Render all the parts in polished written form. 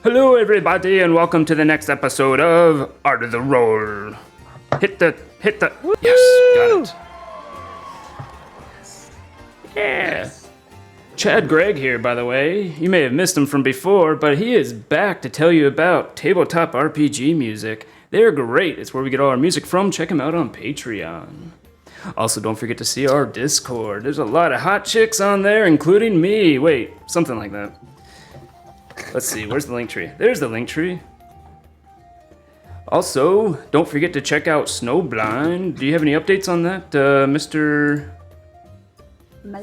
Hello, everybody, and welcome to the next episode of Art of the Roll. Hit the. Yes, got it. Yeah. Chad Gregg here, by the way. You may have missed him from before, but he is back to tell you about tabletop RPG music. They're great. It's where we get all our music from. Check them out on Patreon. Also, don't forget to see our Discord. There's a lot of hot chicks on there, including me. Wait, something like that. Let's see, where's the link tree? There's the link tree. Also, don't forget to check out Snowblind. Do you have any updates on that, Mr.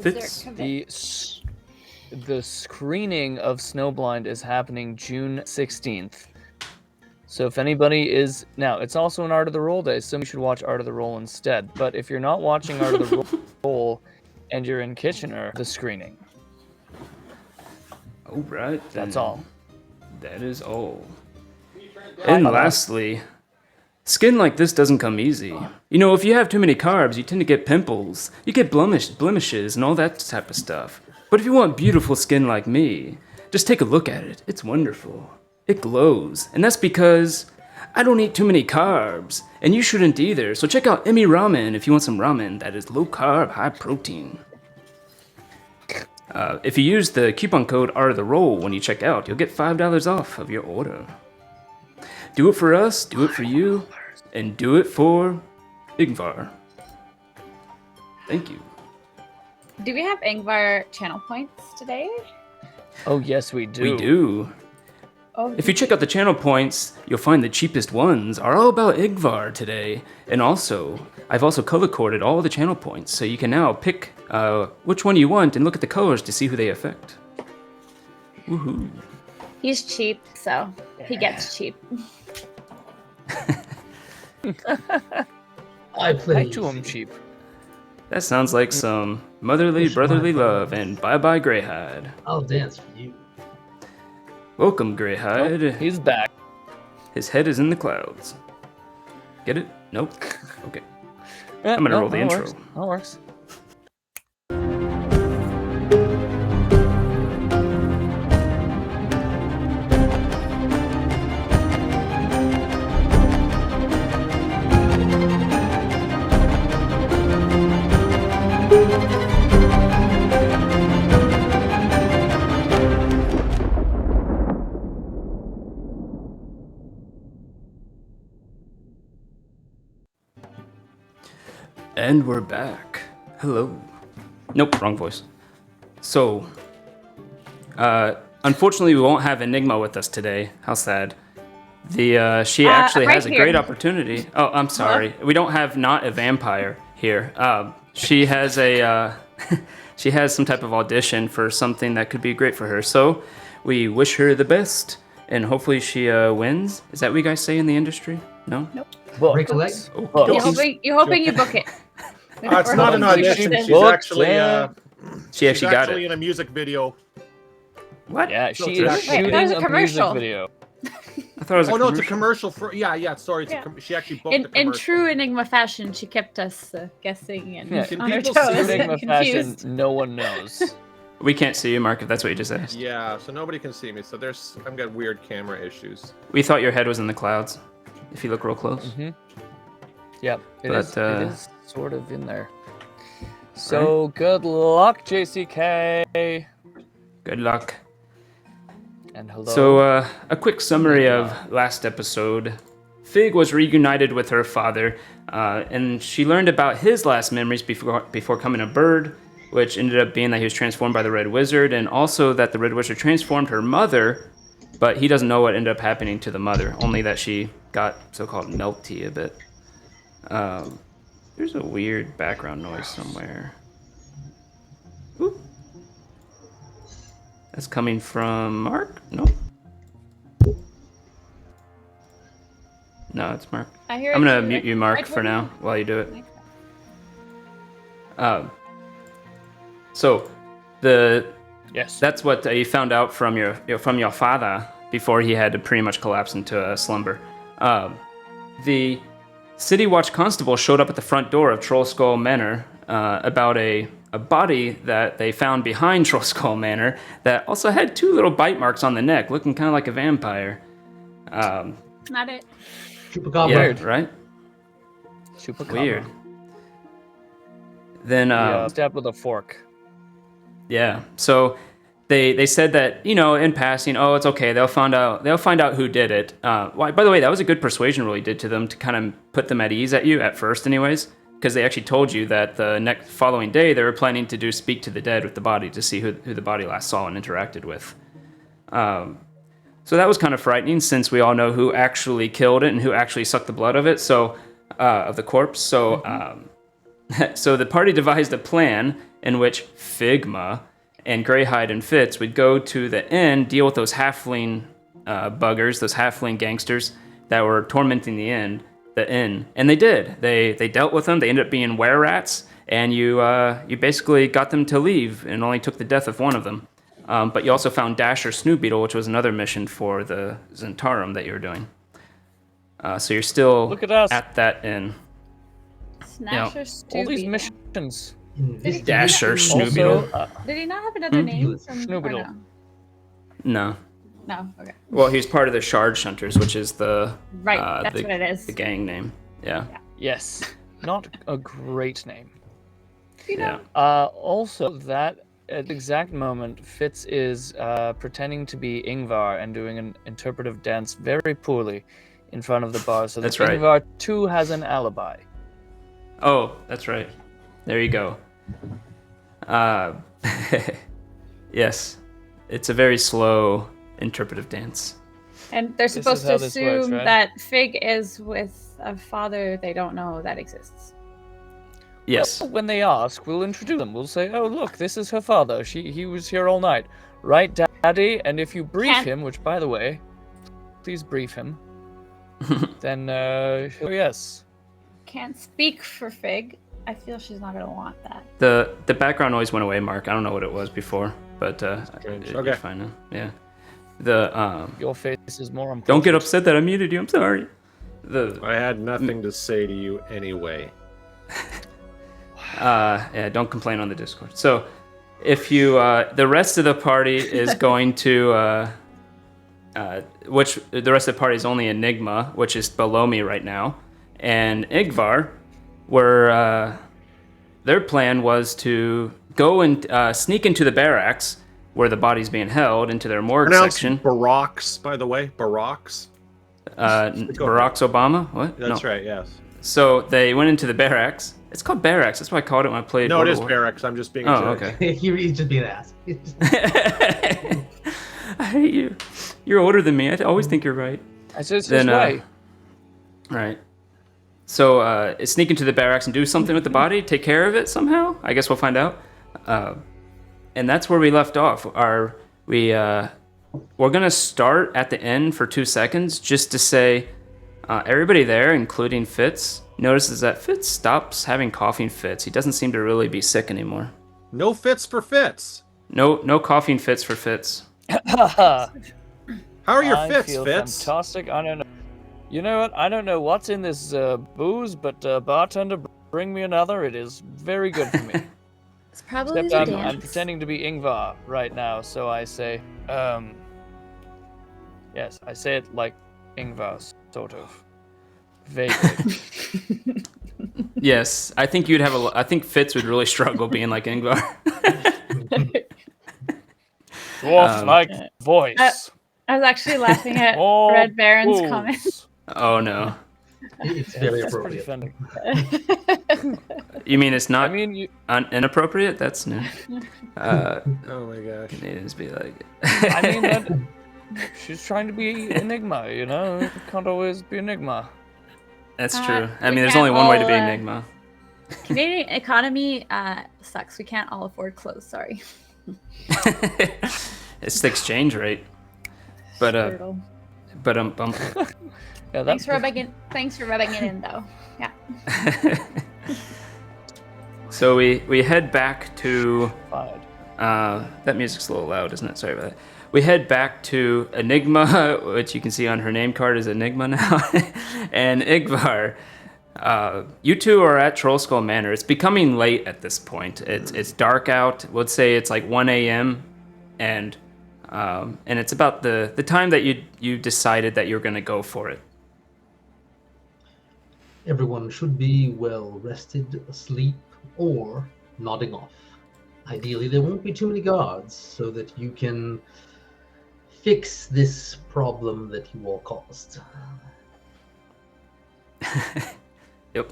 Fitz? The screening of Snowblind is happening June 16th. So if anybody is... Now, it's also an Art of the Roll day, so you should watch Art of the Roll instead. But if you're not watching Art of the Roll and you're in Kitchener, the screening. All right, then. That's all. That is all. And lastly, skin like this doesn't come easy. You know, if you have too many carbs, you tend to get pimples. You get blemishes and all that type of stuff. But if you want beautiful skin like me, just take a look at it. It's wonderful. It glows. And that's because I don't eat too many carbs. And you shouldn't either. So check out Emmy Ramen if you want some ramen that is low carb, high protein. If you use the coupon code Art of the Roll when you check out, you'll get $5 off of your order. Do it for us, do it for you, and do it for Ingvar. Thank you. Do we have Ingvar channel points today? Oh, yes, we do. We do. Oh, If you check out the channel points, you'll find the cheapest ones are all about Ingvar today. And also, I've also color-coded all the channel points, so you can now pick which one you want and look at the colors to see who they affect. Woohoo. he's cheap, so he gets cheap. I play Back to him cheap. That sounds like some motherly, brotherly love, and bye-bye, Greyhide. I'll dance for you. Welcome, Greyhide. Oh, he's back. His head is in the clouds. Get it? Nope. Okay. Yeah, I'm gonna roll the that intro. works. That works. And we're back. Hello. Nope, wrong voice. So, unfortunately, we won't have Enigma with us today. How sad. She actually right has a here. great opportunity. Oh, I'm sorry. We don't have not a vampire here. She has a she has some type of audition for something that could be great for her. So, we wish her the best, and hopefully she wins. Is that what you guys say in the industry? No. Nope. Break a leg. Well, You're hoping you book it. It's not an audition. She's Booked, actually yeah. She actually got in it. a music video. What? Yeah, So she it's is actually- shooting That was a a commercial. music video. I thought it was Oh a no, it's a commercial. commercial for. Yeah. Sorry, she actually booked a In commercial. true Enigma fashion, she kept us guessing and Yeah. Can on our people toes see and Enigma fashion, confused. no one knows. We can't see you, Mark, if that's what you just asked. Yeah, so nobody can see me. So I've got weird camera issues. We thought your head was in the clouds, if you look real close. Yep, it But, is sort of in there. So good luck, JCK. Good luck. And hello. So, a quick summary of last episode. Fig was reunited with her father, and she learned about his last memories before becoming a bird, which ended up being that he was transformed by the Red Wizard, and also that the Red Wizard transformed her mother, but he doesn't know what ended up happening to the mother, only that she got so-called melty a bit. There's a weird background noise somewhere. Oop. That's coming from Mark? Nope. No, it's Mark. I hear I'm it gonna too. mute you, Mark, Right for here. now while you do it. So, yes. that's what you found out from your father before he had to pretty much collapse into a slumber. The City Watch Constable showed up at the front door of Troll Skull Manor about a a body that they found behind Troll Skull Manor that also had 2 little bite marks on the neck, looking kind of like a vampire. Not it. Chupacabra. Yeah, Weird. right? Chupacabra. Weird. Then, Stabbed with a fork. yeah. So they said that, in passing, oh, it's okay. They'll find out who did it. By the way, that was a good persuasion roll he did to them to kind of put them at ease at you at first, anyways, because they actually told you that the next following day they were planning to do speak to the dead with the body to see who the body last saw and interacted with. So that was kind of frightening since we all know who actually killed it and who actually sucked the blood of it. So of the corpse. So so the party devised a plan in which Figma and Greyhide and Fitz would go to the inn, deal with those halfling buggers, those halfling gangsters that were tormenting the inn, and they did. They dealt with them. They ended up being were-rats, and you basically got them to leave, and only took the death of one of them. But you also found Dasher Snoobeetle, which was another mission for the Zentarum that you were doing. So you're still Look at us. at that inn. Snatcher All these Snoobeetle. missions. Dasher Also, Snoobeetle. Did he not have another name? From, or Snoobeetle. No? No. No? Okay. Well, he's part of the Shard Hunters, which is the Right, that's the, what it is. the gang name. Yeah. yes. Not a great name. You know, Also, that at the exact moment, Fitz is pretending to be Ingvar and doing an interpretive dance very poorly in front of the bar, so That's that right. Ingvar too has an alibi. Oh, that's right. There you go. Yes. It's a very slow interpretive dance. and they're This is supposed to how this works, assume right? that Fig is with a father they don't know that exists. Yes. Well, when they ask, we'll introduce them. We'll say, "Oh, look, this is her father. He was here all night, right, Daddy?" And if you brief Can't- him, which, by the way, please brief him, then yes. Can't speak for Fig. I feel she's not gonna want that. The background noise went away, Mark. I don't know what it was before, but Strange. you're Okay. fine now. Yeah. The Your face is more important. don't get upset that I muted you. I'm sorry. I had nothing to say to you anyway. Yeah, don't complain on the Discord. So, if you, the rest of the party is going to, which the rest of the party is only Enigma, which is below me right now, and Ingvar, were, their plan was to go and sneak into the barracks where the body's being held, into their morgue Pronounced section. barracks, by the way. Barracks. Barack Obama? What? That's No. right. Yes. So they went into the barracks. It's called barracks. That's why I called it when I played. No, it World is of War. barracks. I'm just being. a Oh, jerk. okay. He's just being an ass. I hate you. You're older than me. I always think you're right. It's his Then, way. Right. So sneak into the barracks and do something with the body, take care of it somehow. I guess we'll find out. And that's where we left off. We're gonna start at the end for 2 seconds just to say everybody there, including Fitz, notices that Fitz stops having coughing fits. He doesn't seem to really be sick anymore. No fits for Fitz. No coughing fits for Fitz. How are your I fits, feel Fitz? fantastic. I don't know. You know what? I don't know what's in this booze, but bartender, bring me another. It is very good for me. It's probably Except the I'm dance. pretending to be Ingvar right now, so I say, yes, I say it like Ingvar, sort of. Vaguely. Yes, I think I think Fitz would really struggle being like Ingvar. Dwarf-like voice. I was actually laughing at More Red Baron's booze. comment. Oh no. It's very That's pretty appropriate. funny. You mean it's not I mean, you, inappropriate? That's new. Oh my gosh. Canadians be like. I mean that she's trying to be Enigma, you know? You can't always be Enigma. That's true. I we mean, there's can't only one way to all, be Enigma. Canadian economy sucks. We can't all afford clothes. Sorry. It's the exchange rate. But Brutal. Yeah, Thanks for rubbing it. Thanks for rubbing it in, though. Yeah. So we head back to. Fired. That music's a little loud, isn't it? Sorry about that. We head back to Enigma, which you can see on her name card is Enigma now, and Ingvar. You two are at Troll Skull Manor. It's becoming late at this point. It's dark out. Let's say it's like 1 a.m. and it's about the time that you decided that you're going to go for it. Everyone should be well rested, asleep, or nodding off. Ideally, there won't be too many guards so that you can fix this problem that you all caused. Yep.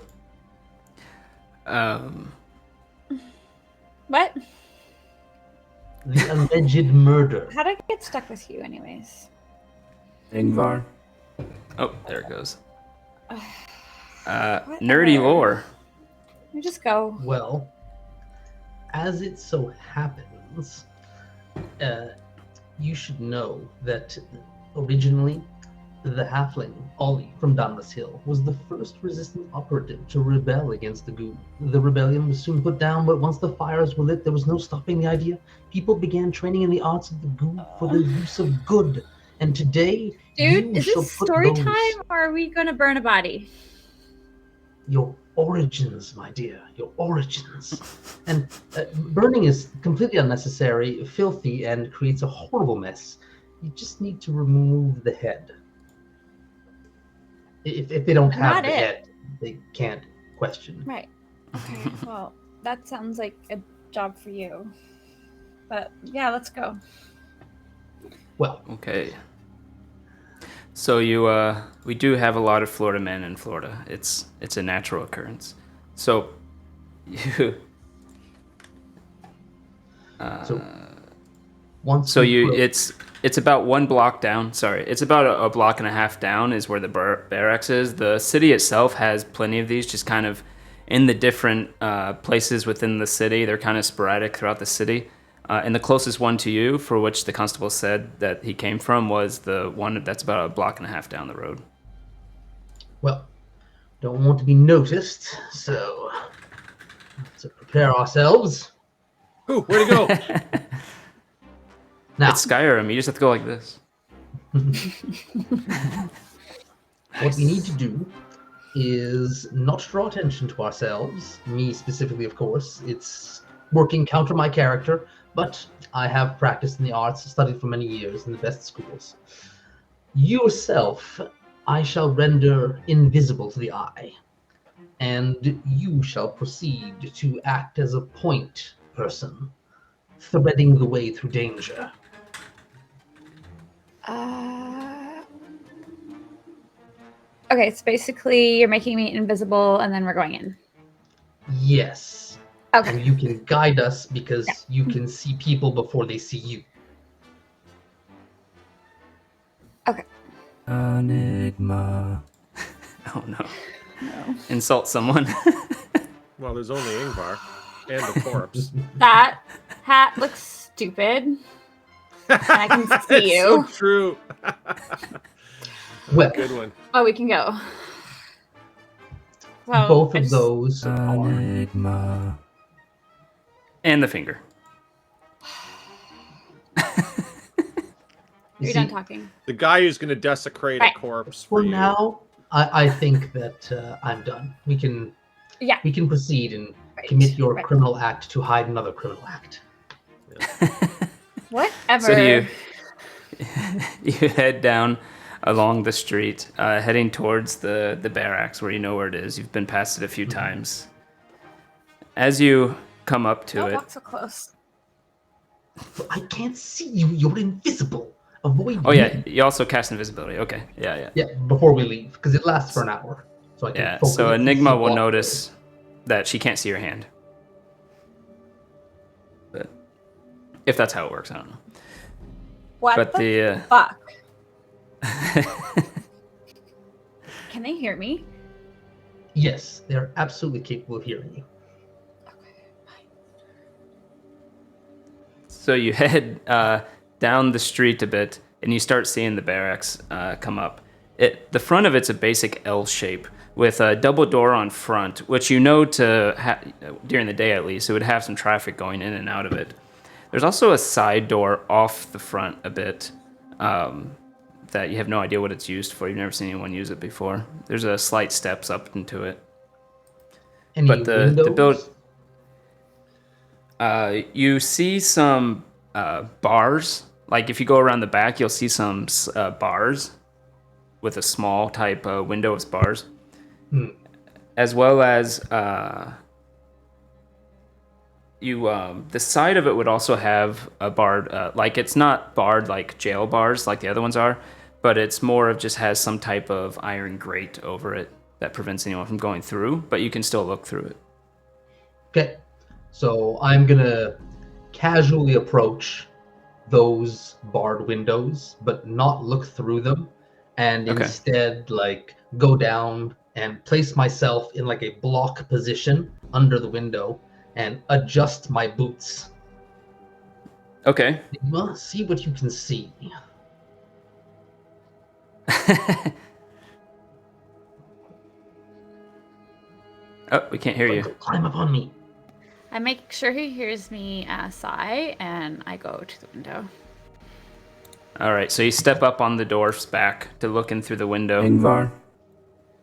What? The alleged murder. How did I get stuck with you, anyways? Ingvar. Oh, there it goes. Whatever. Nerdy lore. You just go. Well, as it so happens, you should know that originally the halfling, Ollie from Dunless Hill, was the first resistant operative to rebel against the goo. The rebellion was soon put down, but once the fires were lit, there was no stopping the idea. People began training in the arts of the goo for the use of good. And today, Dude, you is shall this put story those- time or are we gonna burn a body? Your origins, my dear, your origins. And burning is completely unnecessary, filthy, and creates a horrible mess. You just need to remove the head. If they don't have Not the it. head, they can't question. Right. Okay, well, that sounds like a job for you. But yeah, let's go. Well, Okay. So we do have a lot of Florida men in Florida. It's a natural occurrence. So you once so we you approach- it's about 1 block down. Sorry, it's about a block and a half down is where the barracks is. The city itself has plenty of these, just kind of in the different places within the city. They're kind of sporadic throughout the city. And the closest one to you, for which the constable said that he came from, was the one that's about a block and a half down the road. well, don't want to be noticed, so let's prepare ourselves. Ooh, where'd he go? Now, It's Skyrim. You just have to go like this. what we need to do is not draw attention to ourselves, me specifically, of course. It's working counter my character, but I have practiced in the arts, studied for many years in the best schools. Yourself, I shall render invisible to the eye, and you shall proceed to act as a point person, threading the way through danger. Okay, so basically you're making me invisible and then we're going in. Yes. Okay. And you can guide us because you can see people before they see you. Okay. Enigma. Oh no. No. Insult someone. Well, there's only Ingvar and the corpse. That hat looks stupid. And I can see It's you. so true. Well, Good one. Oh, we can go. So, both I of just- those are. Enigma. And the finger. You You're done see, talking. The guy who's going to desecrate Right. a corpse for for you. now, I think that I'm done. We can Yeah. proceed and Right. commit your Right. criminal act to hide another criminal act. Whatever. So you head down along the street, heading towards the barracks where you know where it is. You've been past it a few times. As you come up to Don't it, walk so close. But I can't see you. You're invisible. Avoid oh yeah, me. you also cast invisibility. Okay, yeah. Yeah, before we leave, because it lasts for an hour. So I can Yeah, focus so on Enigma walking will away. notice that she can't see your hand. But if that's how it works, I don't know. What But the the fuck? Can they hear me? Yes, they're absolutely capable of hearing you. so you head down the street a bit, and you start seeing the barracks come up. The front of it's a basic L shape with a double door on front, which you know during the day at least, it would have some traffic going in and out of it. There's also a side door off the front a bit that you have no idea what it's used for. You've never seen anyone use it before. There's a slight steps up into it. Any But the windows? build, you see some bars. Like if you go around the back, you'll see some bars with a small type window of bars, as well as the side of it would also have a barred. Like it's not barred like jail bars like the other ones are, but it's more of just has some type of iron grate over it that prevents anyone from going through. But you can still look through it. Okay, so I'm gonna casually approach those barred windows, but not look through them, and Okay. instead like go down and place myself in like a block position under the window and adjust my boots. Okay. Enigma, see what you can see. Oh, we can't hear you. Climb upon me. I make sure he hears me sigh, and I go to the window. All right, so you step up on the dwarf's back to look in through the window. Ingvar.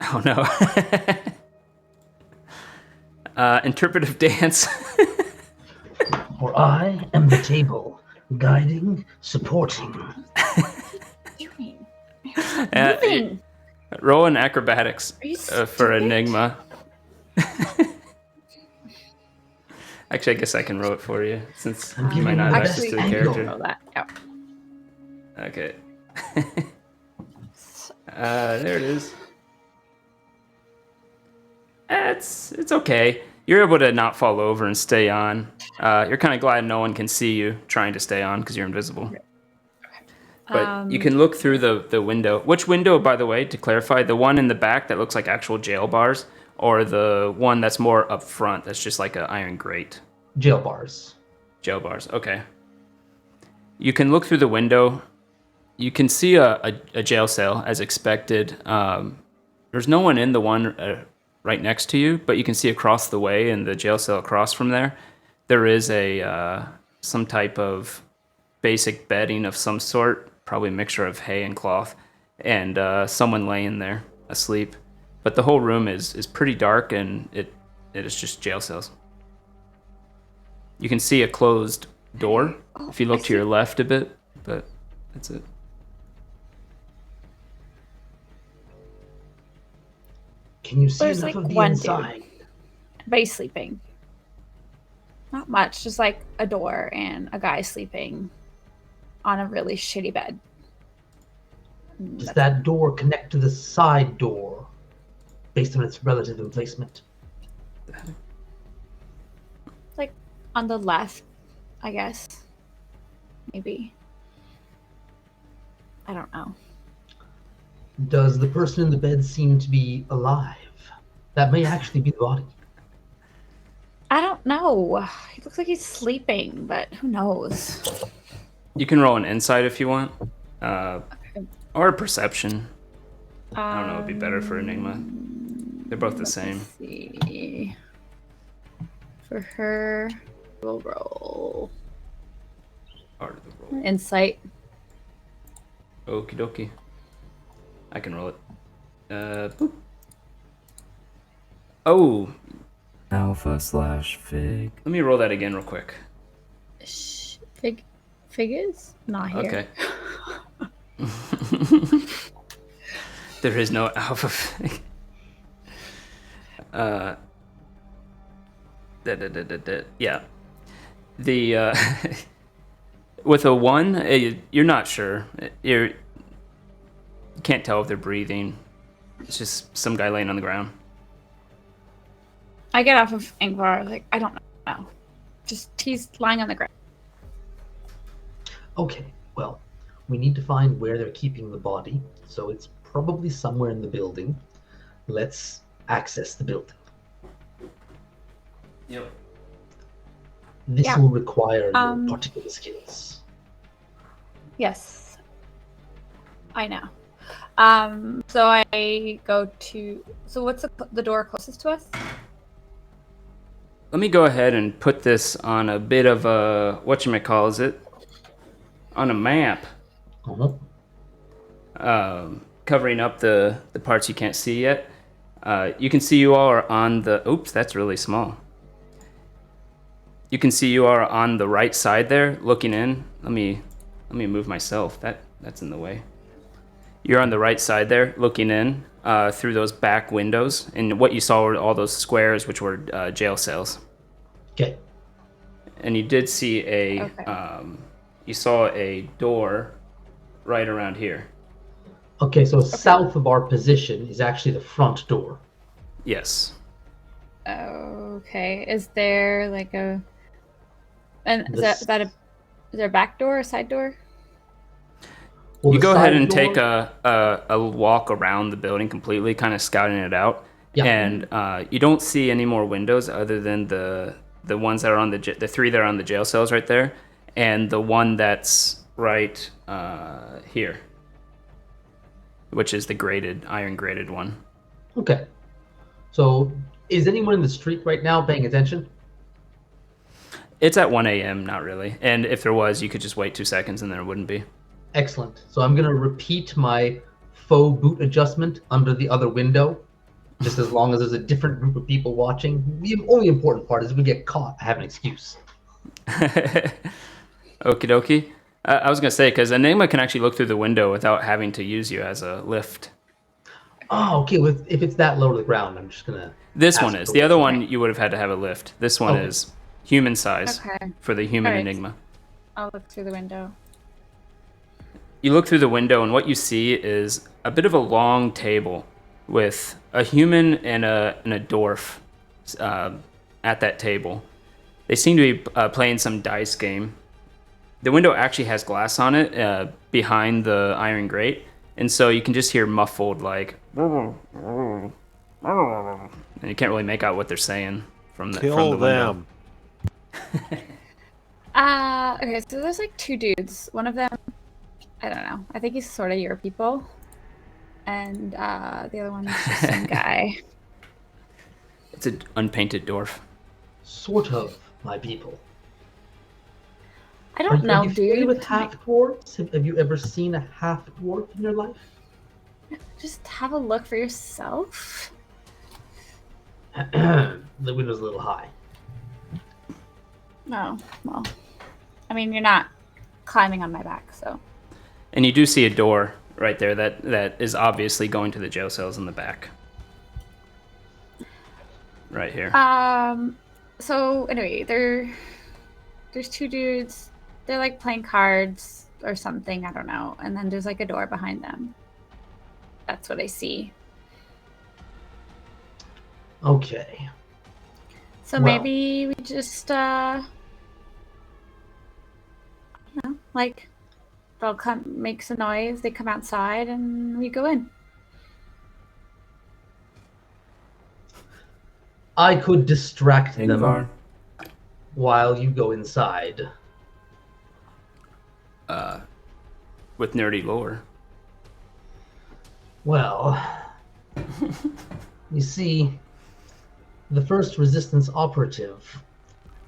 Oh no. Interpretive dance. For I am the table, guiding, supporting. Doing? Uh, Moving. Roll an acrobatics Are you for stupid? Enigma. Actually, I guess I can roll it for you since I'm you might not have access Actually, to the I angle. character. know that. Yeah. Okay. There it is. It's okay. You're able to not fall over and stay on. You're kind of glad no one can see you trying to stay on because you're invisible. But you can look through the window. Which window, by the way, to clarify? The one in the back that looks like actual jail bars, or the one that's more up front that's just like an iron grate? Jail bars. Jail bars, okay. You can look through the window. You can see a jail cell as expected. There's no one in the one right next to you, but you can see across the way in the jail cell across from there, there is a some type of basic bedding of some sort, probably a mixture of hay and cloth, and someone laying there asleep. But the whole room is pretty dark, and it is just jail cells. You can see a closed door if you look to your left a bit, but that's it. Can you see There's, enough like, of the one dude. inside? But he's sleeping. Not much, just like a door and a guy sleeping on a really shitty bed. Does that door connect to the side door based on its relative emplacement? Like on the left, I guess. Maybe. I don't know. Does the person in the bed seem to be alive? That may actually be the body. I don't know. He looks like he's sleeping, but who knows? You can roll an insight if you want, or a perception. I don't know, it'd be better for Enigma. They're both the same. Let's see. For her, we'll roll Part of the roll. insight. Okie dokie. I can roll it. Boop. Oh, Alpha/Fig. let me roll that again real quick. Figures? Not here. Okay. There is no alpha fig. Yeah. The with a 1, you're not sure. You can't tell if they're breathing. It's just some guy laying on the ground. I get off of Ingvar. Like, I don't know. Just he's lying on the ground. Okay, well, we need to find where they're keeping the body, so it's probably somewhere in the building. Let's access the building. Yep. This Yeah. will require Um, your particular skills. Yes. I know. So I go to. So what's the door closest to us? Let me go ahead and put this on a bit of a whatchamacallit, on a map, Uh-huh. covering up the parts you can't see yet. You can see you all are on the... Oops, that's really small. You can see you are on the right side there, looking in. Let me move myself. That's in the way. You're on the right side there, looking in through those back windows. And what you saw were all those squares, which were jail cells. Okay. And you did see you saw a door right around here. Okay, so south of our position is actually the front door. Yes. Okay. Is there like a... And is there a back door or side door? Well, You the go ahead side and door- take a walk around the building completely, kind of scouting it out. Yeah. And you don't see any more windows other than the ones that are on the 3 that are on the jail cells right there, and the one that's right here, which is the iron grated one. Okay. So, is anyone in the street right now paying attention? It's at 1 a.m. Not really, and if there was, you could just wait 2 seconds and there wouldn't be. Excellent. So I'm going to repeat my faux boot adjustment under the other window, just as long as there's a different group of people watching. The only important part is if we get caught, I have an excuse. Okie dokie. I was going to say, because Enigma can actually look through the window without having to use you as a lift. Oh, okay. If it's that low to the ground, I'm just going to... This one is. The other one, you would have had to have a lift. This one Okay. is human size for the human Alright. Enigma. I'll look through the window. You look through the window, and what you see is a bit of a long table with a human and a dwarf at that table. They seem to be playing some dice game. The window actually has glass on it behind the iron grate, and so you can just hear muffled, like... And you can't really make out what they're saying from the window. Kill them. Okay, so there's like 2 dudes. One of them, I don't know. I think he's sort of your people. And the other one's just some guy. It's an unpainted dwarf. Sort of my people. I don't know, Are you familiar dude. with half-dwarves? Have you ever seen a half-dwarf in your life? Just have a look for yourself. The window's a little high. No, well, I mean, you're not climbing on my back, so. And you do see a door right there that is obviously going to the jail cells in the back. Right here. So anyway, there's 2 dudes. They're like playing cards or something, I don't know. And then there's like a door behind them. That's what I see. Okay. So Well- maybe we just, like, they'll come, make some noise, they come outside, and we go in. I could distract them Ingvar. while you go inside. With nerdy lore. Well, you see, the first resistance operative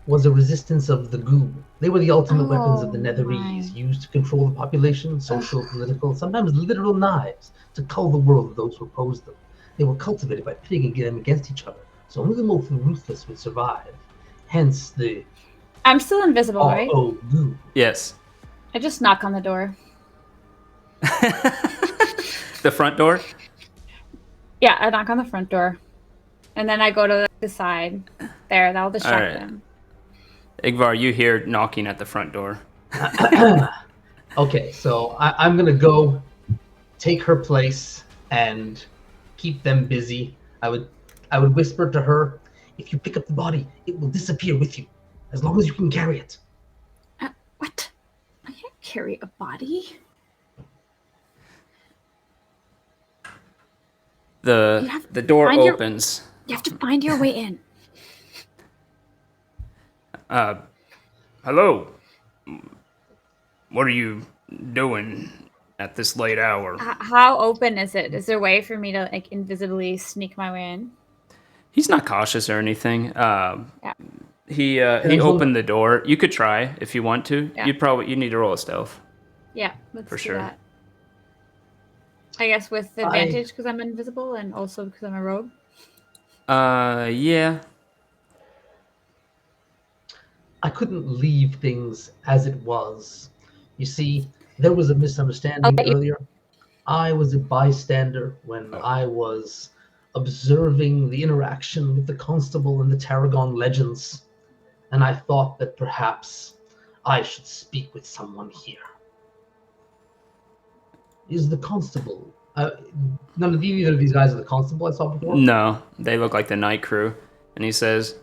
was a resistance of the goo. They were the ultimate weapons of the Netherese, used to control the population, social, political, sometimes literal knives, to cull the world of those who opposed them. They were cultivated by pitting them against each other, so only the most ruthless would survive. Hence the I'm still invisible, right? RO goo. Yes. I just knock on the door. The front door? Yeah, I knock on the front door. And then I go to the side. There, that'll distract Alright. them. Ingvar, you hear knocking at the front door. Okay, so I'm gonna go take her place and keep them busy. I would whisper to her, if you pick up the body, it will disappear with you, as long as you can carry it. What? I can't carry a body. The door find your- opens. You have to find your way in. Hello. What are you doing at this late hour? How open is it? Is there a way for me to like invisibly sneak my way in? He's not cautious or anything. He There's opened the door. You could try if you want to. Yeah. You need to roll a stealth. Yeah, let's For do sure. that. I guess with advantage because I'm invisible and also because I'm a rogue. Yeah. I couldn't leave things as it was. You see, there was a misunderstanding let you- earlier. I was a bystander when Oh. I was observing the interaction with the constable and the Tarragon legends, and I thought that perhaps I should speak with someone here. Is the constable? None of either of these guys are the constable I saw before. No, they look like the night crew. And he says,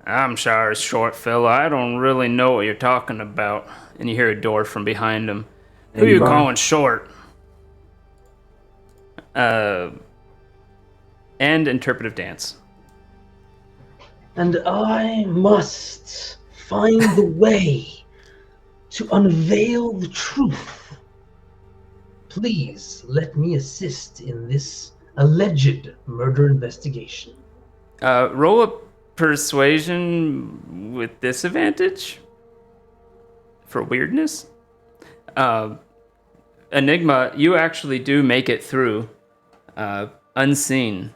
I'm sorry, short fella. I don't really know what you're talking about. And you hear a door from behind him. Who you Ingvar. calling short? And interpretive dance. And I must find the way to unveil the truth. Please let me assist in this alleged murder investigation. Roll a persuasion with disadvantage for weirdness. Enigma, you actually do make it through unseen.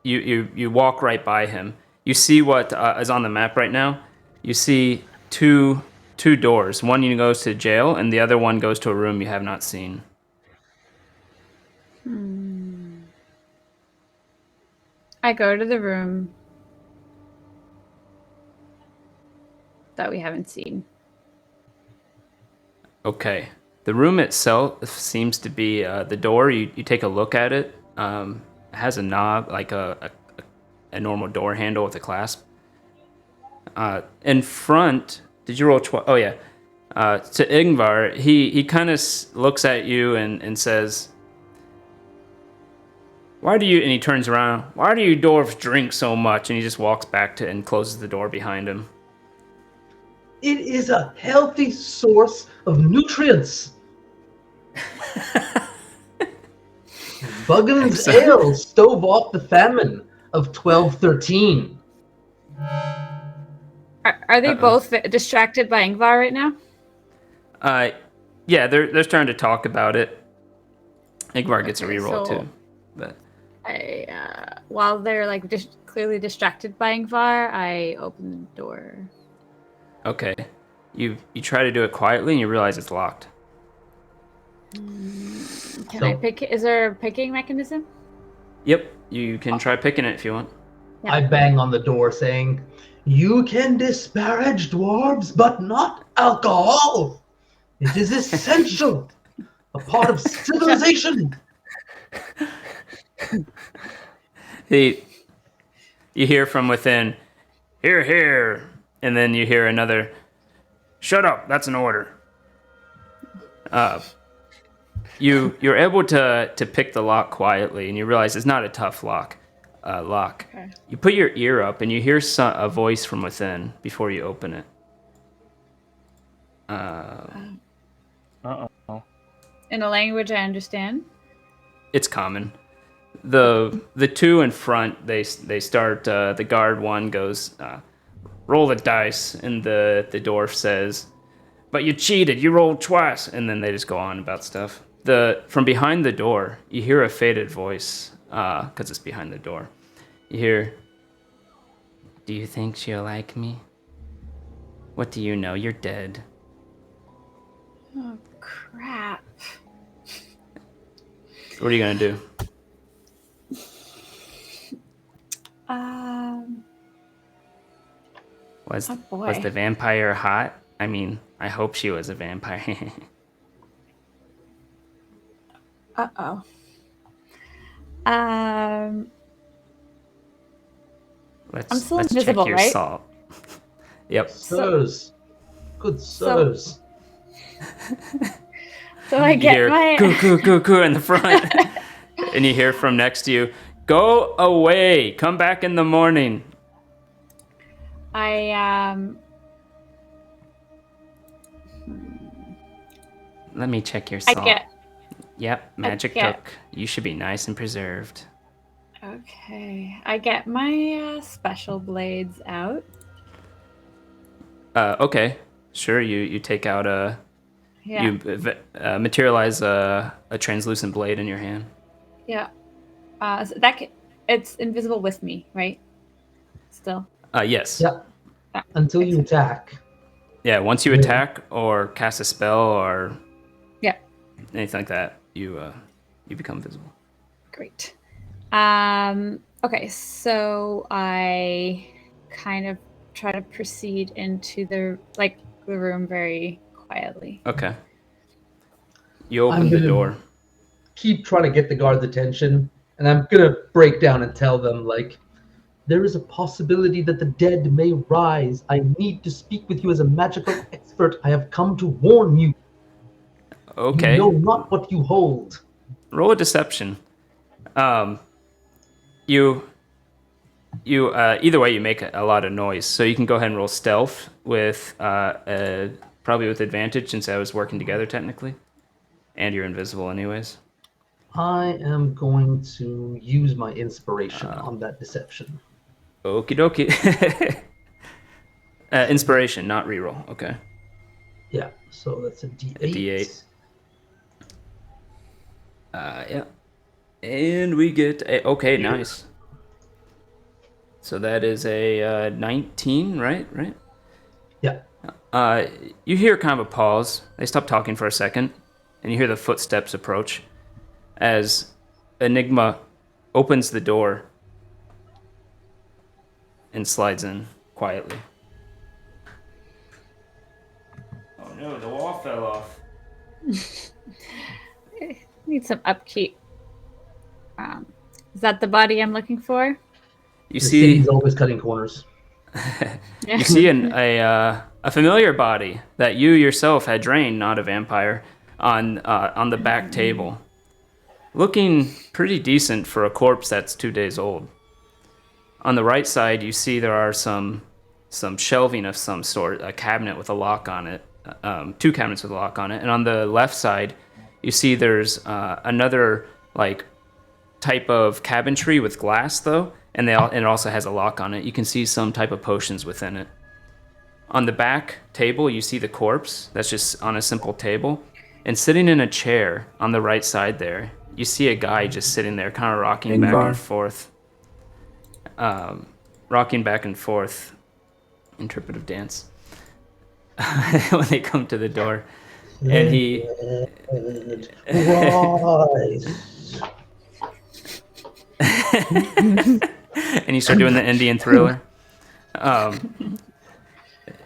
You walk right by him. You see what is on the map right now. You see two doors. One goes to jail, and the other one goes to a room you have not seen. I go to the room that we haven't seen. Okay. The room itself seems to be the door. You take a look at it. It has a knob, like a normal door handle with a clasp. In front, did you roll? Oh yeah. To Ingvar, he kind of looks at you and says, "Why do you?" And he turns around. "Why do you dwarves drink so much?" And he just walks back to and closes the door behind him. It is a healthy source of nutrients. Buggin's Ale stove off the famine of 1213. Are they both distracted by Ingvar right now? Yeah, they're starting to talk about it. Ingvar gets a Okay, reroll so- too, but While they're like clearly distracted by Ingvar, I open the door. okay. You try to do it quietly and you realize it's locked. Can I pick? Is there a picking mechanism? Yep, you can try picking it if you want. Yeah. I bang on the door saying, "You can disparage dwarves, but not alcohol. It is essential, a part of civilization." You hear from within, "Hear, hear," and then you hear another, "Shut up, that's an order." You're able to pick the lock quietly, and you realize it's not a tough lock. Okay. You put your ear up, and you hear a voice from within before you open it. Uh-oh. In a language I understand. It's common. The two in front, they start. The guard one goes, "Roll the dice," and the dwarf says, "But you cheated. You rolled twice." And then they just go on about stuff. From behind the door, you hear a faded voice, because it's behind the door. You hear, "Do you think she'll like me? What do you know? You're dead." Oh crap! What are you gonna do? Was Oh boy. was the vampire hot? I mean, I hope she was a vampire. Uh-oh. Let's I'm still check invisible, your right? salt. Yep. Sirs, good sirs. So I You get hear my coo coo coo coo in the front, and you hear from next to you, "Go away! Come back in the morning." Let me check your I salt. get Yep, magic get- book. You should be nice and preserved. okay. I get my special blades out. Okay, sure. You take out Yeah. you materialize a translucent blade in your hand. Yeah. So It's invisible with me, right? Still. Yes. Yeah. Ah, Until you excellent. attack. Yeah, once you Yeah. attack or cast a spell or Yeah. anything like that, you become visible. Great. Okay, so I kind of try to proceed into the room very quietly. Okay. You open I'm the gonna door. keep trying to get the guard's attention, and I'm gonna break down and tell them, like, there is a possibility that the dead may rise. I need to speak with you as a magical expert. I have come to warn you. You Okay. know not what you hold. Roll a deception. You either way you make a lot of noise, so you can go ahead and roll stealth with probably with advantage since I was working together technically, and you're invisible anyways. I am going to use my inspiration on that deception. Okie dokie. Inspiration, not reroll. Okay. Yeah, so that's a D8. A D8. Yeah. And we get okay, nice. So that is a 19, right? Right. Yeah. You hear kind of a pause. They stop talking for a second, and you hear the footsteps approach as Enigma opens the door and slides in quietly. Oh no, the wall fell off. Need some upkeep. Is that the body I'm looking for? You The see, city's always cutting corners. Yeah. you see a familiar body that you yourself had drained, not a vampire, on the back table, looking pretty decent for a corpse that's 2 days old. On the right side, you see there are some shelving of some sort, a cabinet with a lock on it, 2 cabinets with a lock on it, and on the left side, you see there's another like type of cabinetry with glass though, and it also has a lock on it. You can see some type of potions within it. On the back table, you see the corpse that's just on a simple table, and sitting in a chair on the right side there, you see a guy just sitting there, kind of rocking back Ingvar. and forth. Interpretive dance. When they come to the door, and he Rise. and you start doing the Indian thriller.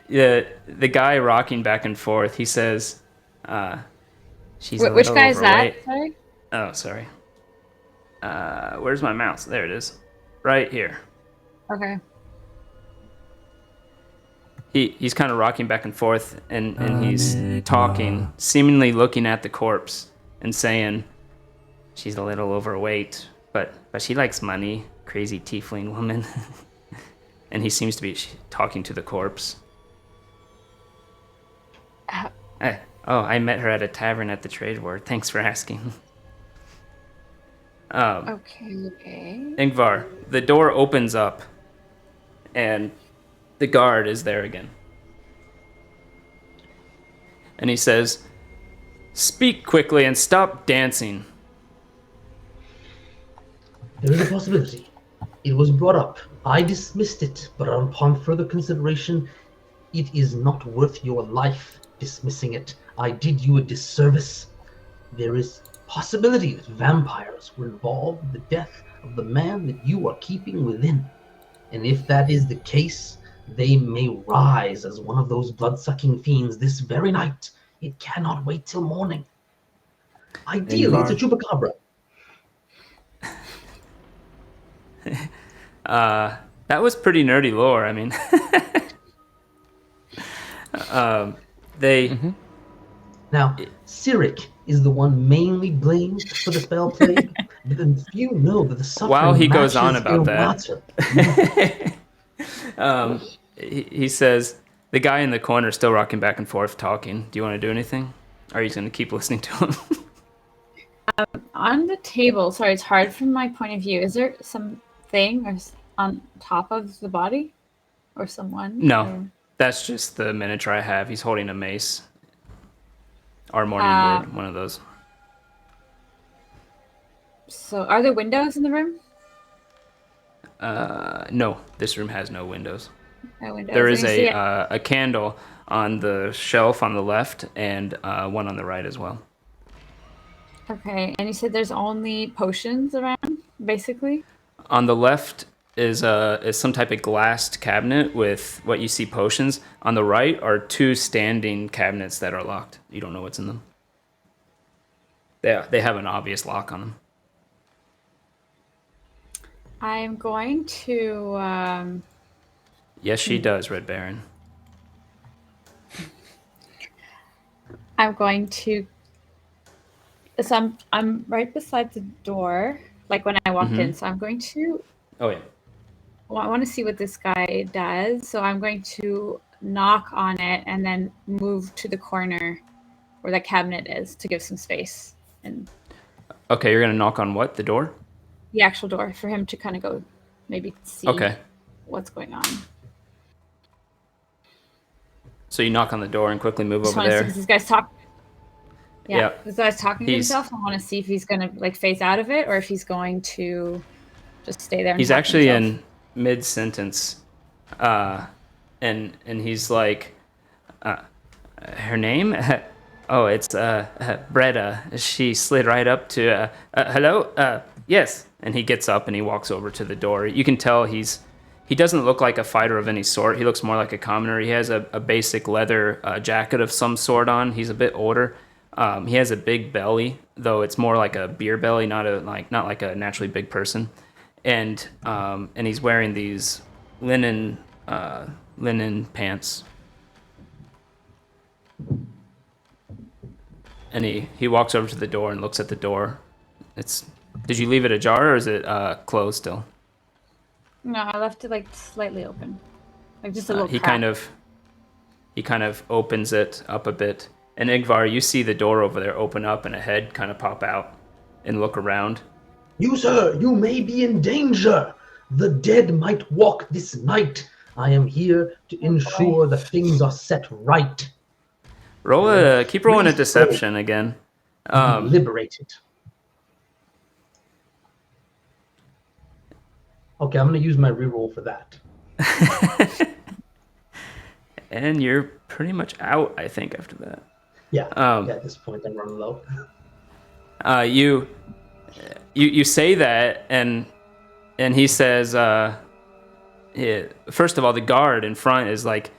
The guy rocking back and forth, he says, she's a Which little guy is that? overweight. Sorry. Oh, sorry. Where's my mouse? There it is. Right here. Okay. He's kind of rocking back and forth, and he's talking, seemingly looking at the corpse and saying, she's a little overweight, but she likes money, crazy tiefling woman. And he seems to be talking to the corpse. I met her at a tavern at the trade war. Thanks for asking. Okay. Ingvar, the door opens up, and the guard is there again. And he says, speak quickly and stop dancing. There is a possibility. It was brought up. I dismissed it, but upon further consideration, it is not worth your life dismissing it. I did you a disservice. There is possibility that vampires were involved in the death of the man that you are keeping within. And if that is the case, they may rise as one of those blood-sucking fiends this very night. It cannot wait till morning. Ideally, it's a chupacabra. That was pretty nerdy lore. I mean, Now, Cyric is the one mainly blamed for the spell plague, but then few know that the suffering while he goes on matches about Irwata. that, he says, the guy in the corner is still rocking back and forth talking. Do you want to do anything? Or are you going to keep listening to him? On the table, sorry, it's hard from my point of view. Is there something on top of the body? Or someone? No, Or... that's just the miniature I have. He's holding a mace. Or morning wood, one of those. So, are there windows in the room? No, this room has no windows. No windows. There is Let me see it. a candle on the shelf on the left and one on the right as well. Okay, and you said there's only potions around, basically? On the left is some type of glassed cabinet with what you see potions. On the right are 2 standing cabinets that are locked. You don't know what's in them. They have an obvious lock on them. I'm going to... Yes, she does, Red Baron. I'm going to... So I'm right beside the door, like when I walked in. So I'm going to... Oh, yeah. Well, I want to see what this guy does. So I'm going to knock on it and then move to the corner where the cabinet is to give some space. And Okay, you're going to knock on what? The door? the actual door for him to kind of go maybe see what's going on. So you knock on the door and quickly move Just over want to see there. if this guy's talking. Yeah, Yeah. this guy's talking to He's- himself. I want to see if he's going to like phase out of it or if he's going to just stay there. And He's talk to actually himself. in mid-sentence. And he's like, her name? Oh, it's Breda. She slid right up to, hello? Yes. And he gets up and he walks over to the door. You can tell he doesn't look like a fighter of any sort. He looks more like a commoner. He has a basic leather jacket of some sort on. He's a bit older. He has a big belly, though it's more like a beer belly, not like a naturally big person. And he's wearing these linen pants. And he walks over to the door and looks at the door. Did you leave it ajar or is it closed still? No, I left it like slightly open, like just a little. He crack. kind of opens it up a bit. And Ingvar, you see the door over there open up and a head kind of pop out and look around. You, sir, you may be in danger. The dead might walk this night. I am here to ensure that things are set right. Keep rolling a deception again. Liberated. Okay, I'm going to use my reroll for that. And you're pretty much out, I think, after that. Yeah, at this point I'm running low. You say that, and he says, first of all, the guard in front is like,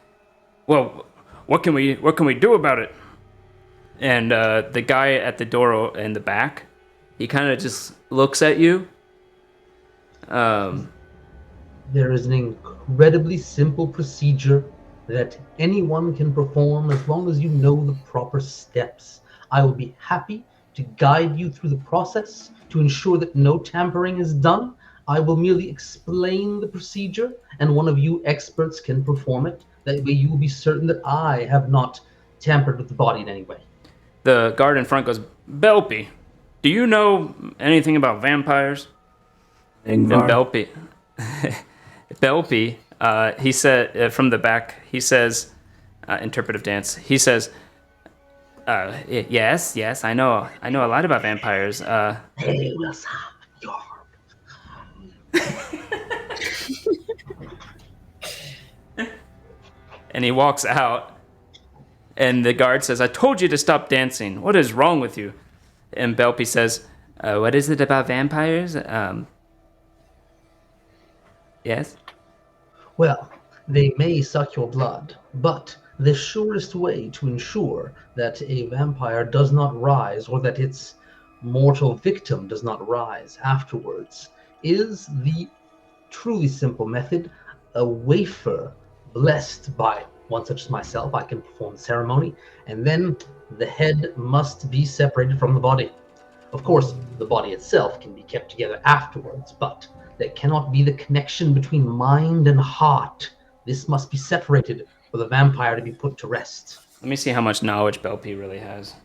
well, what can we do about it? And the guy at the door in the back, he kind of just looks at you. There is an incredibly simple procedure that anyone can perform as long as you know the proper steps. I will be happy to guide you through the process to ensure that no tampering is done. I will merely explain the procedure, and one of you experts can perform it. That way you will be certain that I have not tampered with the body in any way. The guard in front goes, Belpy, do you know anything about vampires? Ingvar. And Belpy, he said from the back, he says, interpretive dance, he says, yes, I know a lot about vampires. They will suck your... And he walks out, and the guard says, I told you to stop dancing. What is wrong with you? And Belpy says, what is it about vampires? Yes? Well, they may suck your blood, but the surest way to ensure that a vampire does not rise or that its mortal victim does not rise afterwards is the truly simple method. A wafer blessed by one such as myself, I can perform the ceremony, and then the head must be separated from the body. Of course, the body itself can be kept together afterwards, but there cannot be the connection between mind and heart. This must be separated for the vampire to be put to rest. Let me see how much knowledge Belpy really has.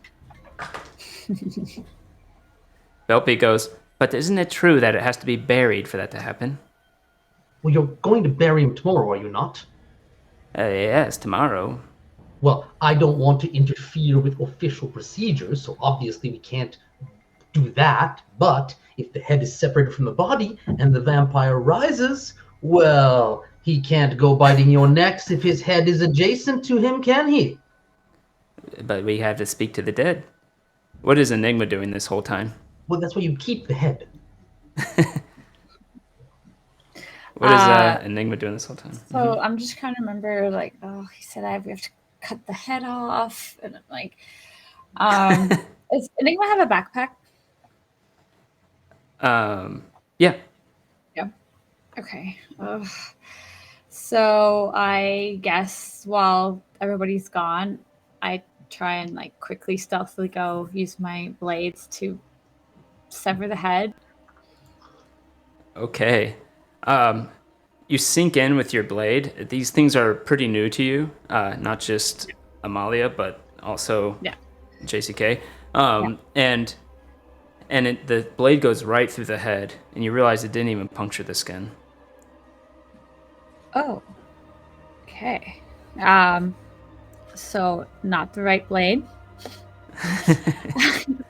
Belpy goes, but isn't it true that it has to be buried for that to happen? Well, you're going to bury him tomorrow, are you not? Yes, tomorrow. Well, I don't want to interfere with official procedures, so obviously we can't do that, but if the head is separated from the body and the vampire rises, well, he can't go biting your necks if his head is adjacent to him, can he? But we have to speak to the dead. What is Enigma doing this whole time? Well, that's why you keep the head. What is Enigma doing this whole time? So I'm just trying to remember, he said we have to cut the head off, and does Enigma have a backpack? Yeah. Yeah. Okay. So I guess while everybody's gone, I try and quickly, stealthily go use my blades to sever the head. Okay. You sink in with your blade. These things are pretty new to you, not just Amaliya, but also JCK. And the blade goes right through the head, and you realize it didn't even puncture the skin. Oh. Okay. So not the right blade.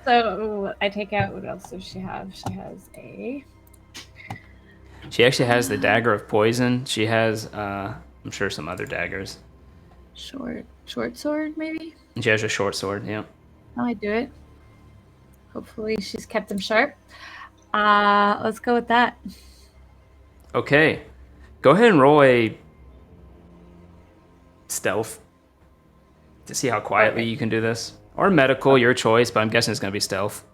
So I take out, what else does she have? She has She actually has the dagger of poison. She has, I'm sure, some other daggers. short sword, maybe? And she has a short sword, yeah. I do it. Hopefully she's kept them sharp. Let's go with that. Okay. Go ahead and roll a stealth to see how quietly you can do this. Or medical, your choice, but I'm guessing it's going to be stealth.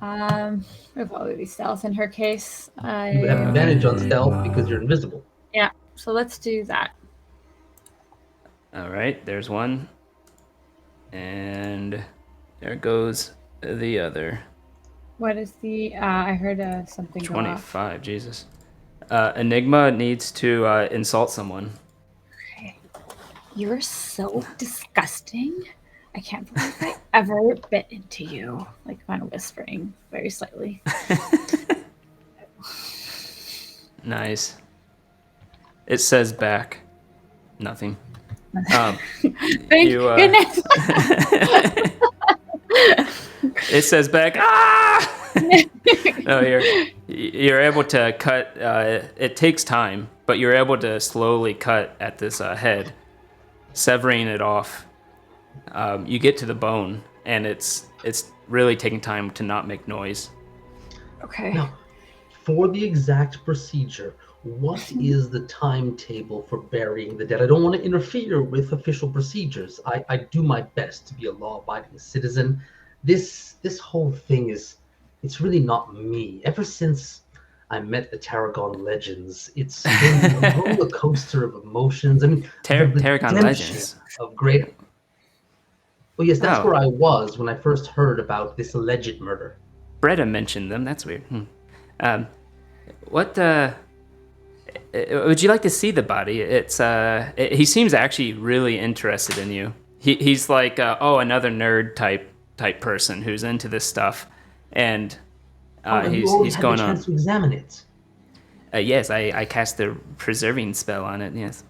It'll probably be stealth in her case. You have advantage on stealth because you're invisible. Yeah, so let's do that. All right, there's one. And there goes the other. What is the... I heard something go off. 25, Jesus. Enigma needs to insult someone. Okay. You're so disgusting. I can't believe I ever bit into you. Kind of whispering very slightly. Nice. It says back. Nothing. Thank goodness. It says back. Ah! No, you're able to cut. It takes time, but you're able to slowly cut at this head, severing it off. You get to the bone, and it's really taking time to not make noise. Okay. Now, for the exact procedure, what is the timetable for burying the dead? I don't want to interfere with official procedures. I do my best to be a law-abiding citizen. This whole thing it's really not me. Ever since I met the Tarragon Legends, it's been a roller coaster of emotions. I mean, Tarragon Legends of great. Well, yes, that's where I was when I first heard about this alleged murder. Bretta mentioned them. That's weird. What would you like to see the body? It's he seems actually really interested in you. He's like another nerd type person who's into this stuff, and he's going on. To examine it. Yes, I cast the preserving spell on it. Yes.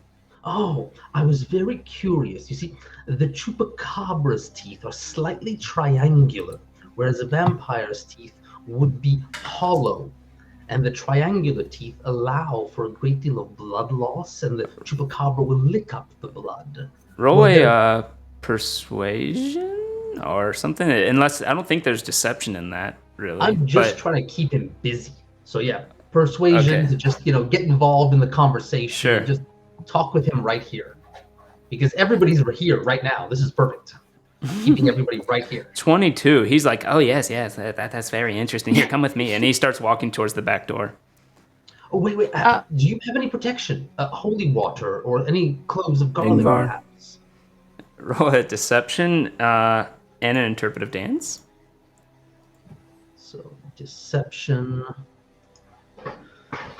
Oh, I was very curious. You see, the chupacabra's teeth are slightly triangular, whereas a vampire's teeth would be hollow. And the triangular teeth allow for a great deal of blood loss, and the chupacabra will lick up the blood. Roll a persuasion or something, unless I don't think there's deception in that, really. I'm just trying to keep him busy. So yeah, persuasion to just, get involved in the conversation. Sure. Just talk with him right here. Because everybody's here right now. This is perfect. Keeping everybody right here. 22. He's like, oh, yes, that's very interesting. Here, come with me. And he starts walking towards the back door. Oh, wait. Do you have any protection? Holy water or any cloves of garlic, Ingvar. perhaps? Roll a deception and an interpretive dance. So, deception.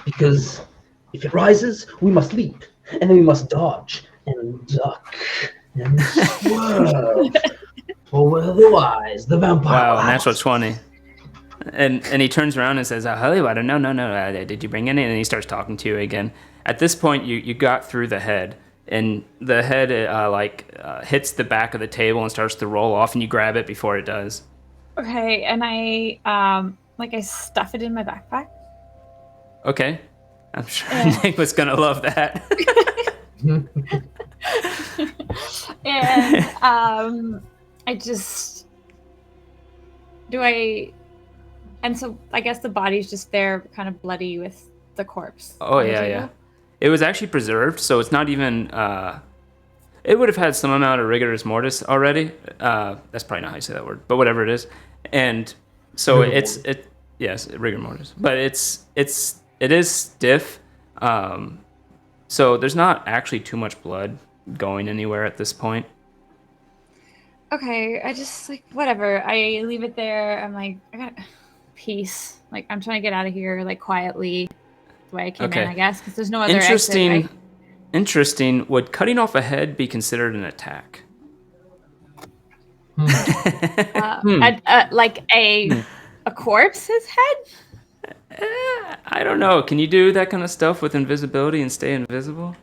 Because if it rises, we must leap. And then we must dodge and duck and swerve. For otherwise, the vampire. Wow, natural 20. And he turns around and says, holy water, no. Did you bring any? And he starts talking to you again. At this point, you got through the head. And the head hits the back of the table and starts to roll off, and you grab it before it does. Okay, and I I stuff it in my backpack. Okay. I'm sure Yeah. Nick was gonna love that. And I just and so I guess the body's just there kind of bloody with the corpse Oh on the yeah, table. yeah. It was actually preserved, so it's not even. It would have had some amount of rigorous mortis already. That's probably not how you say that word, but whatever it is. And so yes, rigor mortis, but it is stiff. So there's not actually too much blood going anywhere at this point. Okay, I just whatever. I leave it there. I'm like, I got peace. Like I'm trying to get out of here quietly, the way I came in, I guess, because there's no other exit. Interesting. Would cutting off a head be considered an attack? Like a corpse's head? I don't know. Can you do that kind of stuff with invisibility and stay invisible?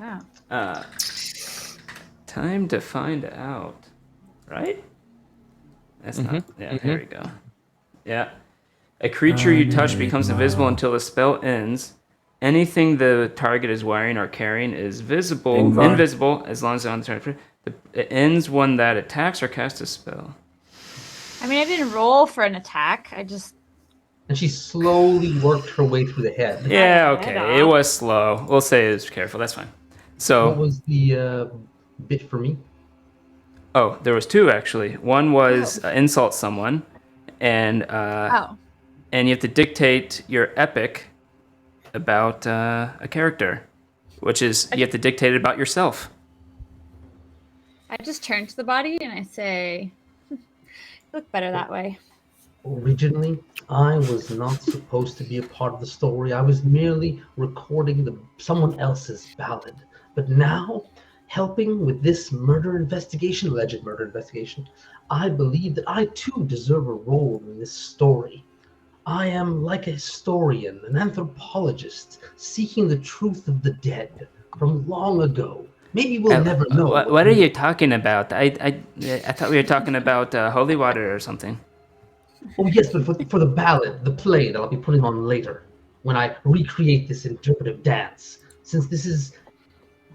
Oh. Time to find out. Right? That's not. Yeah, here we go. Yeah. A creature you touch becomes invisible until the spell ends. Anything the target is wearing or carrying is invisible as long as it's on the target. It ends when that attacks or casts a spell. I mean, I didn't roll for an attack. I just. And she slowly worked her way through the head. Yeah, okay. It was slow. We'll say it was careful. That's fine. So. What was the bit for me? Oh, there was two actually. One was insult someone, and and you have to dictate your epic about a character, which is you have to dictate it about yourself. I just turn to the body and I say, "You look better that way." Originally, I was not supposed to be a part of the story. I was merely recording someone else's ballad. But now, helping with this alleged murder investigation, I believe that I too deserve a role in this story. I am like a historian, an anthropologist, seeking the truth of the dead from long ago. Maybe we'll never know. What are you talking about? I thought we were talking about holy water or something. Oh yes, but for the ballad, the play that I'll be putting on later, when I recreate this interpretive dance, since this is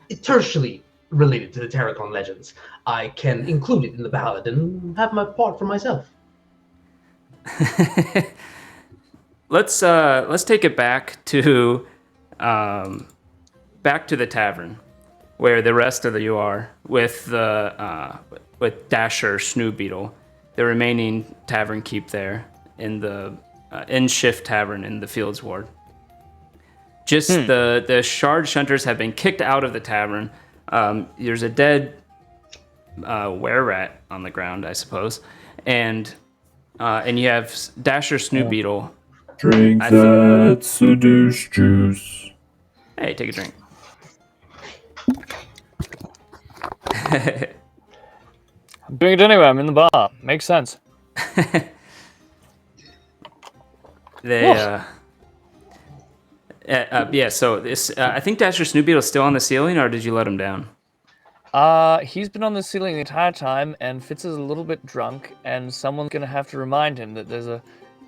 tertially related to the Terracon legends, I can include it in the ballad and have my part for myself. Let's take it back to the tavern, where the rest of you are with with Dasher Snoobeetle, the remaining tavern keep there in the in-shift tavern in the Fields Ward. Just the shard shunters have been kicked out of the tavern. There's a dead were-rat on the ground, I suppose, and you have Dasher Snoobeetle. Drink that seduce juice. Hey, take a drink. I'm doing it anyway. I'm in the bar. Makes sense. So this, I think Dasher Snoobeetle is still on the ceiling, or did you let him down? He's been on the ceiling the entire time, and Fitz is a little bit drunk, and someone's gonna have to remind him that there's a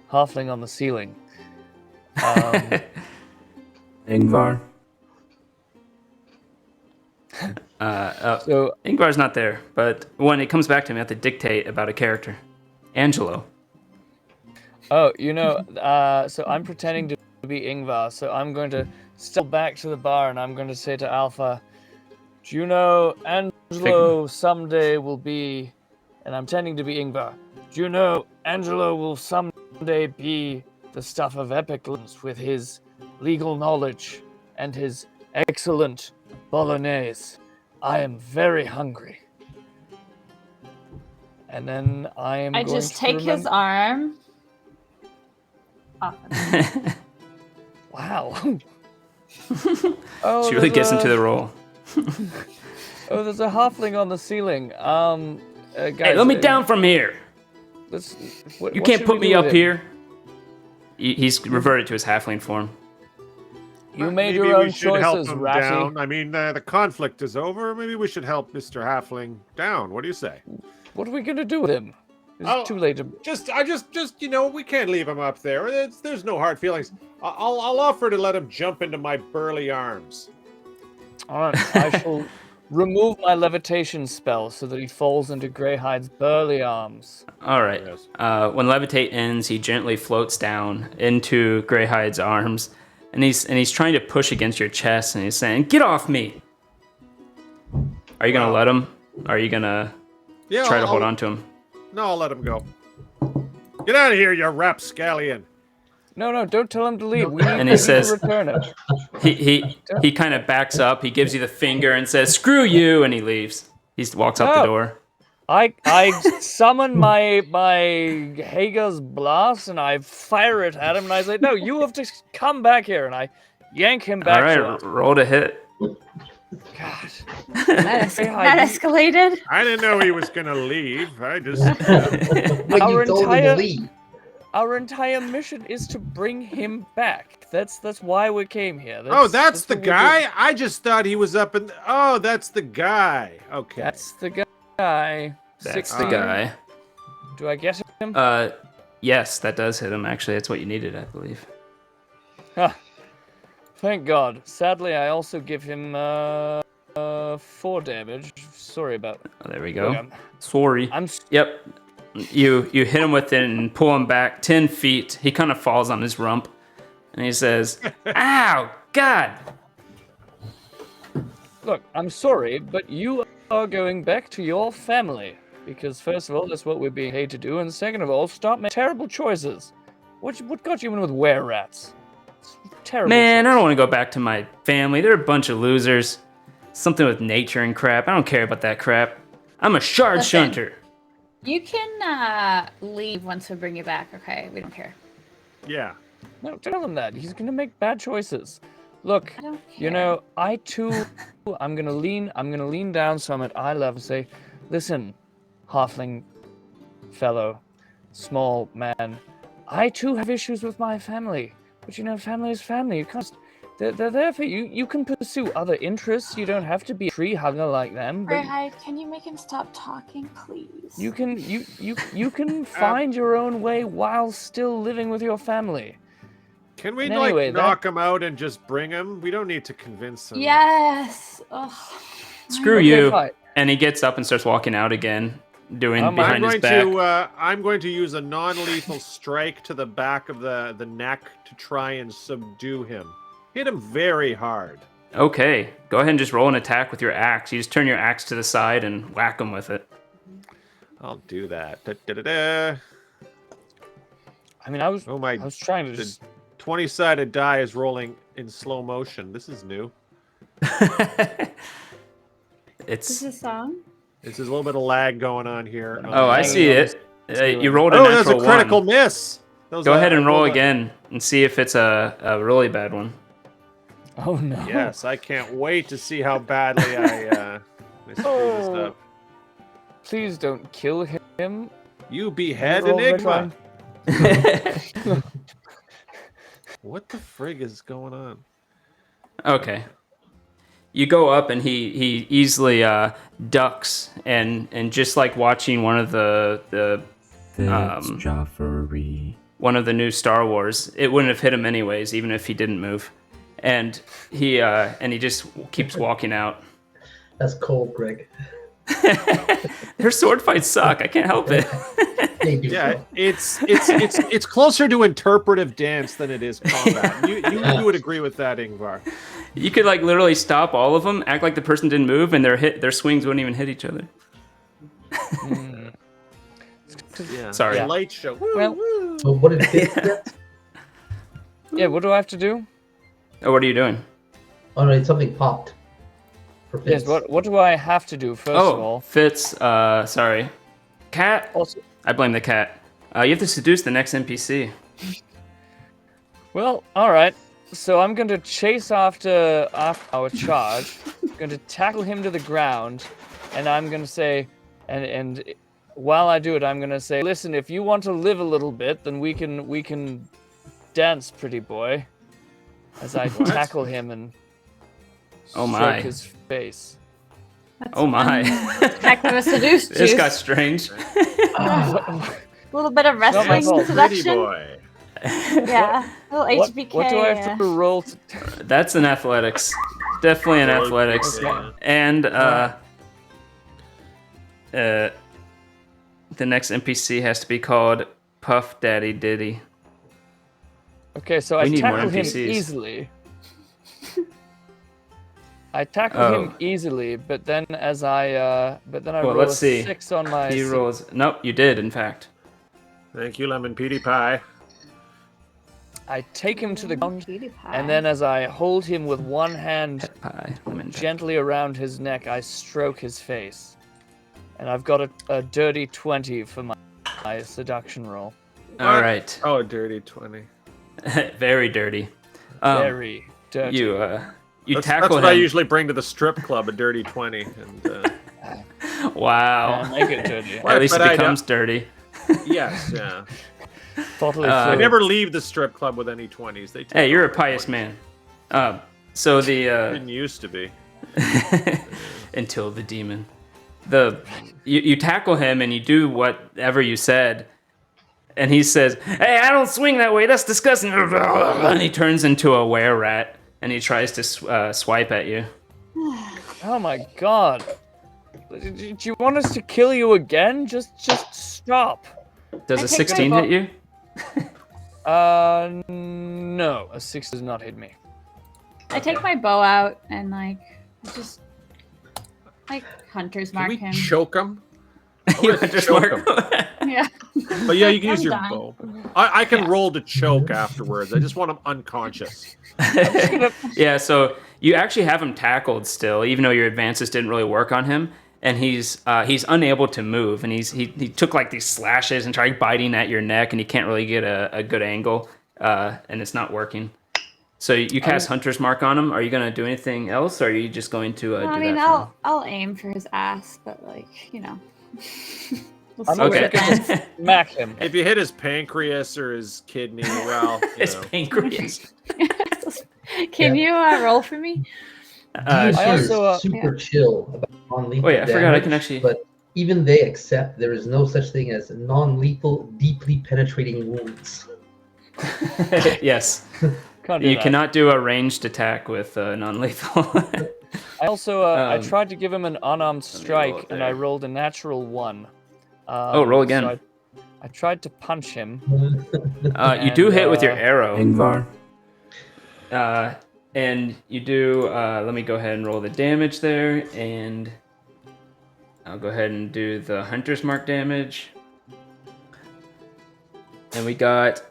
halfling on the ceiling. Ingvar. So Ingvar's not there, but when it comes back to me, I have to dictate about a character. Angelo. Oh, so I'm pretending to be Ingvar, so I'm going to step back to the bar and I'm going to say to Alpha, do you know Angelo someday will be, and I'm pretending to be Ingvar, do you know Angelo will someday be the stuff of epic legends with his legal knowledge and his excellent bolognese? I am very hungry. And then I just take his arm. Wow. She really gets into the role. Oh, there's a halfling on the ceiling. Guys, hey, let me down from here. You can't put me up here. He's reverted to his halfling form. You made your own choices, Ratty. Down. I mean, the conflict is over. Maybe we should help Mr. Halfling down. What do you say? What are we going to do with him? It's too late to. We can't leave him up there. There's no hard feelings. I'll offer to let him jump into my burly arms. All right, I shall remove my levitation spell so that he falls into Greyhide's burly arms. All right. Yes. When levitate ends, he gently floats down into Greyhide's arms, and he's trying to push against your chest, and he's saying, "Get off me!" Are you gonna let him? Are you gonna try to hold on to him? No, I'll let him go. Get out of here, you rapscallion! No, don't tell him to leave. We And need he to says- return him. He kind of backs up. He gives you the finger and says, "Screw you," and he leaves. He walks out the No. door. I summon my Hager's blast and I fire it at him and I say, "No, you have to come back here," and I yank him back. All right, to us. roll to hit. God. That escalated. I didn't know he was gonna leave. I just... When Our you told him to entire- leave. Our entire mission is to bring him back. That's why we came here. that's the what we're guy? doing. I just thought he was up in... Oh, that's the guy. Okay. That's the guy. That's 16. the guy. Do I get him? Yes, that does hit him. Actually, that's what you needed, I believe. Thank God. Sadly, I also give him 4 damage. Sorry about. Oh, there we go. Okay. Sorry. Yep. You hit him with it and pull him back 10 feet. He kind of falls on his rump, and he says, "Ow, God!" Look, I'm sorry, but you are going back to your family. Because first of all, that's what we're being paid to do, and second of all, stop making terrible choices. What got you in with were-rats? Terrible. Man, I choice. don't want to go back to my family. They're a bunch of losers. Something with nature and crap. I don't care about that crap. I'm a shard Listen. shunter. You can leave once we bring you back, okay? We don't care. Yeah. No, tell him that. He's gonna make bad choices. Look, I don't you care. know, I too, I'm gonna lean down so I'm at eye level and say, "Listen, halfling fellow, small man, I too have issues with my family. But you know, family is family. You can't. They're there for you. You can pursue other interests. You don't have to be a tree hugger like them. But Greyhide, can you make him stop talking, please? you can find your own way while still living with your family. Can we, And anyway, knock him out and just bring him? We don't need to convince him. Yes. Ugh. Screw Okay, you. fine. And he gets up and starts walking out again, doing I'm behind his back. I'm going to use a non-lethal strike to the back of the neck to try and subdue him. Hit him very hard. Okay, go ahead and just roll an attack with your axe. You just turn your axe to the side and whack him with it. I'll do that. Da-da-da-da. I mean, I was Oh my! trying to The just. 20-sided die is rolling in slow motion. This is new. Is It's this a song? There's a little bit of lag going on here. oh, I hanging see on it. this You rolled a Oh, that's a natural critical one. miss. Go ahead and roll again and see if it's a really bad one. Oh no. Yes, I can't wait to see how badly I screw this Oh. up. Please don't kill him. You behead Roll Enigma. retry. What the frig is going on? Okay. You go up and he easily ducks and just like watching one of the Fitz Joffrey. one of the new Star Wars, it wouldn't have hit him anyways, even if he didn't move. And he just keeps walking out. That's cold, Greg. Their sword fights suck. I can't help it. They do. Yeah, it's closer to interpretive dance than it is combat. You would agree with that, Ingvar? You could like literally stop all of them, act like the person didn't move, and their swings wouldn't even hit each other. Yeah. Sorry. The light show. Well, But what did Fitz get? yeah. What do I have to do? Oh, what are you doing? Oh no, something popped. For Fitz. Yes. What do I have to do first of all? Fitz. Sorry. Cat. Also, I blame the cat. You have to seduce the next NPC. well, all right. So I'm going to chase after our charge. I'm going to tackle him to the ground, and I'm going to say, and while I do it, I'm going to say, listen, if you want to live a little bit, then we can dance, pretty boy. As I tackle him and Oh my. stroke his face. Oh my. Heck of a seduce This juice. got strange. A little bit of not my wrestling fault. Pretty seduction. boy. Yeah, a little What, HBK. what do I have to roll? That's an athletics. Definitely an athletics. Okay. And the next NPC has to be called Puff Daddy Diddy. Okay, so We I need more tackle him NPCs. easily. I tackle him easily, but then I Well, roll let's a see. 6 on my. He rolls. Nope, you did, in fact. Thank you, Lemon Petey Pie. I take him to the ground, Cutie pie. and then as I hold him with one hand Pet pie. Lemon pie. gently around his neck, I stroke his face. And I've got a dirty 20 for my seduction roll. All right. Oh, dirty 20. Very dirty. Very dirty. You That's tackle what I him. usually bring to the strip club, a dirty 20. And Wow. Make it dirty. At least it But I becomes dirty. yes, yeah. Totally I I fluid. never leave the strip club with any 20s. They take Hey, you're a all the pious 20s. man. So the Didn't used to be. until the demon. You tackle him and you do whatever you said, and he says, "Hey, I don't swing that way. That's disgusting." And he turns into a were-rat and he tries to swipe at you. Oh my god. Do you want us to kill you again? Just stop. Does I a take 16 my hit you? No, a 6 does not hit me. I take my bow out and just hunter's Can mark we him. choke him? You just choke mark- Yeah. But yeah, you can use I'm your done. bow. I can roll to choke afterwards. I just want him unconscious. Yeah, so you actually have him tackled still, even though your advances didn't really work on him, and he's unable to move, and he took like these slashes and tried biting at your neck, and he can't really get a good angle, and it's not working. So you cast Hunter's Mark on him. Are you gonna do anything else, or are you just going to do I mean, that? for him? I'll aim for his ass, but we'll I'm see what okay. happens. Smack him. If you hit his pancreas or his kidney, well, you His know. pancreas. Can you roll for me? I DMC is also, super chill about non-lethal Oh yeah, I forgot I can damage, actually. But even they accept there is no such thing as non-lethal, deeply penetrating wounds. Yes, Can't do you that. cannot do a ranged attack with non-lethal. I also I Um, tried to give him an unarmed me roll strike, it and there. I rolled a natural 1. Roll again. So I tried to punch him. You do hit with your And, arrow. Ingvar. And you do, let me go ahead and roll the damage there, and I'll go ahead and do the Hunter's Mark damage. And we got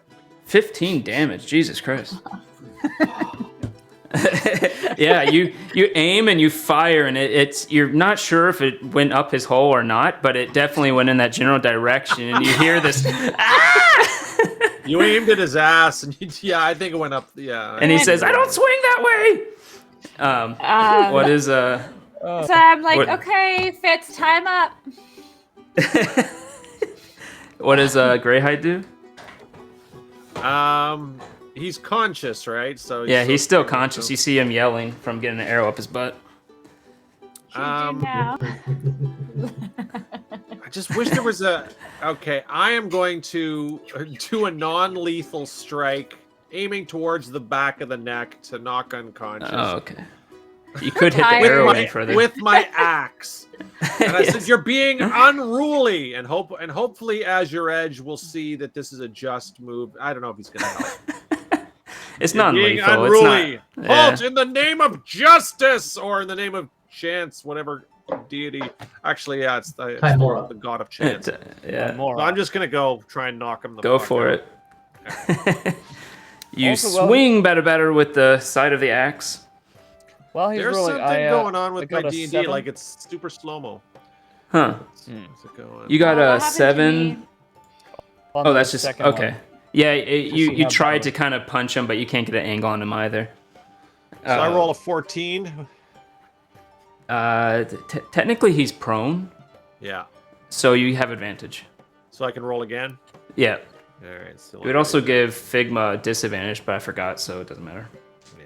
15 damage, Jesus Christ. Yeah, you aim and you fire, and you're not sure if it went up his hole or not, but it definitely went in that general direction, and you hear this, You aimed at his ass, and yeah, I think it went up. Yeah. and he says, "I don't swing that way." What is So I'm like, What- okay, Fitz, time up. what does Greyhide do? He's conscious, right? So Yeah, he's still conscious. You see him yelling from getting an arrow up his butt. Now. I just wish there was a. Okay, I am going to do a non-lethal strike, aiming towards the back of the neck to knock unconscious. Oh, okay. You could hit the Tired. arrow with in my, further. with my axe. And I said, Yes. "You're being unruly," and hopefully, as your edge, we'll see that this is a just move. I don't know if he's gonna help. It's You're being non-lethal. unruly. It's not. Halt in the name of justice, or in the name of chance, whatever deity. Actually, yeah, it's Chimera. the god of chance. Yeah. More. So I'm just gonna go try and knock him the Go fuck for out. it. You Also, well- swing better with the side of the axe. While he's There's rolling, something going on I with my got a D&D, 7. like it's super slow-mo. Huh. How's it going? You got What a happened to 7. me? on Oh, the that's just second okay. one. Yeah, see you how tried bad to it- kind of punch him, but you can't get an angle on him either. So I roll a 14. Technically, he's prone, Yeah. so you have advantage. So I can roll again. Yeah. All right. Still It would also give Figma a disadvantage, but I forgot, so it doesn't matter. Yeah.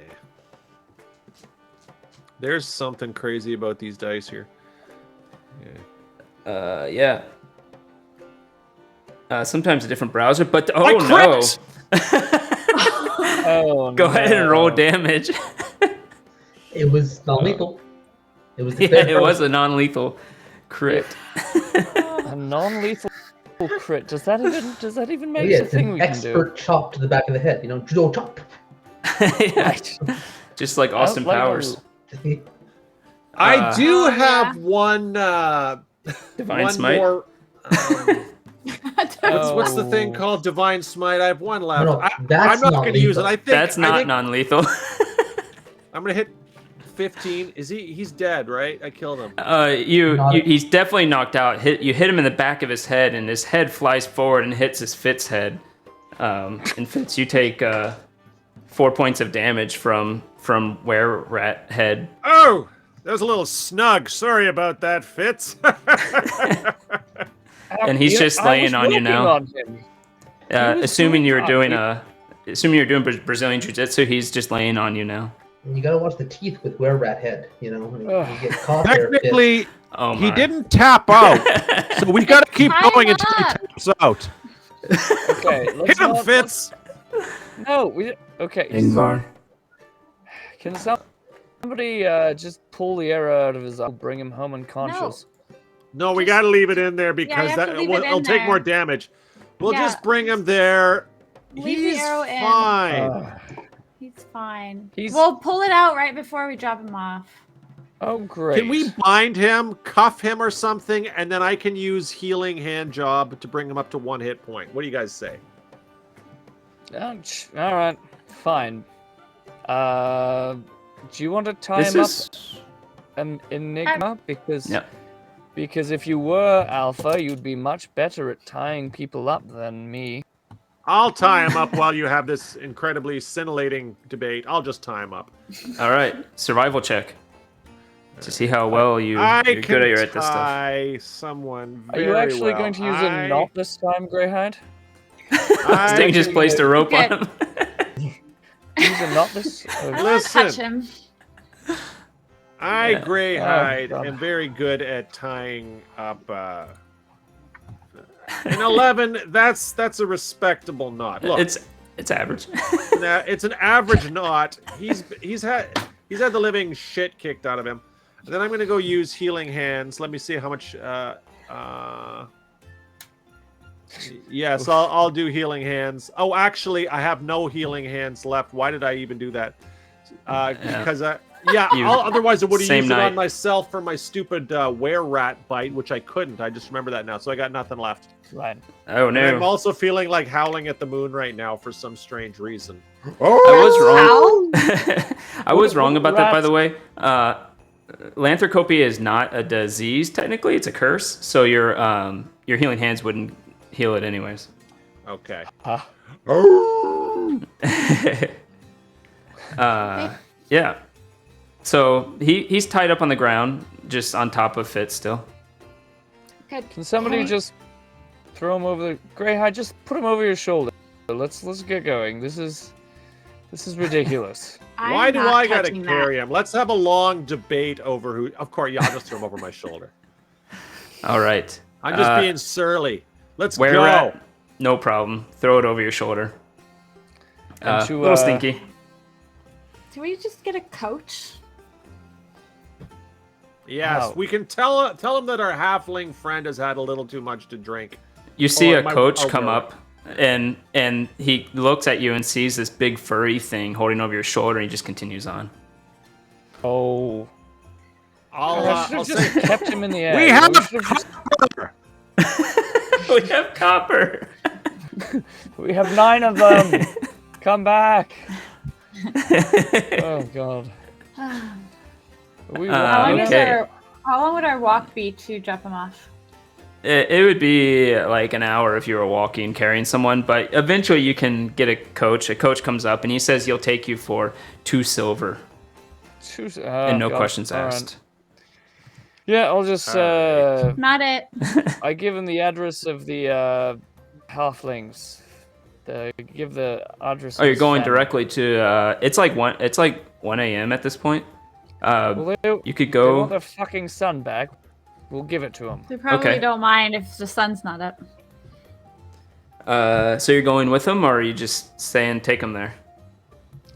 There's something crazy about these dice here. Yeah. Sometimes a different browser, but I no. crit! Oh, Go ahead and roll damage. It was non-lethal. It was Yeah, declared it was a non-lethal crit. a non-lethal crit. Does that even make yeah, a it's thing an we can do? expert chop to the back of the head. Judo chop. Yeah. Just like Austin like Powers. I do Oh, have yeah. one. Divine one Smite? more. What's the thing Oh. called? Divine Smite. I have one left. No, I'm that's not not going to use it. lethal. I think That's not I think non-lethal. I'm going to hit 15. Is he? He's dead, right? I killed him. He's definitely knocked out. You hit him in the back of his head, and his head flies forward and hits his Fitz head. And Fitz, you take 4 points of damage from where rat head. Oh, that was a little snug. Sorry about that, Fitz. And he's just laying on you now. On him. Assuming you were doing doing Brazilian Jiu-Jitsu, he's just laying on you now. You gotta watch the teeth with were-rat head. When you get caught there. Technically, Oh he my. didn't tap out, so we got to keep Time going until he up. taps out. Okay, Hit him, Fitz. No, okay. Ingvar. Can somebody just pull the arrow out of his eye, bring him home unconscious? No, we got to leave it in there because you have to leave it in it'll take there. more damage. We'll Yeah. just bring him there. Leave the He's arrow in. fine. He's fine. He's- We'll pull it out right before we drop him off. Oh, great. Can we bind him, cuff him or something, and then I can use healing hand job to bring him up to 1 hit point? What do you guys say? All right, fine. Do you want to tie This him is. up, Enigma? Because Yep. because if you were Alpha, you'd be much better at tying people up than me. I'll tie him up while you have this incredibly scintillating debate. I'll just tie him up. All right, survival check to see how well you're I good can at this stuff. tie someone Are you very actually well. going to use a knot this time, Greyhide? Sting just placed a rope Okay. on him. Use a knot this? I don't want to Listen. touch him. I, Yeah. Greyhide, Oh, God. am very good at tying up. An 11, that's a respectable knot. Look, It's average. it's an average knot. He's had the living shit kicked out of him. And then I'm gonna go use healing hands. Let me see how much. Yes, I'll do healing hands. Oh, actually, I have no healing hands left. Why did I even do that? Because otherwise I would have Same used it night. on myself for my stupid were-rat bite, which I couldn't. I just remember that now, so I got nothing left. Right. Oh And I'm no! also feeling like howling at the moon right now for some strange reason. I was wrong. Ow. I was wrong about that, by Rats. the way. Lanthropy is not a disease technically; it's a curse. So your healing hands wouldn't heal it anyways. Okay. Yeah. So he's tied up on the ground, just on top of Fitz still. Good. Can somebody just throw him over the Greyhide? Just put him over your shoulder. Let's get going. This is ridiculous. I'm Why do not I gotta touching carry him? Let's have a long debate over who. Of course, yeah, I'll just throw him over my shoulder. All right. I'm just being surly. Let's Where go. rat? No problem. Throw it over your shoulder. And to, Little stinky. that. Can we just get a coach? Yes, Wow. we can tell him that our halfling friend has had a little too much to drink. You see Oh, a coach oh, come really? up, and he looks at you and sees this big furry thing holding over your shoulder, and he just continues on. Oh. I'll I should have say just kept him in the air. we you know, have should just- We have copper. we have 9 of them. Come back. Oh god. We How long is Okay. how long would our walk be to drop him off? It would be like an hour if you were walking, carrying someone, but eventually you can get a coach. A coach comes up and he says he'll take you for 2 silver and no questions All right. asked. Yeah, I'll just Not it. I give him the address of the halflings. Give the address. Oh, of you're his going family. directly to. It's like 1 a.m. at this point. Well, You could they want go. their fucking son back. We'll give it to him. We probably Okay. don't mind if the sun's not up. So you're going with him, or are you just saying take him there?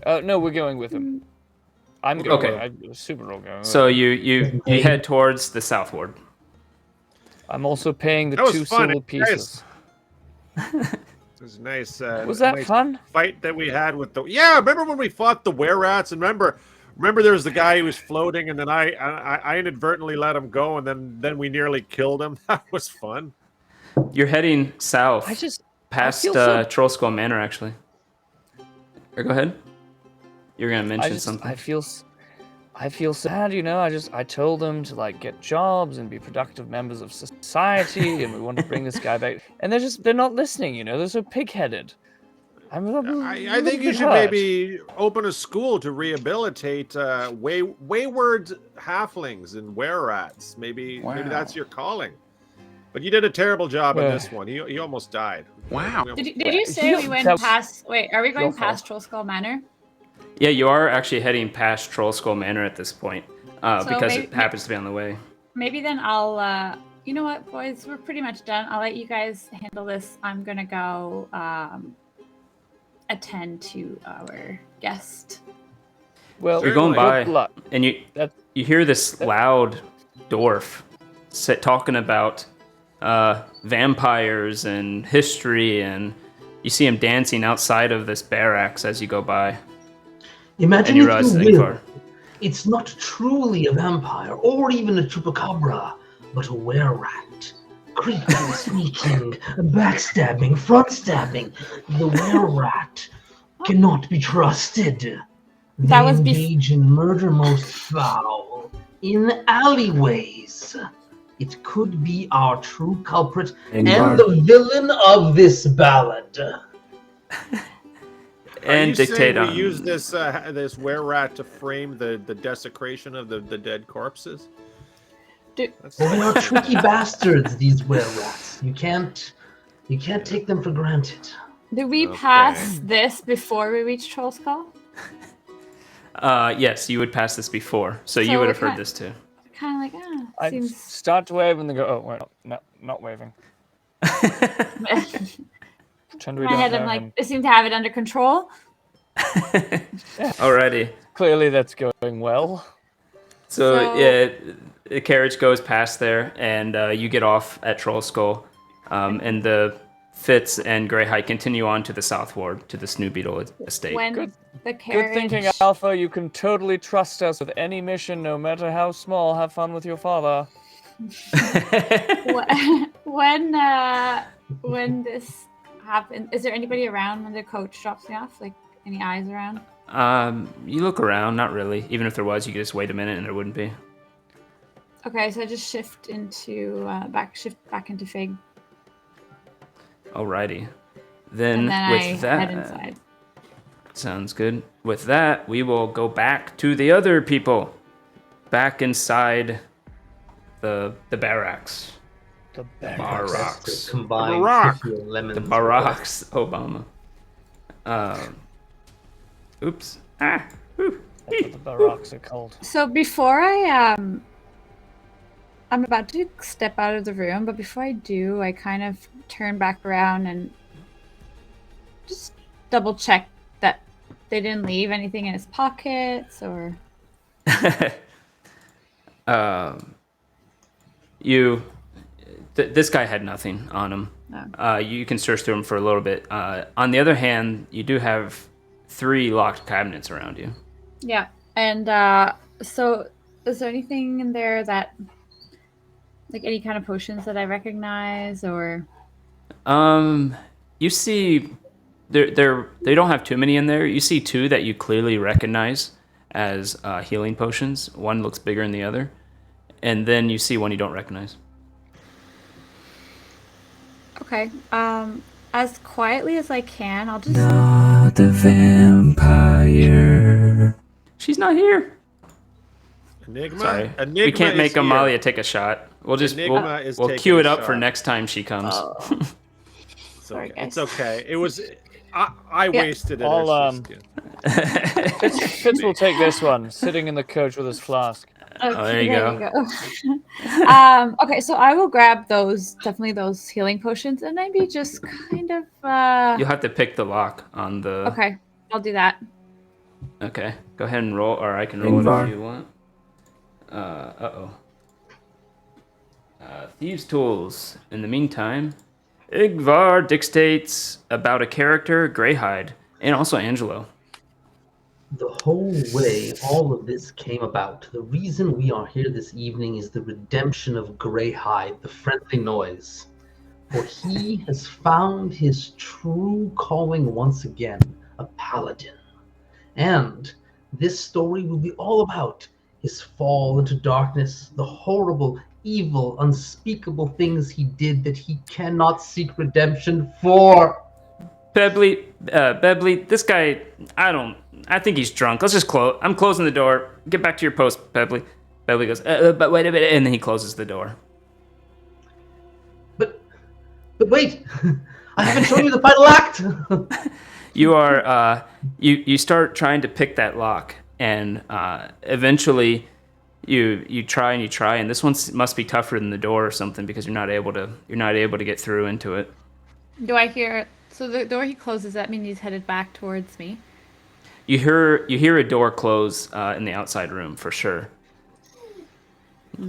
No, we're going with him. I'm going. Okay. I'm super roll going. So you head towards the southward. I'm also paying the That was 2 fun, silver pieces. It was nice. Was that nice fun? fight that we had with the? Yeah, remember when we fought the were-rats? And remember there was the guy who was floating, and then I inadvertently let him go, and then we nearly killed him. That was fun. You're heading south. Past feel so- Troll Skull Manor, actually. Or go ahead. You're gonna mention something. I feel sad, you know. I told them to like get jobs and be productive members of society, and we want to bring this guy back, and they're not listening, you know. They're so pig-headed. I think you should maybe open a school to rehabilitate wayward halflings and were-rats. Maybe that's your calling. But you did a terrible job in this one. He almost died. Wow. Did you say we went past? Wait, are we going past Troll Skull Manor? Yeah, you are actually heading past Troll Skull Manor at this point, because it happens to be on the way. Maybe then I'll. You know what, boys? We're pretty much done. I'll let you guys handle this. I'm gonna go attend to our guest. Well, You're going by, good luck. and you hear this loud dwarf talking about vampires and history, and you see him dancing outside of this barracks as you go by. Imagine And you if realize you it's will, Ingvar. it's not truly a vampire or even a chupacabra, but a were-rat. Creeping, sneaking, backstabbing, front-stabbing. The were-rat cannot be trusted. They That was engage in murder most foul in alleyways. It could be our true culprit and the villain of this ballad. And you dictate saying on. we use this were-rat to frame the desecration of the dead corpses? That's They are tricky bastards, these were-rats. You can't take them for granted. Did we Okay. pass this before we reached Troll Skull? Yes, you would pass this before, so you So would have we're heard this too. Kind of like, I seems. start to wave and then go, oh, wait, no, not waving. Pretend we My don't head, know I'm like, him. they seem to have it under control. Alrighty. Clearly that's going well. So yeah, the carriage goes past there, and you get off at Troll Skull, and the Fitz and Greyhide continue on to the southward to the Snoobeetle estate. When Good- the Good carriage. thinking, Alpha. You can totally trust us with any mission, no matter how small. Have fun with your father. When this happens, is there anybody around when the coach drops me off? Like any eyes around? You look around, not really. Even if there was, you could just wait a minute and there wouldn't be. Okay, so I just shift back into Fig, Alrighty. Then, and then with I that, head inside. sounds good. With that, we will go back to the other people, back inside the barracks. The Barracks. Combined Barack. with your lemons. The barracks, Obama. Oops. Ah. Whew. That's what the barracks are called. So before I'm about to step out of the room, but before I do, I kind of turn back around and just double check that they didn't leave anything in his pockets or. This guy had nothing on him. No. You can search through him for a little bit. On the other hand, you do have 3 locked cabinets around you. Yeah, and so is there anything in there that, like any kind of potions that I recognize or? You see, they don't have too many in there. You see 2 that you clearly recognize as healing potions. One looks bigger than the other, and then you see one you don't recognize. Okay. As quietly as I can, I'll just. Not the vampire. She's not here. Enigma. Sorry, Enigma we can't make is here. Amalia take a shot. We'll Enigma is we'll taking cue a it up for shot. next time she comes. So Sorry, okay. guys. It's okay. It was. I wasted it. I'll, It's just- Fitz will take this one, sitting in the coach with his flask. Okay, there you go. Okay, so I will grab definitely those healing potions, and maybe just kind of. You'll have to pick the lock on the. Okay, I'll do that. Okay, go ahead and roll, or I can roll it Ingvar. if you want. Thieves' tools. In the meantime, Ingvar dictates about a character, Greyhide, and also Angelo. The whole way all of this came about, the reason we are here this evening is the redemption of Greyhide, the friendly noise. For he has found his true calling once again, a paladin. And this story will be all about his fall into darkness, the horrible, evil, unspeakable things he did that he cannot seek redemption for. Bebley, this guy, I think he's drunk. Let's just close. I'm closing the door. Get back to your post, Bebley. Bebley goes, but wait a minute, and then he closes the door. But wait, I haven't shown you the final act. You are, you start trying to pick that lock, and eventually you try, and this one must be tougher than the door or something because you're not able to get through into it. Do I hear? So the door he closes, that means he's headed back towards me. You hear a door close in the outside room for sure,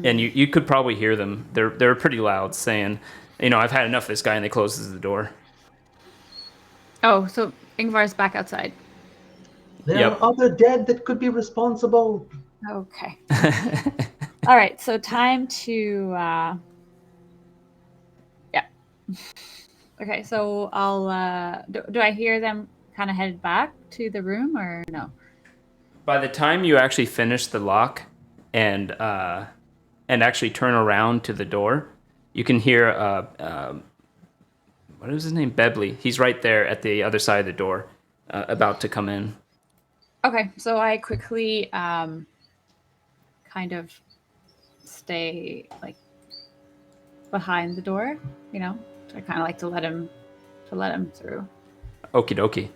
and you could probably hear them. They're pretty loud, saying, I've had enough of this guy, and they closes the door. Oh, so Ingvar's back outside. There are other dead that could be responsible. Okay. All right, so time to. Yeah. Okay, so I'll. Do I hear them kind of headed back to the room or no? By the time you actually finish the lock and actually turn around to the door, you can hear what is his name? Bebley. He's right there at the other side of the door, about to come in. Okay, so I quickly kind of stay like behind the door, I kind of like to let him through. Okie dokie.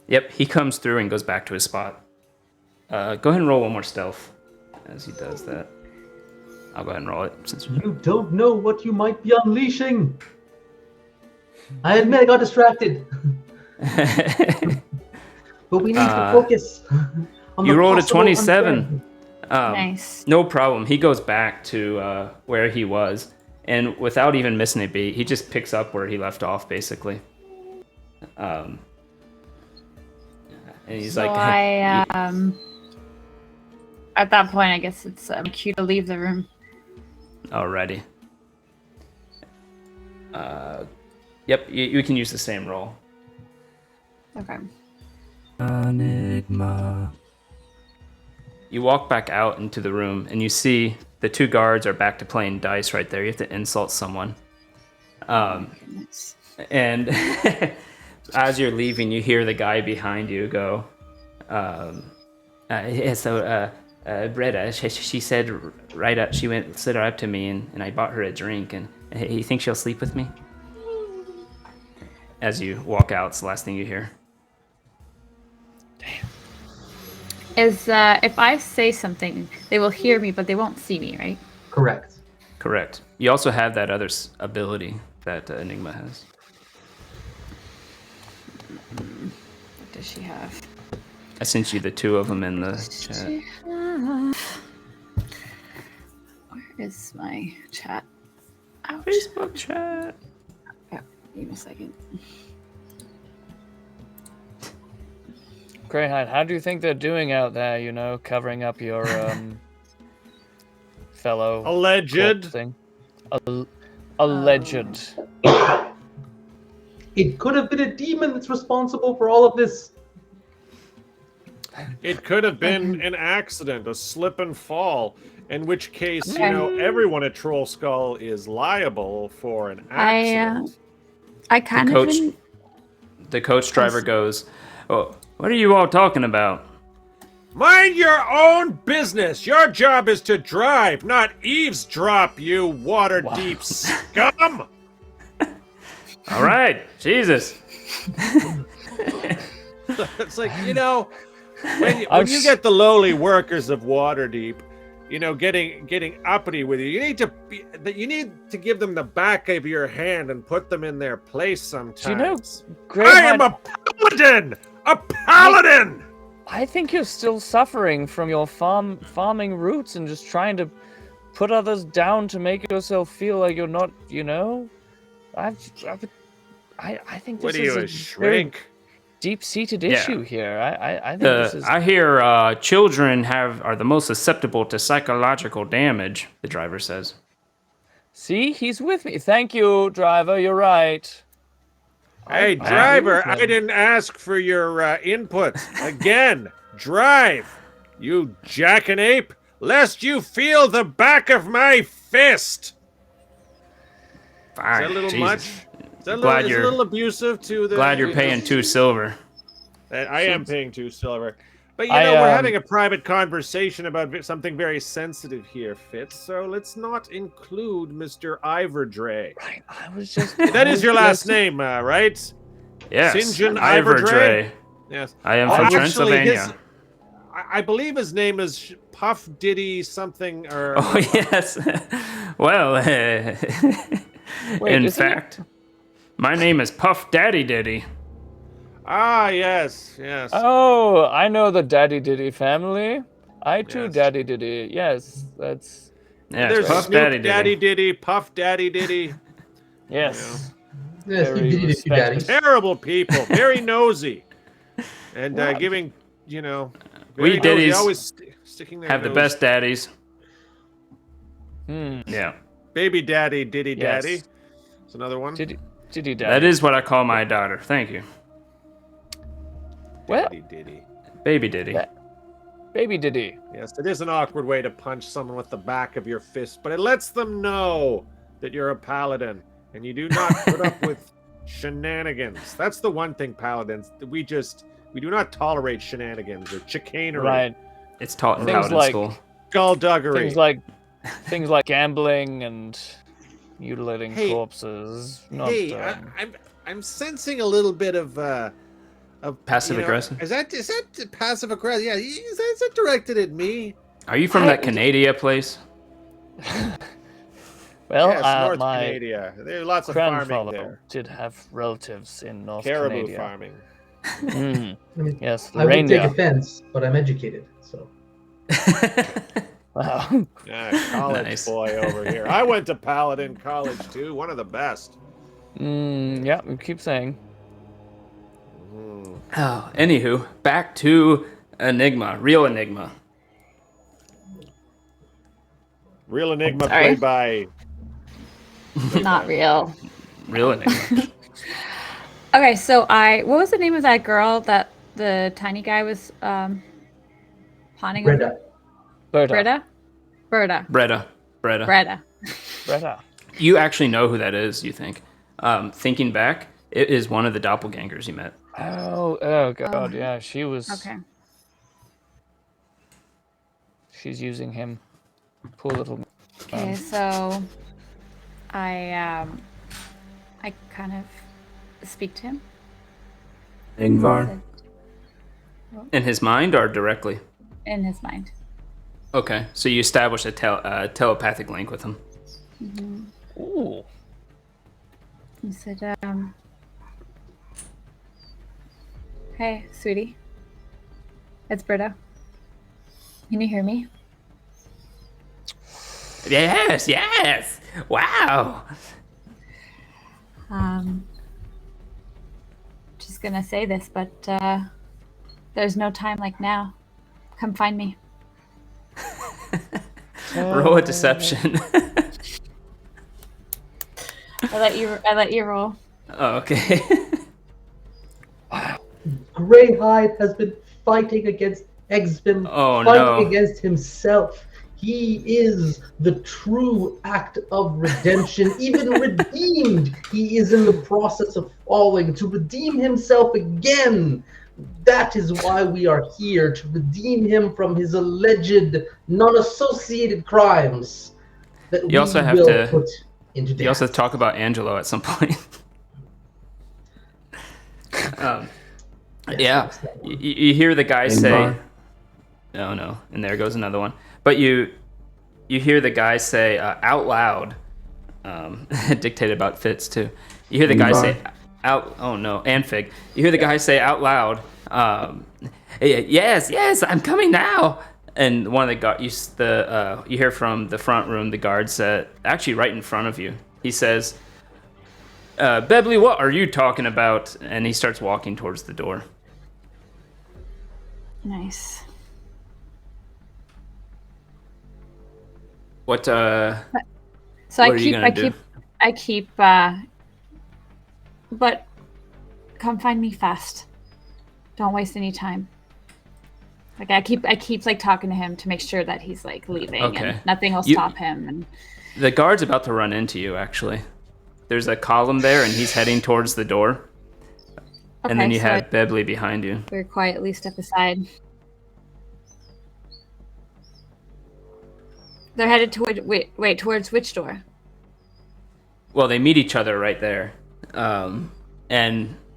Yep, he comes through and goes back to his spot. Go ahead and roll one more stealth as he does that. I'll go ahead and roll it since You don't know what you might be unleashing. I admit I got distracted. But we need to focus on you the rolled a possible 27. Nice. No problem. He goes back to where he was, and without even missing a beat, he just picks up where he left off, basically. And he's So like, I at that point, I guess it's cue to leave the room. Alrighty. Yep, you can use the same roll. Okay. Enigma. You walk back out into the room, and you see the two guards are back to playing dice right there. You have to insult someone. Goodness. And as you're leaving, you hear the guy behind you go, Breda, she said right up, she stood right up to me, and I bought her a drink, and you think she'll sleep with me? As you walk out, it's the last thing you hear. Is if I say something, they will hear me, but they won't see me, right? Correct. Correct. You also have that other ability that Enigma has. What does she have? I sent you the two of them in the chat. Where is my chat? Ouch. Facebook chat. Yeah, give me a second. Greyhide, how do you think they're doing out there, covering up your fellow Alleged. thing? Alleged. It could have been a demon that's responsible for all of this. It could have been an accident, a slip and fall, in which case, everyone at Troll Skull is liable for an accident. I kind of. The coach driver goes, "Oh, what are you all talking about?" Mind your own business. Your job is to drive, not eavesdrop, you waterdeep scum. All right, Jesus. It's like, when you get the lowly workers of Waterdeep, getting uppity with you, you need to give them the back of your hand and put them in their place sometimes. Do you know, I am a paladin! A paladin! I think you're still suffering from your farming roots and just trying to put others down to make yourself feel like you're not, I think this is a shrink? Deep-seated issue here. I think this is... I hear children are the most susceptible to psychological damage, the driver says. See, he's with me. Thank you, driver. You're right. Hey, driver, I didn't ask for your input. Again, drive, you jackanape, lest you feel the back of my fist. Fine, is that a little Jesus. Much? Is that a little abusive to the... Glad you're paying 2 silver. I am paying 2 silver. But, we're having a private conversation about something very sensitive here, Fitz, so let's not include Mr. Iverdray. Right, I was just... That is your last name, right? Yes, Sinjin Iverdray. Yes. I am from Transylvania. I believe his name is Puff Diddy something, or... Oh, yes. Well, Wait, in fact, my name is Puff Daddy Diddy. Ah, yes. Oh, I know the Daddy Diddy family. I too, Yes. Daddy Diddy. Yes, that's... Yes, There's Puff Snoop Daddy Diddy, Puff Daddy Diddy. Yes. Yes, Very you did it, Daddy. Terrible people, very nosy, and giving, We very Diddies nosy, always sticking their have the nose. best daddies. Hmm. Yeah, Baby Daddy, Diddy Yes. Daddy. It's another one. Diddy Daddy. that is what I call my daughter. Thank you. Well, Diddy. Baby Diddy. Yeah. Baby Diddy. Yes, it is an awkward way to punch someone with the back of your fist, but it lets them know that you're a paladin and you do not put up with shenanigans. That's the one thing, paladins. We do not tolerate shenanigans or chicanery. Right. It's taught in Things Paladin like- school. Skullduggery. Things like gambling and mutilating Hey, corpses. Not, I'm sensing a little bit of Passive aggressive? Is that passive aggressive? Yeah, is that directed at me? Are you from that Canada place? well, Yes, North my Canada. There's lots of farming grandfather there. did have relatives in North Caribou Canada. farming. Mm. I mean, Yes, the I would take reindeer. offense, but I'm educated, so. Wow. College Nice. boy over here. I went to Paladin College too. One of the best. Yeah, we keep saying. Oh, anywho, back to Enigma, real Enigma. Real Enigma Sorry. played by. Not real. Real Enigma. Okay, so what was the name of that girl that the tiny guy was pawning Brenda. over? Berta. Berta. Breda. Berta. You actually know who that is, you think. Thinking back, it is one of the doppelgangers you met. Oh god, yeah, she was. Okay. She's using him. Poor little. Okay, so I kind of speak to him. Ingvar. In his mind or directly? In his mind. Okay, so you establish a telepathic link with him. Ooh. He said, hey, sweetie. It's Britta. Can you hear me? Yes. Wow. Just gonna say this, but there's no time like now. Come find me. Roll a deception. I let you roll. Oh, okay. Greyhide has been fighting against Eggsbin, Oh, fighting no. against himself. He is the true act of redemption. Even redeemed, he is in the process of falling to redeem himself again. That is why we are here, to redeem him from his alleged non-associated crimes that You also have will to- put into death. You also talk about Angelo at some point. Yeah, you hear the guy say, "Oh no," and there goes another one. But you hear the guy say out loud, dictated about Fitz too. You hear the guy say out. Oh no, and Fig. You hear the guy say out loud, "Yes, I'm coming now." And one of the guards, you hear from the front room, the guard said, actually right in front of you. He says, "Bebley, what are you talking about?" And he starts walking towards the door. Nice. What? So what are you gonna do? I keep. But come find me fast. Don't waste any time. Like I keep like talking to him to make sure that he's like leaving, and nothing will stop him. And the guard's about to run into you. Actually, there's a column there, and he's heading towards the door. Okay, and then you have Bebley behind you. Very quietly step aside. They're headed toward towards which door? Well, they meet each other right there, and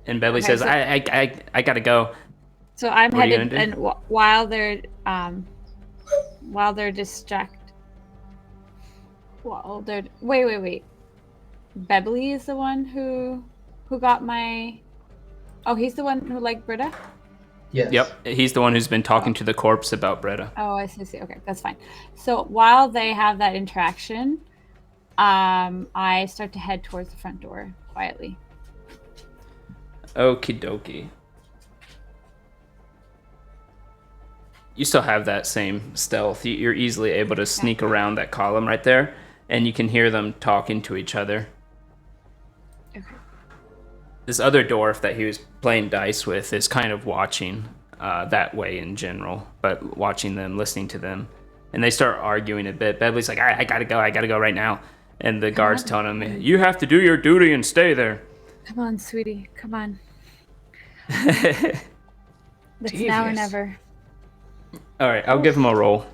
Bebley says, "I gotta go." So I'm headed, and while they're distracted, wait. Bebley is the one who got my. Oh, he's the one who liked Britta? Yes. Yep, he's the one who's been talking to the corpse about Britta. Oh, I see. Okay, that's fine. So while they have that interaction, I start to head towards the front door quietly. Okie dokie. You still have that same stealth. You're easily able to sneak around that column right there, and you can hear them talking to each other. Okay. This other dwarf that he was playing dice with is kind of watching that way in general, but watching them, listening to them. And they start arguing a bit. Bebley's like, I gotta go right now. And the guard's telling him, "You have to do your duty and stay there." Come on, sweetie. Come on. It's now or never. All right, I'll give him a roll.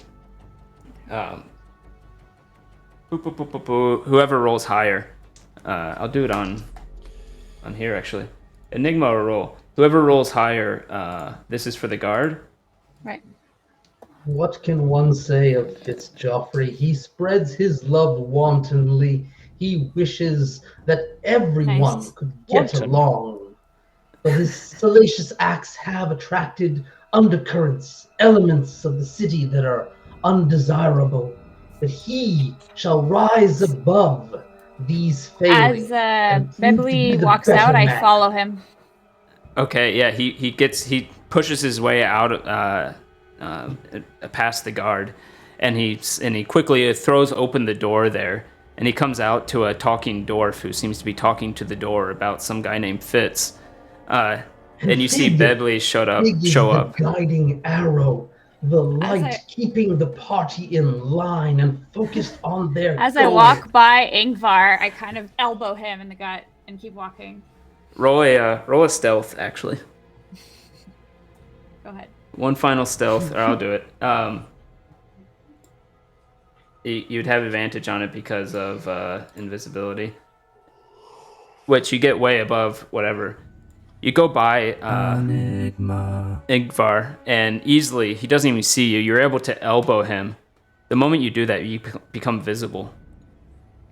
Whoever rolls higher. I'll do it on here, actually. Enigma or roll. Whoever rolls higher, this is for the guard. Right. What can one say of Fitz Joffrey? He spreads his love wantonly. He wishes that everyone could get along. But his salacious acts have attracted undercurrents, elements of the city that are undesirable. But he shall rise above these failings. As Bebley walks out, I follow him. Okay, yeah, he pushes his way out past the guard, and he quickly throws open the door there, and he comes out to a talking dwarf who seems to be talking to the door about some guy named Fitz. And you see Bebley show up. The guiding arrow, the light keeping the party in line and focused on their As I walk by Ingvar, I kind of elbow him in the gut and keep walking. Roll a stealth, actually. Go ahead. One final stealth, or I'll do it. You'd have advantage on it because of invisibility, which you get way above whatever. You go by Enigma. Ingvar, and easily, he doesn't even see you. You're able to elbow him. The moment you do that, you become visible.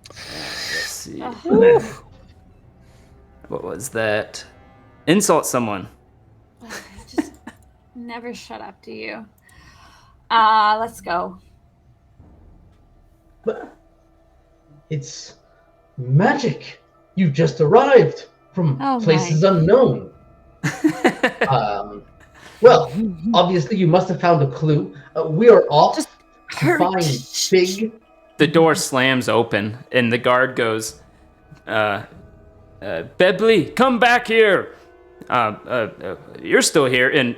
Let's see. What was that? Insult someone. Just never shut up, do you? Let's go. But it's magic. You just arrived from places unknown. Well, obviously you must have found a clue. We are off to find Fig. The door slams open, and the guard goes, Bebley, come back here. You're still here, and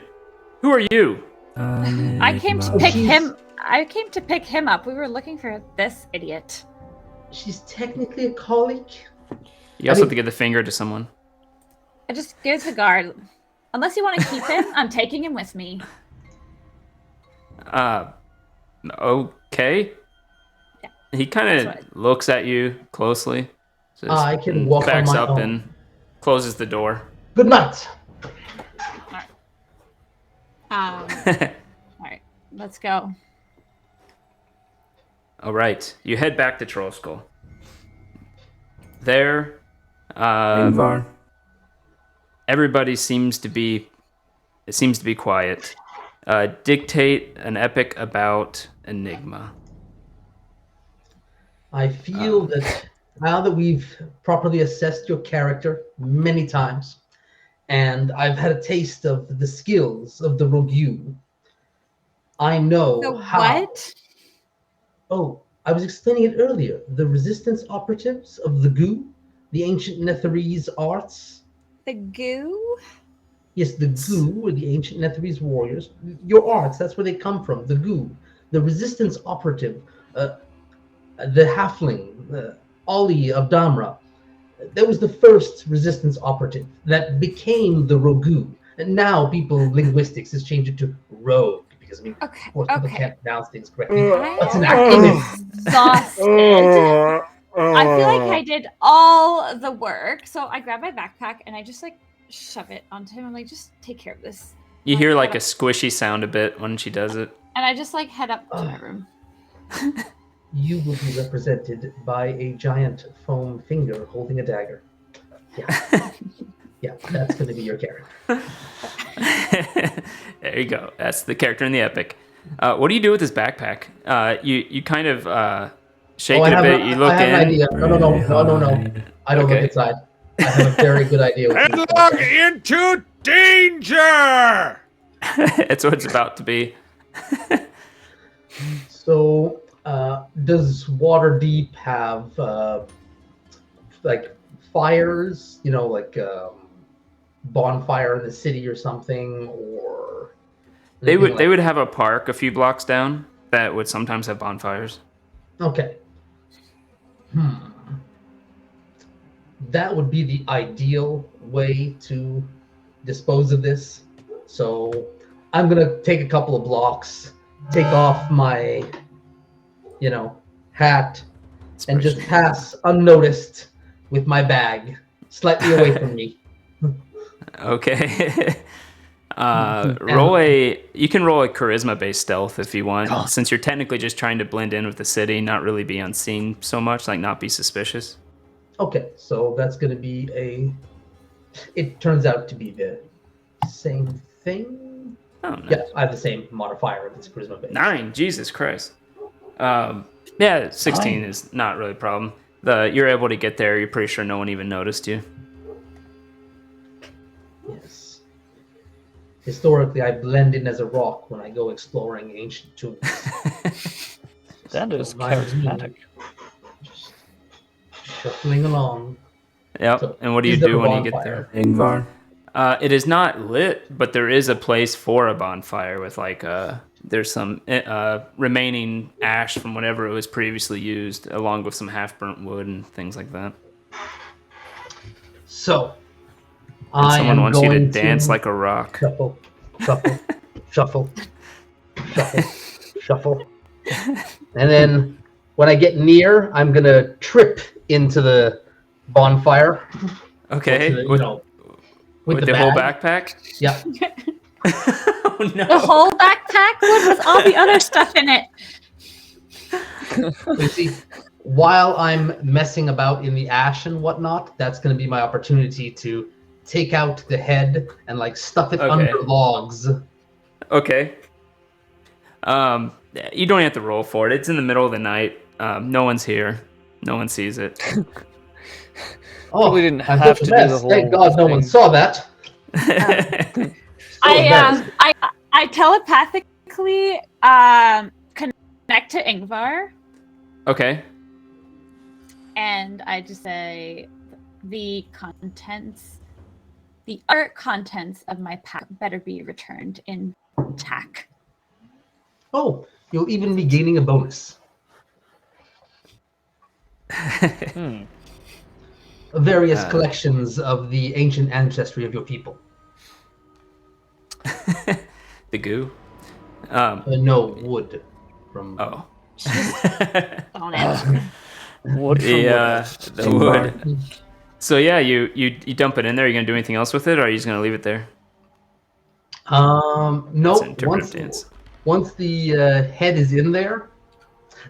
who are you? I came to pick him. I came to pick him up. We were looking for this idiot. She's technically a colleague. You also have to give the finger to someone. I just give the guard. Unless you want to keep him, I'm taking him with me. Okay. Yeah. He kind of looks at you closely. I can walk backs on my up own. and closes the door. Good night. All right, let's go. All right, you head back to Troll Skull. There, Ingvar. everybody seems to be quiet. Dictate an epic about Enigma. I feel that now that we've properly assessed your character many times, and I've had a taste of the skills of the rogue, I know The how. what? Oh, I was explaining it earlier. The resistance operatives of the goo, the ancient Netherese arts. The goo? Yes, the goo, or the ancient Netherese warriors. Your arts, that's where they come from. The goo, the resistance operative, the halfling, Ollie of Damra. That was the first resistance operative that became the rogu. And now linguistics has changed it to rogue. Because, Okay, of course, people can't pronounce things correctly. I an am acronym. exhausted. I feel like I did all the work. So I grab my backpack and I just like shove it onto him. I'm like, just take care of this. You Like, hear head like up. a squishy sound a bit when she does it. And I just like head up to my room. You will be represented by a giant foam finger holding a dagger. Yeah. Yeah, that's going to be your character. There you go. That's the character in the epic. What do you do with this backpack? You kind of shake it a bit. You look I have in. an idea. No. I don't look inside. I have a very good idea. What you Headlong into danger! It's what it's about to be. So, does Waterdeep have like fires? You know, like bonfire in the city or something, or They anything would like- have a park a few blocks down that would sometimes have bonfires. Okay. That would be the ideal way to dispose of this. So I'm gonna take a couple of blocks, take off my, hat, and just pass unnoticed with my bag slightly away from me. Okay. You can roll a charisma-based stealth if you want, since you're technically just trying to blend in with the city, not really be unseen so much, like not be suspicious. Okay, so that's gonna be it turns out to be the same thing. Oh, nice. Yeah, I have the same modifier if it's charisma based. 9, Jesus Christ. Yeah, 16 is not really a problem. You're able to get there. You're pretty sure no one even noticed you. Yes. Historically, I blend in as a rock when I go exploring ancient tombs. That is So mine charismatic. Just shuffling along. Yep. So, And what do you is there do a when you get bonfire? there? Ingvar. It is not lit, but there is a place for a bonfire with there's some remaining ash from whatever it was previously used, along with some half-burnt wood and things like that. So, And I someone am wants you to going dance like a rock. shuffle, shuffle, shuffle, shuffle, shuffle. And then when I get near, I'm gonna trip into the bonfire. Okay. With the With the whole backpack? Yeah. Oh, no. The whole backpack? What with all the other stuff in it? You see, while I'm messing about in the ash and whatnot, that's going to be my opportunity to take out the head and stuff it Okay. under logs. Okay. You don't have to roll for it. It's in the middle of the night. No one's here. No one sees it. Oh, Probably didn't I'm have such to a do mess. the whole Thank God no one thing. saw that. I telepathically connect to Ingvar, Okay. and I just say the other contents of my pack better be returned intact. Oh, you'll even be gaining a bonus. Various collections of the ancient ancestry of your people. The goo. No, wood. From Oh. On it. Wood from The wood. So yeah, you dump it in there. Are you gonna do anything else with it, or are you just gonna leave it there? That's an Nope. interpretive dance. Once the head is in there.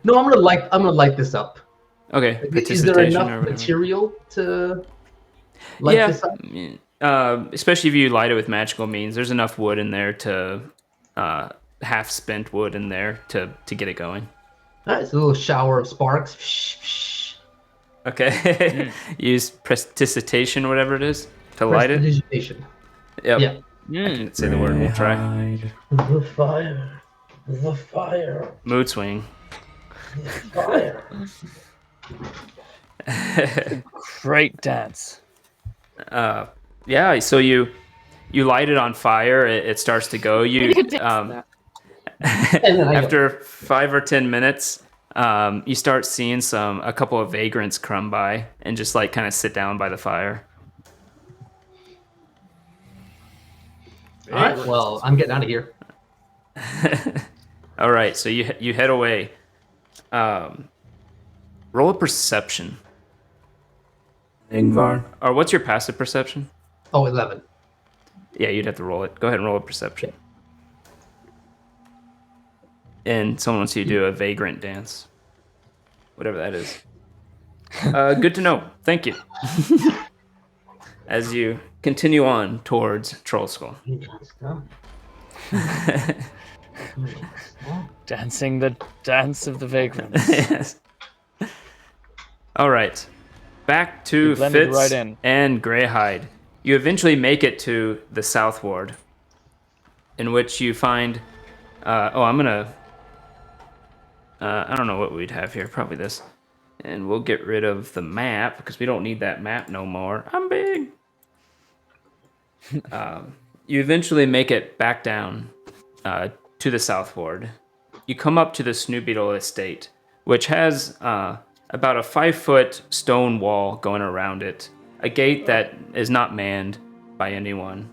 No, I'm gonna light this up. Okay, Is there participation enough or whatever. material to light this up? Especially if you light it with magical means, there's enough wood in there to half spent wood in there to get it going. All right, so a little shower of sparks. Okay. Use prestidigitation, whatever it is, to light it. Prestidigitation. Yep. Yeah. I can't say the word. We'll try. Greyhide. The fire. Mood swing. Fire. Great dance. Yeah. So you light it on fire. It starts to go. You after 5 or 10 minutes, you start seeing a couple of vagrants come by and just like kind of sit down by the fire. All right. Well, I'm getting out of here. All right. So you head away. Roll a perception. Ingvar. Or what's your passive perception? Oh, 11. Yeah, you'd have to roll it. Go ahead and roll a perception. And someone wants you to do a vagrant dance. Whatever that is. Good to know. Thank you. As you continue on towards Troll Skull. Dancing the dance of the vagrants. Yes. All right. Back to blended Fitz right in. and Greyhide. You eventually make it to the South Ward, in which you find... I'm going to... I don't know what we'd have here. Probably this. And we'll get rid of the map, because we don't need that map no more. I'm big! You eventually make it back down to the South Ward. You come up to the Snoobeetle estate, which has about a 5-foot stone wall going around it, a gate that is not manned by anyone.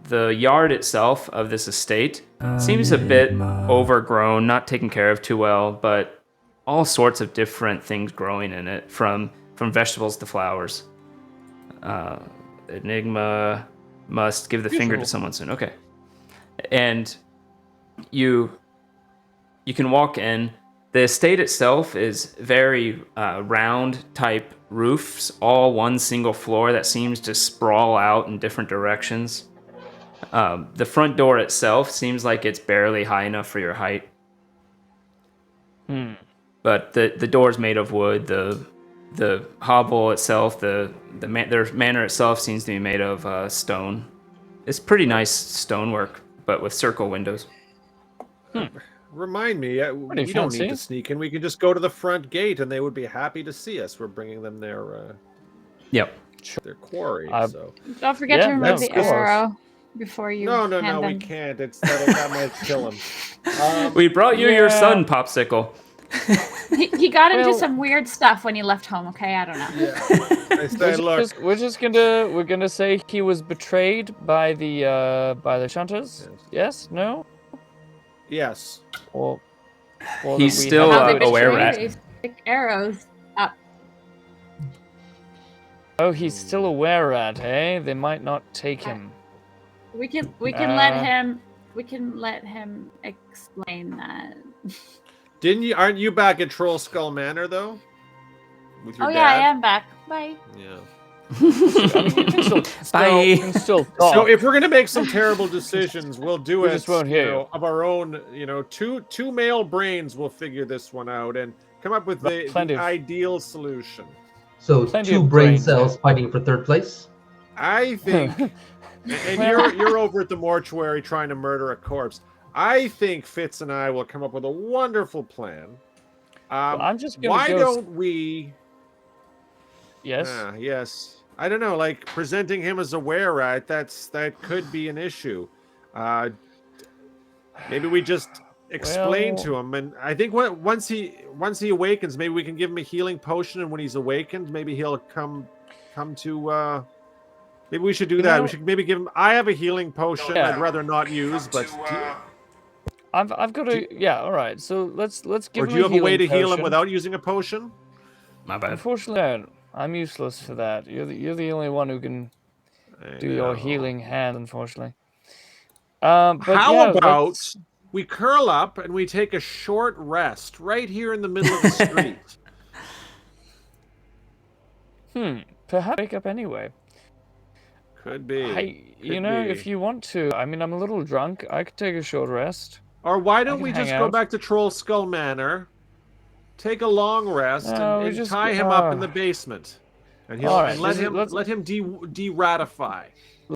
The yard itself of this estate seems a bit overgrown, not taken care of too well, but all sorts of different things growing in it, from vegetables to flowers. Enigma must give the finger to someone soon. Okay. And you can walk in. The estate itself is very round type roofs, all one single floor that seems to sprawl out in different directions. The front door itself seems like it's barely high enough for your height. But the door's made of wood. The hovel itself, their manor itself seems to be made of stone. It's pretty nice stonework, but with circle windows. Remind me, we don't need to sneak in. We can just go to the front gate, and they would be happy to see us. We're bringing them their their quarry. So Don't forget to remove the arrow before you. No, we can't. That might kill him. We brought you your son, Popsicle. He got into some weird stuff when he left home. Okay, I don't know. Yeah. I said, look, we're gonna say he was betrayed by the Shunters. Yes? No? Yes. Or he's still aware rat. They stick arrows up. Oh, he's still aware rat, eh? They might not take him. We can let him. We can let him explain that. Aren't you back at Troll Skull Manor though? With your dad? Yeah, I am back. Bye. Yeah. Bye. So if we're gonna make some terrible decisions, we'll do it. Just won't hear of our own. Two male brains will figure this one out and come up with the ideal solution. So 2 brain cells fighting for 3rd place. I think, and you're over at the mortuary trying to murder a corpse. I think Fitz and I will come up with a wonderful plan. I'm just gonna why don't we? Yes. Yes. I don't know, like presenting him as a were-rat, that could be an issue. Maybe we just explain to him, and I think once he awakens, maybe we can give him a healing potion, and when he's awakened, maybe he'll come to. Maybe we should do that. We should maybe give him. I have a healing potion. I'd rather not use, but. I've got a all right. So let's give him a healing potion. Or do you have a way to heal him without using a potion? My bad. Unfortunately, I'm useless for that. You're the only one who can do your healing hand, unfortunately. But How yeah, about let's- we curl up and we take a short rest right here in the middle of the street? Perhaps wake up anyway. Could be. You know, if you want to. I mean, I'm a little drunk. I could take a short rest. Or why don't can we hang just go out. back to Troll Skull Manor, take a long rest, No, we and just- tie him up in the basement, and All right, and let let's- him de-ratify.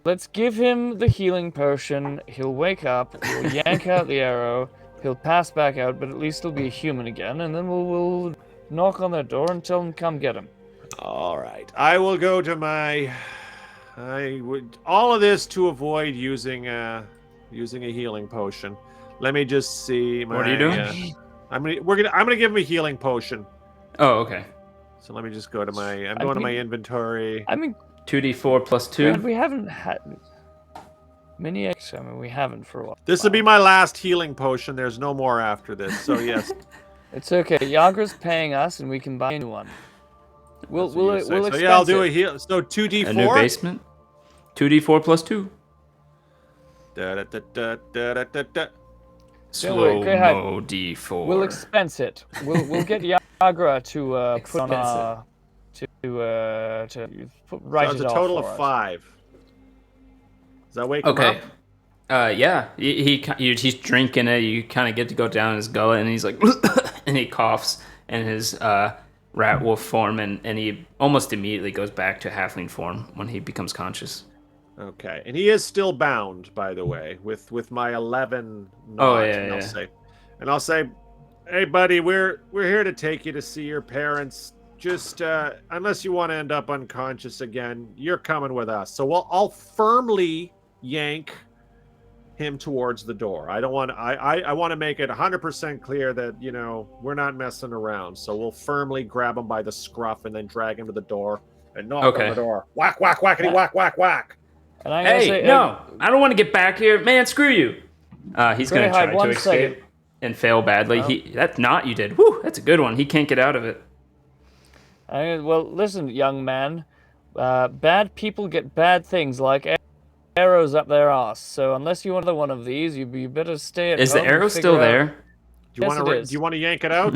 Let's give him the healing potion. He'll wake up. We'll yank out the arrow. He'll pass back out, but at least he'll be a human again. And then we'll knock on their door and tell them come get him. All right, I will go to my. All of this to avoid using a healing potion. Let me just see. What are you doing? I'm gonna give him a healing potion. Oh, okay. So let me just go to my. I'm going to my inventory. I mean, 2d4 plus 2. we haven't had mini X. I mean, we haven't for a while. This will be my last healing potion. There's no more after this. So yes. It's okay. Yagra's paying us, and we can buy a new one. We'll So expense yeah, I'll do a it. heal. So 2d4. A new basement. 2d4 plus 2. Da, da, da, da, da, da, da, da. Slow Greyhide. mo d4. We'll expense it. We'll get Yagra to put on to write So it's it a off total for of us. 5. Does that wake him Okay. up? Yeah. He's drinking it. You kind of get to go down his gullet, and he's like, and he coughs, and his rat wolf form, and he almost immediately goes back to halfling form when he becomes conscious. Okay, and he is still bound, by the way, with my 11 knot. Oh, yeah, and yeah. I'll say, hey, buddy, we're here to take you to see your parents. Just unless you want to end up unconscious again, you're coming with us. So I'll firmly yank him towards the door. I don't want. I want to make it 100% clear that we're not messing around. So we'll firmly grab him by the scruff and then drag him to the door and knock on the door. Whack, whack, whackety, whack, whack, whack. And I'm gonna Hey, say, no, I don't want to get back here, man. Screw you. He's gonna Greyhide, try to one escape second. and fail badly. That's not you did. Woo, that's a good one. He can't get out of it. Well, listen, young man. Bad people get bad things like arrows up their ass. So unless you want another one of these, you better stay at home. Is the and arrow figure still out- there? Do you want to yank it out?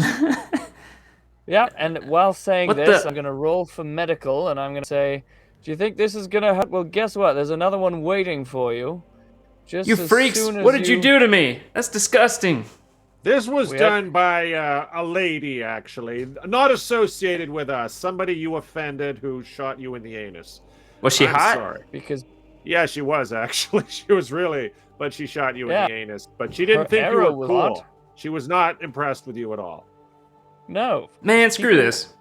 Yeah, and while saying What this, the- I'm going to roll for medical, and I'm going to say, do you think this is going to hurt? Well, guess what? There's another one waiting for you. Just You as freaks! soon as What did you do to me? That's disgusting. This was We done by a lady, actually, not associated with us. Somebody you offended who shot you in the anus. Was she I'm hot? Sorry. Because Yeah, she was actually. She was really, but she shot you Yeah. in the anus. But she didn't Her think you arrow were was cool. hot. She was not impressed with you at all. no. Man, screw this.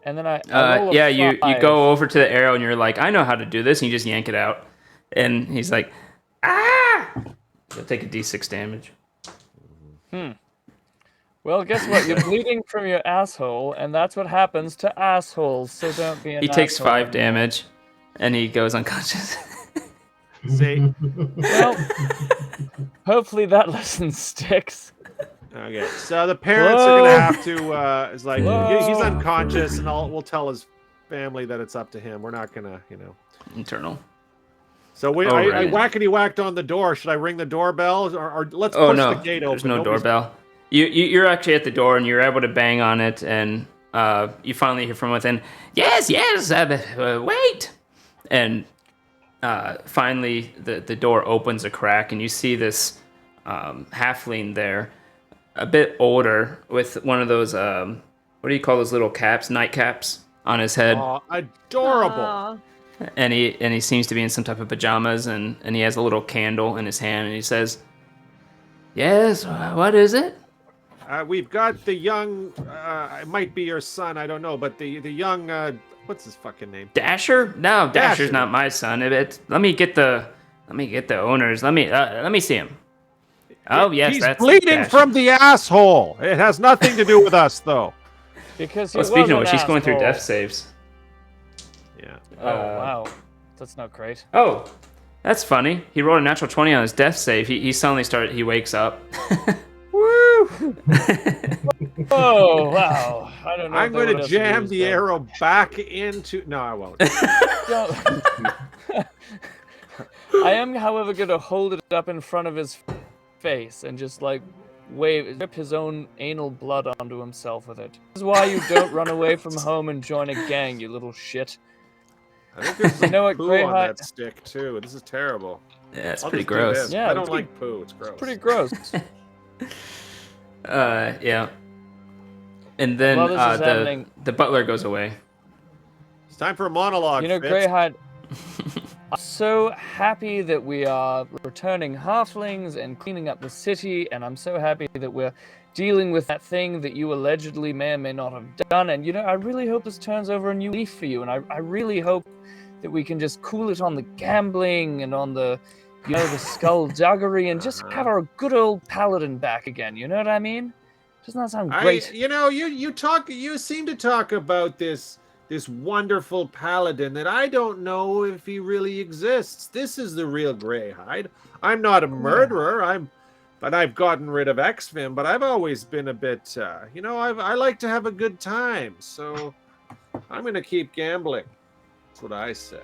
And then I roll a Yeah, you 5. go over to the arrow and you're like, I know how to do this, and you just yank it out. And he's like, ah! You'll take a d6 damage. Well, guess what? You're bleeding from your asshole, and that's what happens to assholes. So don't be an He takes asshole 5 anymore. damage, and he goes unconscious. See? Well, hopefully that lesson sticks. Okay, so the parents are gonna have to. It's like he's Whoa. unconscious, and we'll tell his family that it's up to him. We're not gonna, Internal. So I right. whackety whacked on the door. Should I ring the doorbell, or let's Oh push no, the gate open? there's no Nobody's- doorbell. You're actually at the door, and you're able to bang on it, and you finally hear from within, yes, wait! And finally, the door opens a crack, and you see this halfling there, a bit older, with one of those, what do you call those little caps, nightcaps on his head. Aw, adorable. Aw. And he seems to be in some type of pajamas, and he has a little candle in his hand, and he says, yes, what is it? We've got the young. It might be your son. I don't know, but the young. What's his fucking name? Dasher? No, Dasher's Dasher. not my son. Let me get the owners. Let me see him. Oh yes, He's that's bleeding Dasher. from the asshole. It has nothing to do with us, though. Because he Well, speaking was of an which, he's going through asshole. death saves. Yeah. Oh wow, that's not great. Oh, that's funny. He rolled a natural 20 on his death save. He suddenly started. He wakes up. Woo! Oh wow, I don't know. I'm if they going would to have jam used the that. arrow back into. No, I won't. Don't- I am, however, going to hold it up in front of his face and just, like, drip his own anal blood onto himself with it. This is why you don't run away from home and join a gang, you little shit. I think there's You know what, poo on Greyhide? that stick too. This is terrible. Yeah, it's I'll pretty just do gross. this. Yeah, I don't it's like poo. It's gross. Pretty gross. Yeah. And then While this is happening- the butler goes away. It's time for a monologue. You know, Fitz. Greyhide, I'm so happy that we are returning halflings and cleaning up the city, and I'm so happy that we're dealing with that thing that you allegedly may or may not have done. And, you know, I really hope this turns over a new leaf for you, and I really hope that we can just cool it on the gambling and on the, you know, the skullduggery and just have our good old paladin back again. You know what I mean? Doesn't that sound great? You know, you seem to talk about this wonderful paladin that I don't know if he really exists. This is the real Greyhide. I'm not a murderer. But I've gotten rid of Exvim, but I've always been a bit, you know, I like to have a good time, so I'm gonna keep gambling. That's what I say.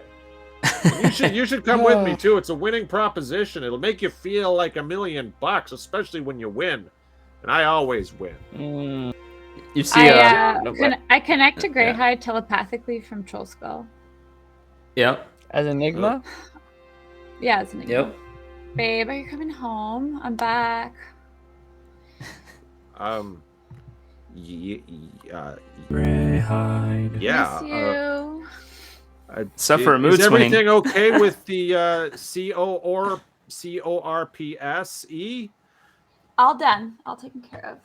You should come with me too. It's a winning proposition. It'll make you feel like $1 million, especially when you win. And I always win. You see, I connect to Greyhide telepathically from Troll Skull. Yep. As Enigma? Yeah, it's an Enigma. Yep. Babe, are you coming home? I'm back. Greyhide. Yeah. Miss you. Suffer a mood is swing. everything okay with the CORPSE? All done. All taken care of.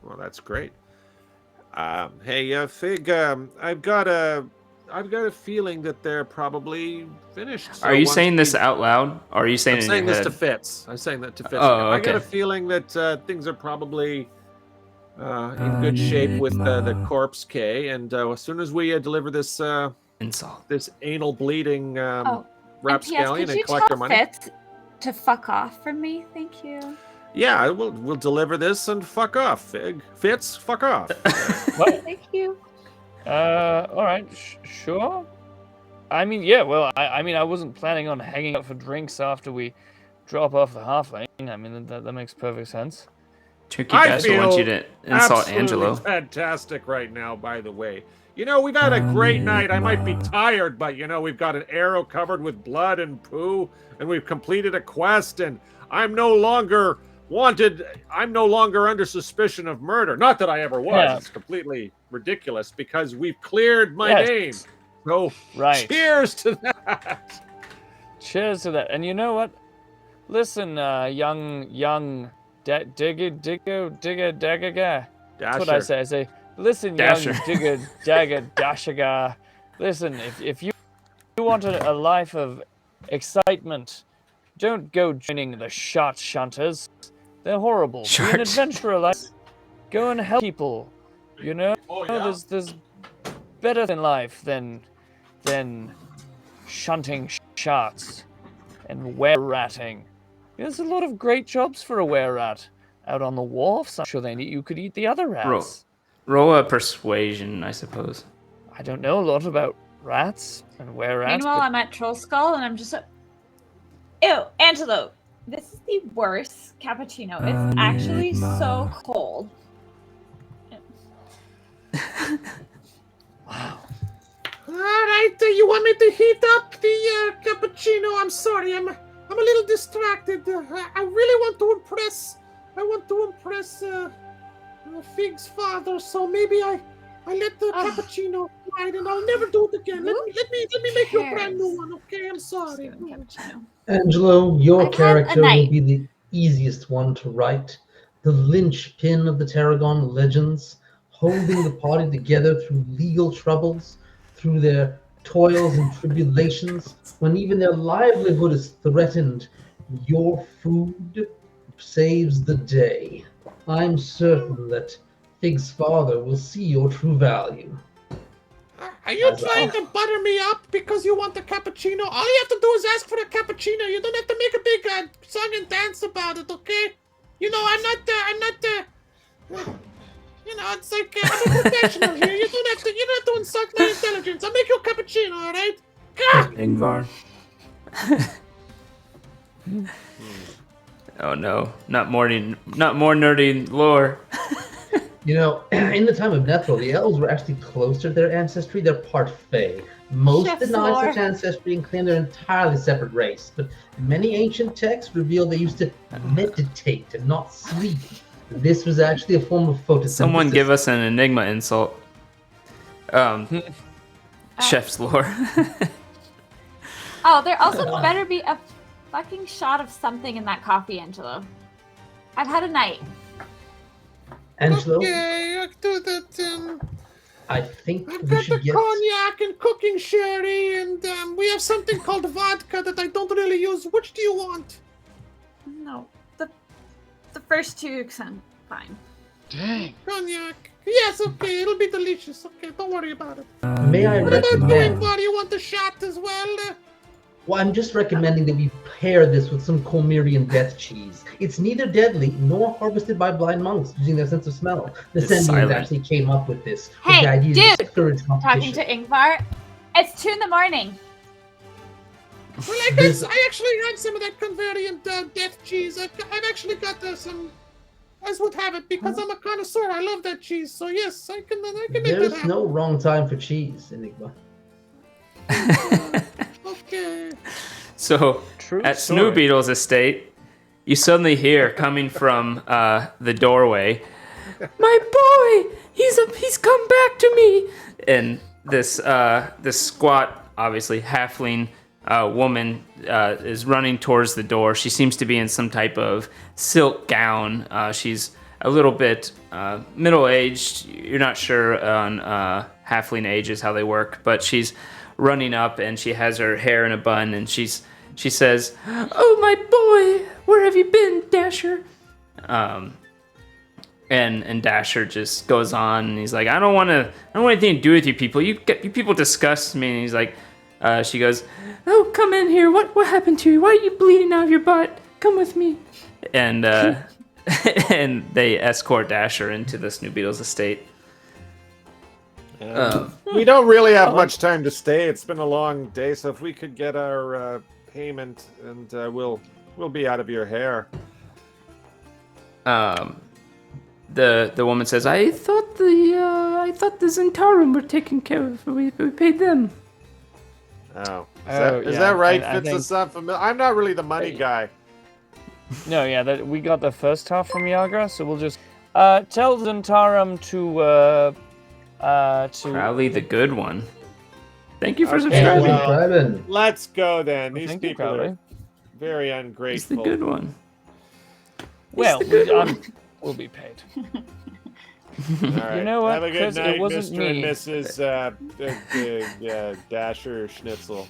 Well, that's great. Hey, Fig, I've got a feeling that they're probably finished. So Are you once saying this we- out loud, or are you saying I'm it in saying your this to head? Fitz. I'm saying that to Fitz. Oh, I got a okay. feeling that things are probably in good shape with the corpse K, and as soon as we deliver this Insult. this anal bleeding And rapscallion could and you collect our tell money. Fitz to fuck off from me? Thank you. Yeah, we'll deliver this and fuck off, Fig. Fitz, fuck off. What? Thank you. All right, sure. I mean, yeah, well, I mean, I wasn't planning on hanging out for drinks after we drop off the halfling. I mean, that makes perfect sense. Tricky I bastard wants you feel to insult absolutely Angelo. fantastic right now, by the way. You know, we've had a great night. I might be tired, but, you know, we've got an arrow covered with blood and poo, and we've completed a quest, and I'm no longer wanted. I'm no longer under suspicion of murder. Not that I ever was. Yeah. It's completely ridiculous because we've cleared my name. So, Right. cheers to that. Cheers to that. And you know what? Listen, young digger guy. That's what I say. I say, listen, Dasher. young digger dasher guy. Listen, if you want a life of excitement, don't go joining the shot shunters. They're horrible. Be an adventurer, like, go and help people. You know, there's better in life than shunting shots and were-ratting. There's a lot of great jobs for a were-rat out on the wharfs. I'm sure you could eat the other rats. Roll a persuasion, I suppose. I don't know a lot about rats and were-rats. Meanwhile, I'm at Troll Skull and I'm just ew, antelope. This is the worst cappuccino. It's actually so cold. Wow. All right, you want me to heat up the cappuccino? I'm sorry, I'm a little distracted. I really want to impress. I want to impress Fig's father, so maybe I let the cappuccino ride, and I'll never do it again. Let me make you a brand new one, okay? I'm sorry. Angelo, your I've had a character will night. be the easiest one to write. The linchpin of the Tarragon legends, holding the party together through legal troubles, through their toils and tribulations, when even their livelihood is threatened. Your food saves the day. I'm certain that Fig's father will see your true value. Are you trying to butter me up because you want the cappuccino? All you have to do is ask for the cappuccino. You don't have to make a big song and dance about it, okay? You know, I'm not, you know, it's like, I'm a professional here. You don't have to insult my intelligence. I'll make you a cappuccino, all right? Ingvar. Oh no, not more nerdy lore. You know, in the time of Nethril, the elves were actually closer to their ancestry. They're part Fae. Most Chef's deny lore. such ancestry and claim they're an entirely separate race, but many ancient texts reveal they used to meditate and not sleep. This was actually a form of photosynthesis. Someone give us an Enigma insult. Chef's lore. Oh, there also better be a fucking shot of something in that coffee, Angelo. I've had a night. Angelo, Okay, I'll do that. I think I've we got the should get... cognac and cooking sherry, and we have something called vodka that I don't really use. Which do you want? No, the first two sound fine. Dang. Cognac. Yes, okay, it'll be delicious. Okay, don't worry about it. May I What about you, recommend... Ingvar? You want the shot as well? Well, I'm just recommending that we pair this with some Cormyrean death cheese. It's neither deadly nor harvested by blind monks using their sense of smell. The It's Sendians silent. actually came up with this. with Hey, the idea to dude! discourage Talking competition. to Ingvar. It's 2 a.m. Well, I actually have some of that Converian death cheese. I've actually got some, as would have it, because I'm a connoisseur. I love that cheese. So yes, I can make that There's happen. no wrong time for cheese, Enigma. Okay. So True at story. Snoobeetle's estate, you suddenly hear coming from the doorway, "My boy, he's come back to me!" And this squat, obviously halfling woman is running towards the door. She seems to be in some type of silk gown. She's a little bit middle-aged. You're not sure on halfling ages how they work, but she's running up and she has her hair in a bun and she says, "Oh my boy, where have you been, Dasher?" And Dasher just goes on and he's like, I don't want anything to do with you people. You people disgust me. And he's like, she goes, "Oh, come in here. What happened to you? Why are you bleeding out of your butt? Come with me." And and they escort Dasher into the Snoobeetle's estate. We don't really have much time to stay. It's been a long day, so if we could get our payment, and we'll be out of your hair. The woman says, I thought the Zentarum were taken care of. We paid them. Oh, is yeah, that right? I Fitz, think- that's not familiar. I'm not really the money guy. No, yeah, we got the first half from Yagra, so we'll just tell Zentarum to Crowley the good one. Thank you for Okay, subscribing. well, Subscribing. Let's go then. These Thank you, people are Crowley. very He's ungrateful. the good one. Well, the good one. we'll be paid. All right. You know what, Have a good Chris, it night, wasn't Mr. and me. Mrs. Dasher Schnitzel.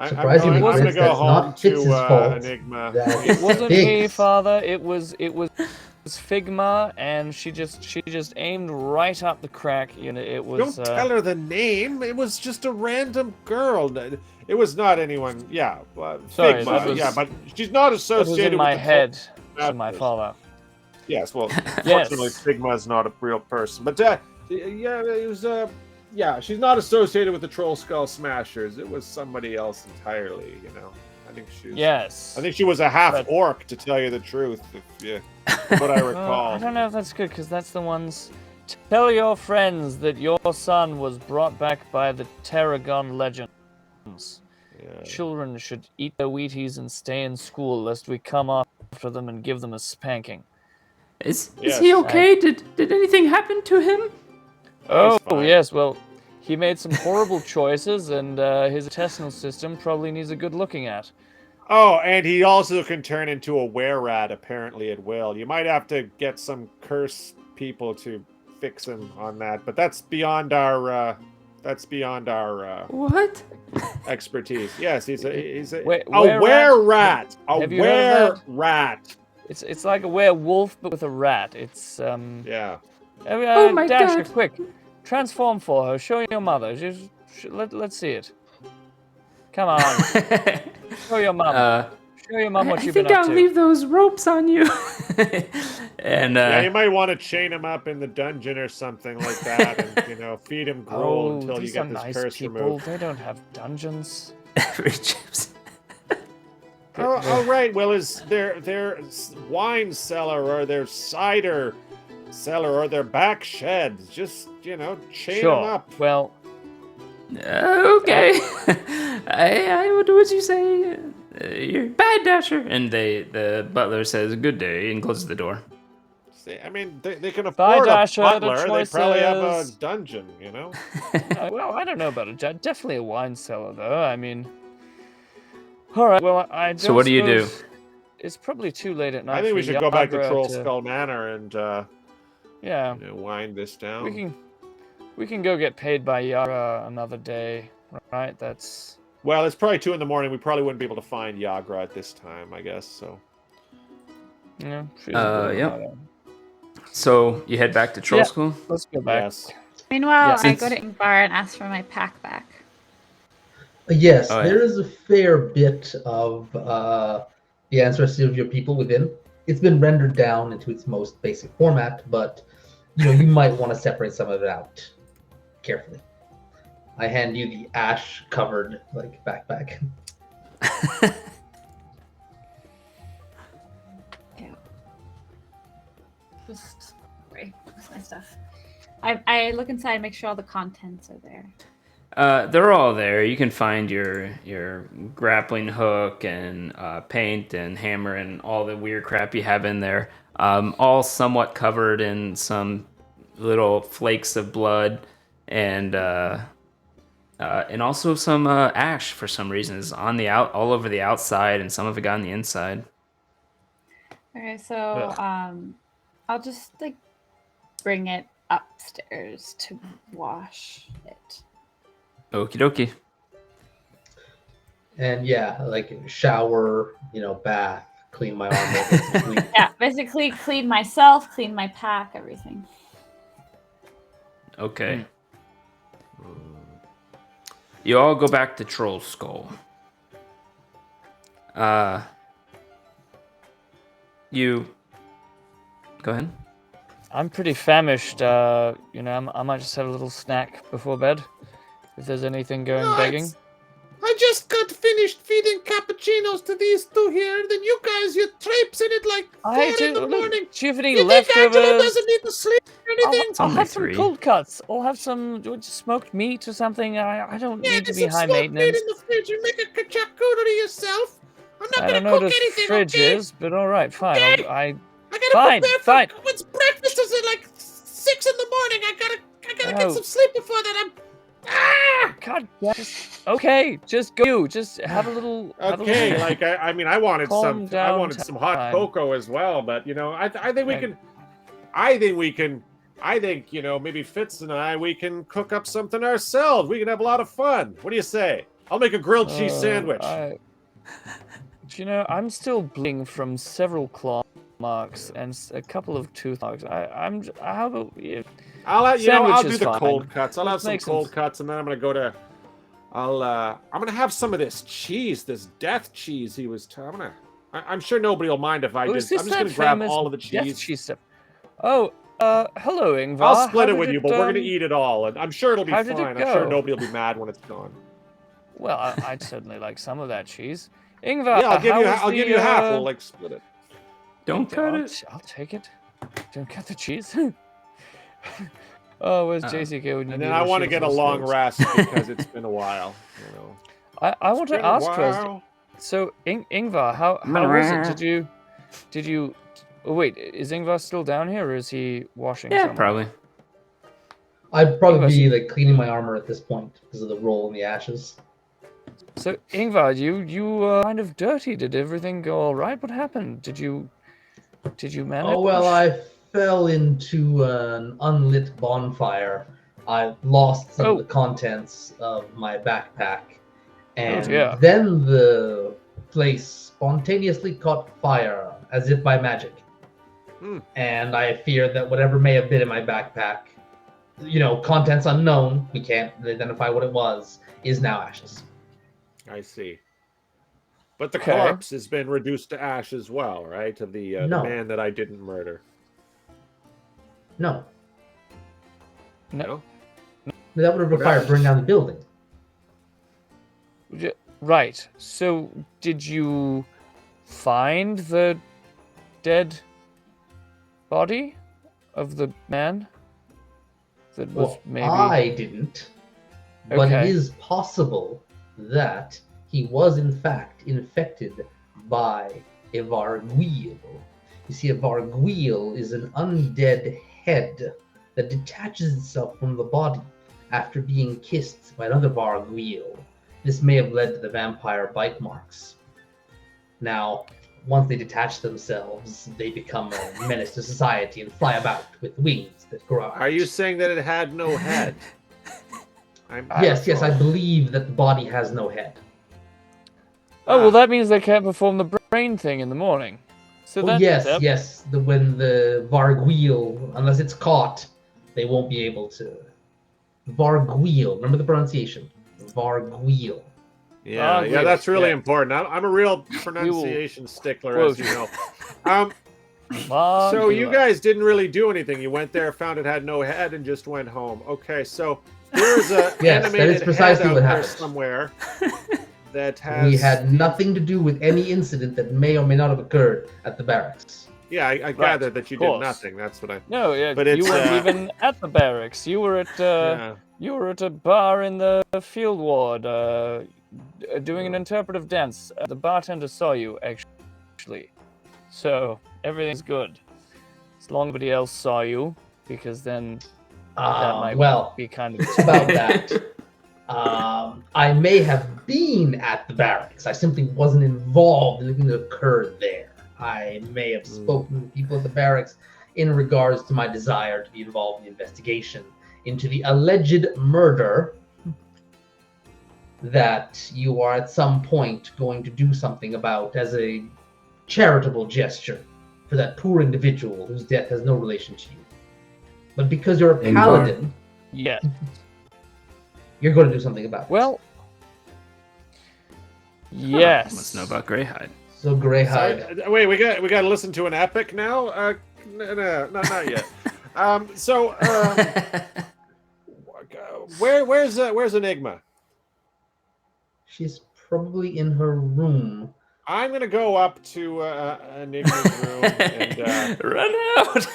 Surprisingly, I'm going to Fitz, go that's home not Fitz's to fault. Enigma. That It wasn't me, Fitz. Father. It was Figma, and she just aimed right up the crack. You know, it was. Don't tell her the name. It was just a random girl. It was not anyone. Yeah, Sorry, Figma. that was- Yeah, but she's not That was associated in my with the head That to my was- father. Yes, well, Yes. fortunately, Figma is not a real person. But yeah, it was. Yeah, she's not associated with the Troll Skull Smashers. It was somebody else entirely. You know, I think she's. Yes. I think she was a half But- orc, to tell you the truth. What I recall. I don't know if that's good, because that's the ones. Tell your friends that your son was brought back by the Tarragon legends. Yeah. Children should eat their Wheaties and stay in school, lest we come after them and give them a spanking. Is Yes. he okay? Did anything happen to him? Oh, fine. yes, well, he made some horrible choices, and his intestinal system probably needs a good looking at. Oh, and he also can turn into a were-rat, apparently, at will. You might have to get some curse people to fix him on that, but that's beyond our What? expertise. Yes, he's a Wait, a were-rat? were-rat. A Have you heard of that? were-rat. It's like a werewolf, but with a rat. It's, Yeah. Oh my Dasher, God. quick. Transform for her. Show your mother. Let's see it. Come on. Show your mum. Show your mum what I you've think been up I'll to. leave those ropes on you. And Yeah, you might want to chain him up in the dungeon or something like that, and feed him gruel Oh, until you these are get this nice curse people. removed. They don't have dungeons. every chips. Oh, right. Well, is their wine cellar or their cider cellar or their back sheds? Just chain them up. Well, Okay. What would you say? You're bad, Dasher. And the butler says, "Good day," and closes the door. See, I mean, they can Bye, afford Dasher, a the butler. They probably have a choices. dungeon, well, I don't know about it. Definitely a wine cellar, though. I mean, all right. Well, I don't. So what do you do? suppose- It's probably too late at night. I think we for should go back to Yagra Troll Skull Manor and Yeah, wind this down. we can go get paid by Yara another day, right? That's Well, it's probably 2 a.m. We probably wouldn't be able to find Yagra at this time, I guess. So. Yep. So you head back to Troll School? Let's go back. Yes. Meanwhile, Yes. I go to Ingvar and ask for my pack back. Yes, Oh, yeah. there is a fair bit of the ancestry of your people within. It's been rendered down into its most basic format, but you might want to separate some of it out carefully. I hand you the ash-covered backpack. Yeah. Just wait, what's my stuff? I look inside, make sure all the contents are there. They're all there. You can find your grappling hook and paint and hammer and all the weird crap you have in there. All somewhat covered in some little flakes of blood and also some ash for some reason is on the all over the outside, and some of it got on the inside. Okay, so I'll just bring it upstairs to wash it. Okie dokie. And shower, bath, clean my armor. basically. Yeah, basically clean myself, clean my pack, everything. Okay. You all go back to Troll Skull. You go ahead. I'm pretty famished. I might just have a little snack before bed. If there's anything going begging. I just got finished feeding cappuccinos to these two here. Then you guys, you traipsing it like 4 in the morning. Do you have any You think Angelo leftovers? doesn't need to sleep or anything? I'll only have some 3. cold cuts. I'll have some smoked meat or something. I don't Yeah, need to there's be some high smoked meat maintenance. in the fridge. You make a charcuterie yourself. I'm not I don't gonna know what cook a anything, fridge okay? is, but all right, fine. Okay. I I gotta Fine, prepare fine. for what's breakfast is at like 6 in the morning. I gotta get Oh. some sleep before that. God, okay, just go. Just have a little. Have a Okay, little, I wanted Calm down some hot time. cocoa as well, but I think we Okay. can. I think maybe Fitz and we can cook up something ourselves. We can have a lot of fun. What do you say? I'll make a grilled cheese sandwich. I'm still bleeding from several claw marks and a couple of tooth marks. How about you? I'll Sandwich do is the fine. cold cuts. I'll Let's have some make some- cold cuts, and then I'm gonna have some of this cheese, this death cheese he was. I'm sure nobody will mind if I Oh, just. is I'm this just gonna that grab famous all of the death cheese. cheese stuff? Oh, hello, Ingvar. I'll split How it with did you, but we're gonna eat it all, and I'm sure it'll be how fine. did it I'm sure go? nobody will be mad when it's gone. Well, I'd certainly like some of that cheese. Ingvar, Yeah, I'll give you half. We'll like. split it. Don't cut it. I'll take it. Don't cut the cheese. Oh, where's JCK when you And need then her? I want to She get a was long close. rest because it's been a while. I want to Been a ask first. while. So, Ingvar, how was it? Did you? Oh, wait, is Ingvar still down here, or is he washing? Yeah, somewhere? probably. I'd probably be cleaning my armor at this point because of the roll in the ashes. So, Ingvar, you were kind of dirty. Did everything go all right? What happened? Did you manage? Oh well, I fell into an unlit bonfire. I lost some of the contents of my backpack, and dear. then the place spontaneously caught fire as if by magic. And I fear that whatever may have been in my backpack, contents unknown, we can't identify what it was, is now ashes. I see. But the Okay. corpse has been reduced to ash as well, right? Of the No. man that I didn't murder. No, No. that would have required burning down the building. Right. So, did you find the dead body of the man that was Well, maybe... I didn't, but it Okay. is possible that he was in fact infected by a varguil. You see, a varguil is an undead head that detaches itself from the body after being kissed by another varguil. This may have led to the vampire bite marks. Now, once they detach themselves, they become a menace to society and fly about with wings that grow out. Are you saying that it had no head? Yes, I believe that the body has no head. Oh, well, that means they can't perform the brain thing in the morning. So Oh, that, yes. When the varguil, unless it's caught, they won't be able to. Varguil, remember the pronunciation? Varguil. Yeah, that's really important. I'm a real pronunciation stickler, as you know. So you guys didn't really do anything. You went there, found it had no head, and just went home. Okay, so there's a Yes, that is animated precisely head out what there happened. somewhere that has. We had nothing to do with any incident that may or may not have occurred at the barracks. Yeah, I gathered that you did nothing. That's what I. No, yeah, but you weren't even at the barracks. You were at you were at a bar in the field ward, doing an interpretive dance. The bartender saw you actually, so everything's good. As long as nobody else saw you, because then that might be kind of about that. I may have been at the barracks. I simply wasn't involved in anything that occurred there. I may have spoken to people at the barracks in regards to my desire to be involved in the investigation into the alleged murder that you are at some point going to do something about as a charitable gesture for that poor individual whose death has no relation to you. But because you're a paladin, yeah, you're going to do something about it. Well, yes. Must know about Greyhide. So Greyhide. Wait, we got to listen to an epic now? No, not yet. Where's Enigma? She's probably in her room. I'm gonna go up to Enigma's room and run out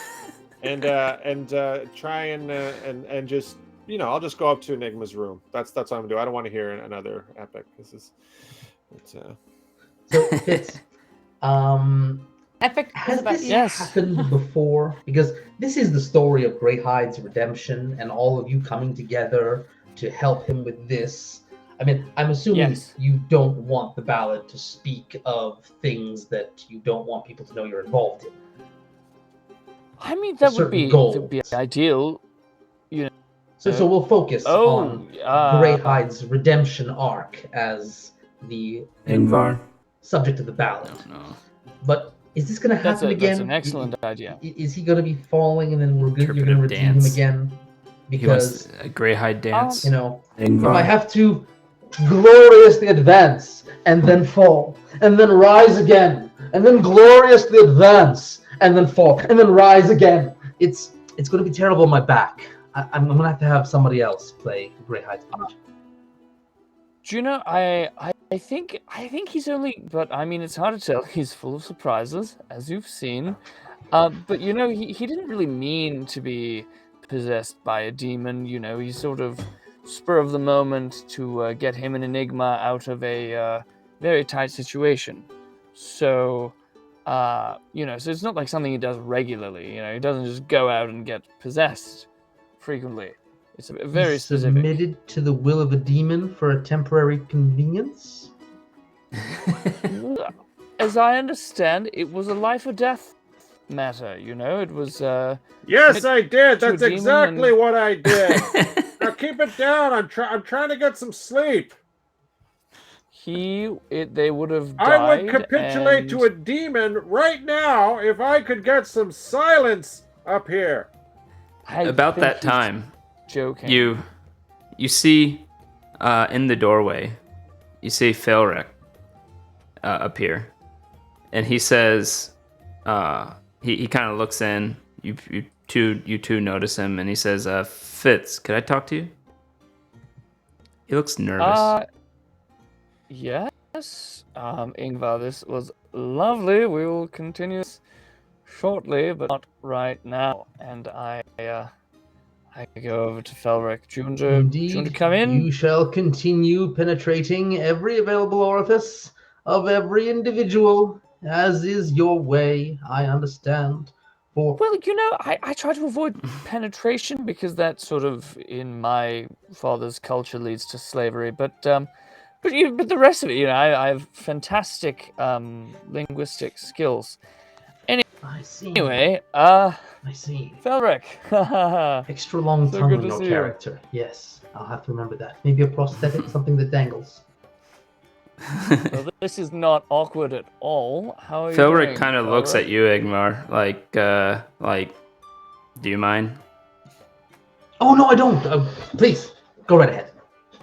and try and just I'll just go up to Enigma's room. That's what I'm gonna do. I don't want to hear another epic. This is. So Fitz, Epic has this happened before? Because this is the story of Greyhide's redemption and all of you coming together to help him with this. I mean, I'm assuming you don't want the ballad to speak of things that you don't want people to know you're involved in. I mean, that would be ideal, So we'll focus on Greyhide's redemption arc as the Ingvar subject of the ballad. But is this going to happen again? That's an excellent idea. Is he going to be falling, and then you're going to redeem him again? Because a Greyhide dance. If I have to gloriously advance and then fall and then rise again and then gloriously advance and then fall and then rise again, it's going to be terrible on my back. I'm going to have somebody else play Greyhide's part. Do you know, I think he's only, but I mean, it's hard to tell. He's full of surprises, as you've seen. But he didn't really mean to be possessed by a demon. He sort of spur of the moment to get him and Enigma out of a very tight situation. So, so it's not like something he does regularly. He doesn't just go out and get possessed frequently. It's very specific. Submitted to the will of a demon for a temporary convenience? As I understand, it was a life or death matter. It was. Yes, I did. That's exactly what I did. Now keep it down. I'm trying to get some sleep. They would have died. I would capitulate to a demon right now if I could get some silence up here. About that time, joking. You see in the doorway, you see Felric appear, and he says, he kind of looks in. You two notice him, and he says, "Fitz, could I talk to you?" He looks nervous. Yes, Ingvar. This was lovely. We will continue this shortly, but not right now. And I go over to Felric. Do you want to come in? You shall continue penetrating every available orifice of every individual, as is your way, I understand. For Well, I try to avoid penetration because that sort of, in my father's culture, leads to slavery. But the rest of it, I have fantastic linguistic skills. I see. Anyway, I see. Felric. Extra long So tongue good on to your see you. character. Yes, I'll have to remember that. Maybe a prosthetic, something that dangles. Well, this is not awkward at all. How are you Felric doing? kind of looks at you, Ingvar, like, do you mind? Oh no, I don't. Please go right ahead. Do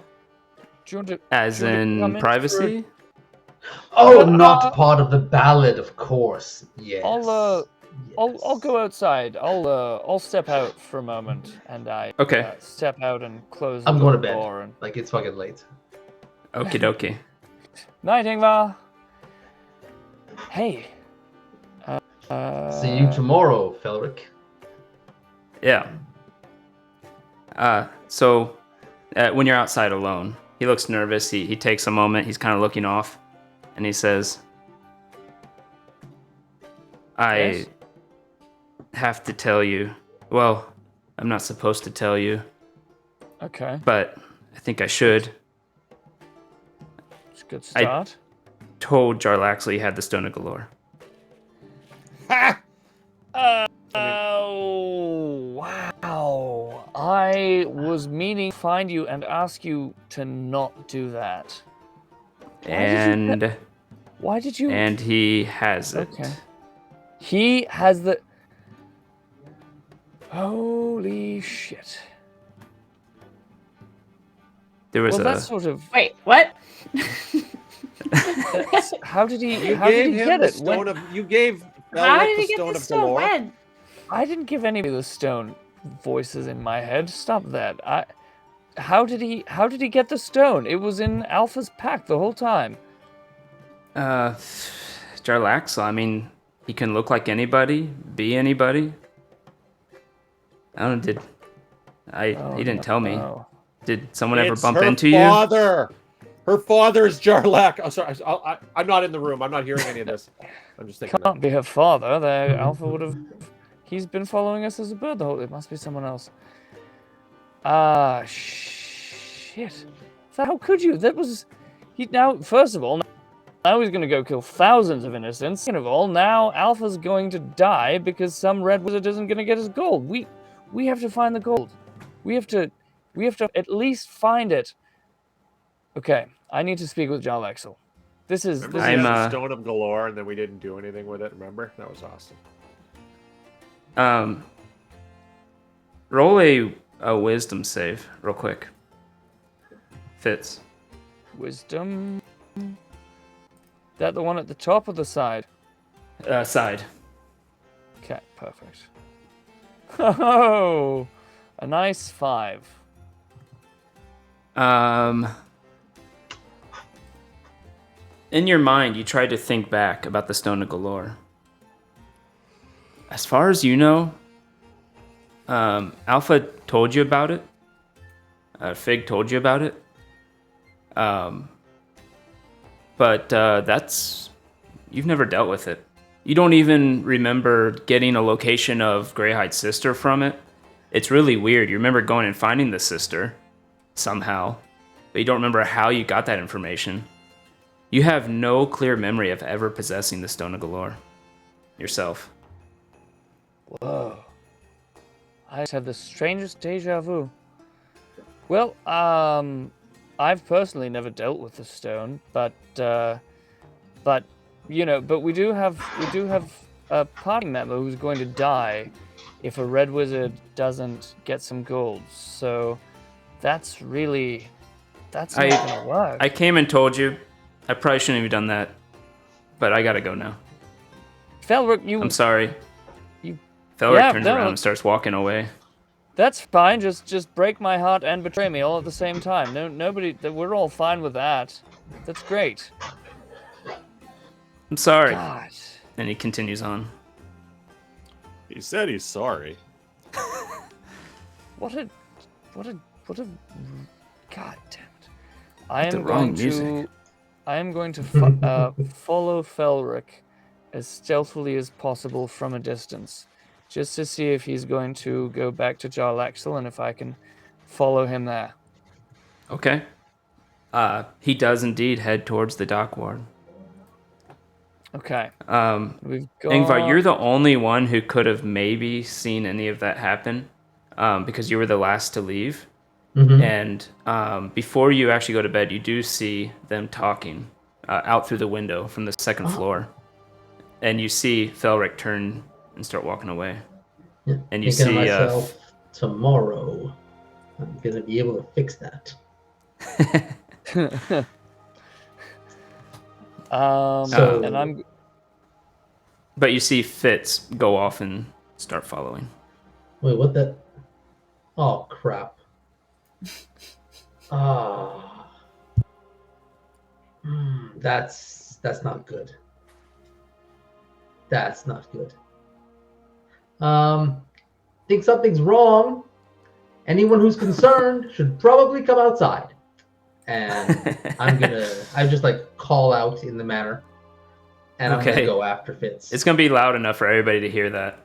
you want to, As do you want to in come in privacy? Oh, not part of the ballad, of course. Yes. I'll Yes. go outside. I'll step out for a moment, and I Okay. step out and close I'm the going to bed. door. And... Like, it's fucking late. Okie dokie. Night, Ingvar. Hey. See you tomorrow, Felric. Yeah. So when you're outside alone, he looks nervous. He takes a moment. He's kind of looking off, and he says, "I Yes? have to tell you. Well, I'm not supposed to tell you, Okay, but I think I should. it's a good start. Told Jarlaxle he had the Stone of Galore. Ha! Oh, wow. I was meaning to find you and ask you to not do that. Why did you... And he has it. Okay. He has the... Holy shit. There was Well, a that's sort of... Wait, what? How did he You how did gave he him get the it? stone of. You gave How Felric did the he get stone the of stone? galore. When? I didn't give any of the stone voices in my head. Stop that. How did he get the stone? It was in Alpha's pack the whole time. Jarlaxle. I mean, he can look like anybody, be anybody. I don't know. He didn't tell me. Oh. Did someone ever It's bump her into father. Her father's Jarlax. Oh, sorry. I'm not in the room. I'm not hearing any of this. I'm just thinking. Can't be her father. The Alpha would have. He's been following us as a bird the whole. It must be someone else. Shit. How could you? That was. First of all, now he's going to go kill thousands of innocents. Second of all, now Alpha's going to die because some red wizard isn't going to get his gold. We have to find the gold. We have to at least find it. Okay, I need to speak with Remember Jarlaxle. This is we had the I'm, stone of galore, and then we didn't do anything with it. Remember? That was awesome. Roll a wisdom save real quick. Fitz. wisdom. That the one at the top or the side? Side. Okay, perfect. Oh, a nice 5. In your mind, you tried to think back about the Stone of Galore. As far as you know, Alpha told you about it. Fig told you about it. But you've never dealt with it. You don't even remember getting a location of Greyhide's sister from it. It's really weird. You remember going and finding the sister somehow, but you don't remember how you got that information. You have no clear memory of ever possessing the Stone of Galore yourself. Whoa. I just have the strangest deja vu. Well, I've personally never dealt with the stone, but we do have a party member who's going to die if a red wizard doesn't get some gold. So that's not gonna work. I came and told you. I probably shouldn't have done that, but I gotta go now. Felric, I'm sorry. You- Felric turns around and starts walking away. That's fine. Just break my heart and betray me all at the same time. Nobody. We're all fine with that. That's great. I'm sorry. God. And he continues on. He said he's sorry. What a God damn it. I The am wrong going music. to follow Felric as stealthily as possible from a distance, just to see if he's going to go back to Jarlaxle and if I can follow him there. Okay. He does indeed head towards the dock ward. Okay. We've got... Ingvar, you're the only one who could have maybe seen any of that happen, because you were the last to leave. Mhm. And before you actually go to bed, you do see them talking out through the window from the second floor. And you see Felric turn and start walking away. Yeah, And you thinking to see myself, tomorrow I'm gonna be able to fix that. So- and I'm... But you see Fitz go off and start following. Wait, what the? Oh crap! Ah, that's not good. That's not good. Think something's wrong. Anyone who's concerned should probably come outside. And I just like call out in the manor, and I'm Okay. gonna go after Fitz. It's going to be loud enough for everybody to hear that.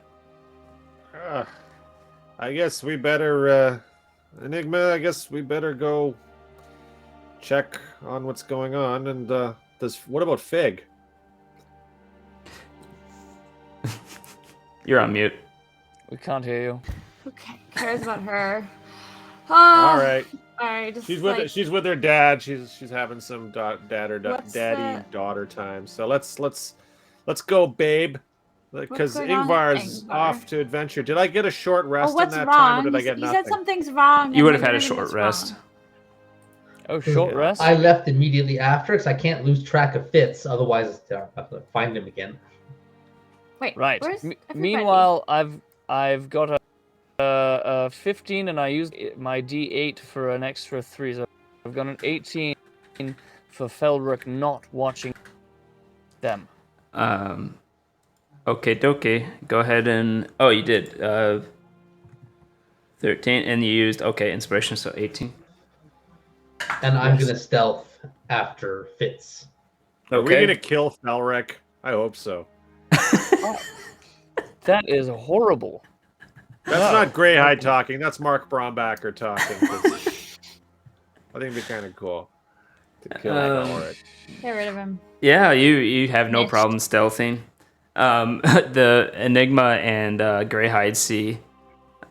I guess we better, Enigma, I guess we better go check on what's going on. And what about Fig? You're on mute. We can't hear you. Who cares about her? All right. All right. Just She's with her dad. She's having some What's daughter time. So let's go, babe. Because going on, Ingvar's Ingvar? off to adventure. Did I get a short rest in what's that wrong? time, or did I get You nothing? said something's wrong. You and would have then had a everything short is rest. wrong. Oh, short rest? I left immediately after because I can't lose track of Fitz. Otherwise, I'll have to find him again. Wait. Right. Where's everybody? Meanwhile, I've got a 15, and I used my D8 for an extra 3. So I've got an 18 for Felric not watching them. Okay, dokie. Go ahead and... Oh, you did. 13, and you used... Okay, inspiration, so 18. And I'm gonna stealth after Fitz. Are we Okay. gonna kill Felric? I hope so. That is horrible. That's not Greyhide talking. That's Mark Brombacher talking. 'Cause I think it'd be kind of cool to kill Felric. Get rid of him. Yeah, you have no Missed. problem stealthing. The Enigma and Greyhide see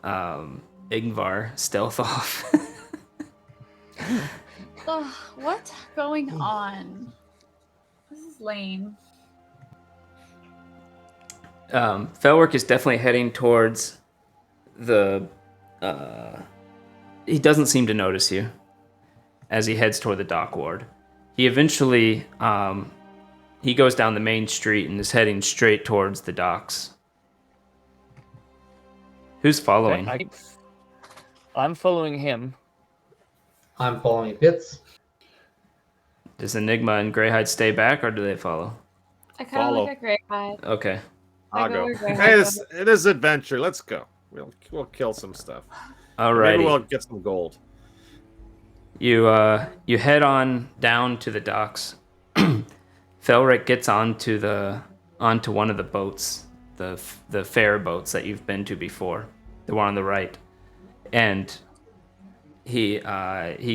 Ingvar stealth off. Ugh, what's going on? This is lame. Felric is definitely heading towards the... he doesn't seem to notice you as he heads toward the dock ward. He eventually... he goes down the main street and is heading straight towards the docks. Who's following? I'm following him. I'm following Fitz. Does Enigma and Greyhide stay back, or do they follow? I kind of Follow. look at Greyhide. Okay. I'll I go. where Greyhide Hey, goes. it is adventure. Let's go. We'll kill some stuff. Alrighty. Maybe we'll get some gold. You head on down to the docks. Felric gets onto one of the boats, the fair boats that you've been to before, the one on the right, and he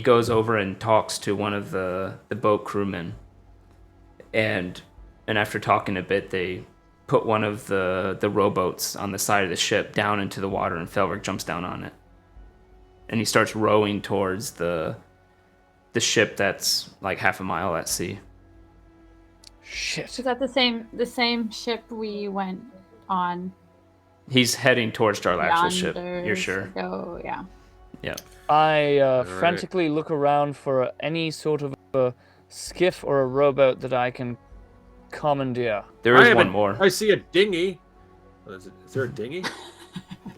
goes over and talks to one of the boat crewmen, and after talking a bit, they put one of the rowboats on the side of the ship down into the water, and Felric jumps down on it, and he starts rowing towards the ship that's like half a mile at sea. Shit. Is that the same ship we went on? He's heading towards Jarlaxle's ship. You're yonders sure? ago? Yeah. Yeah. I frantically look around for any sort of a skiff or a rowboat that I can commandeer. There is one more. I see a dinghy. Is there a dinghy? Do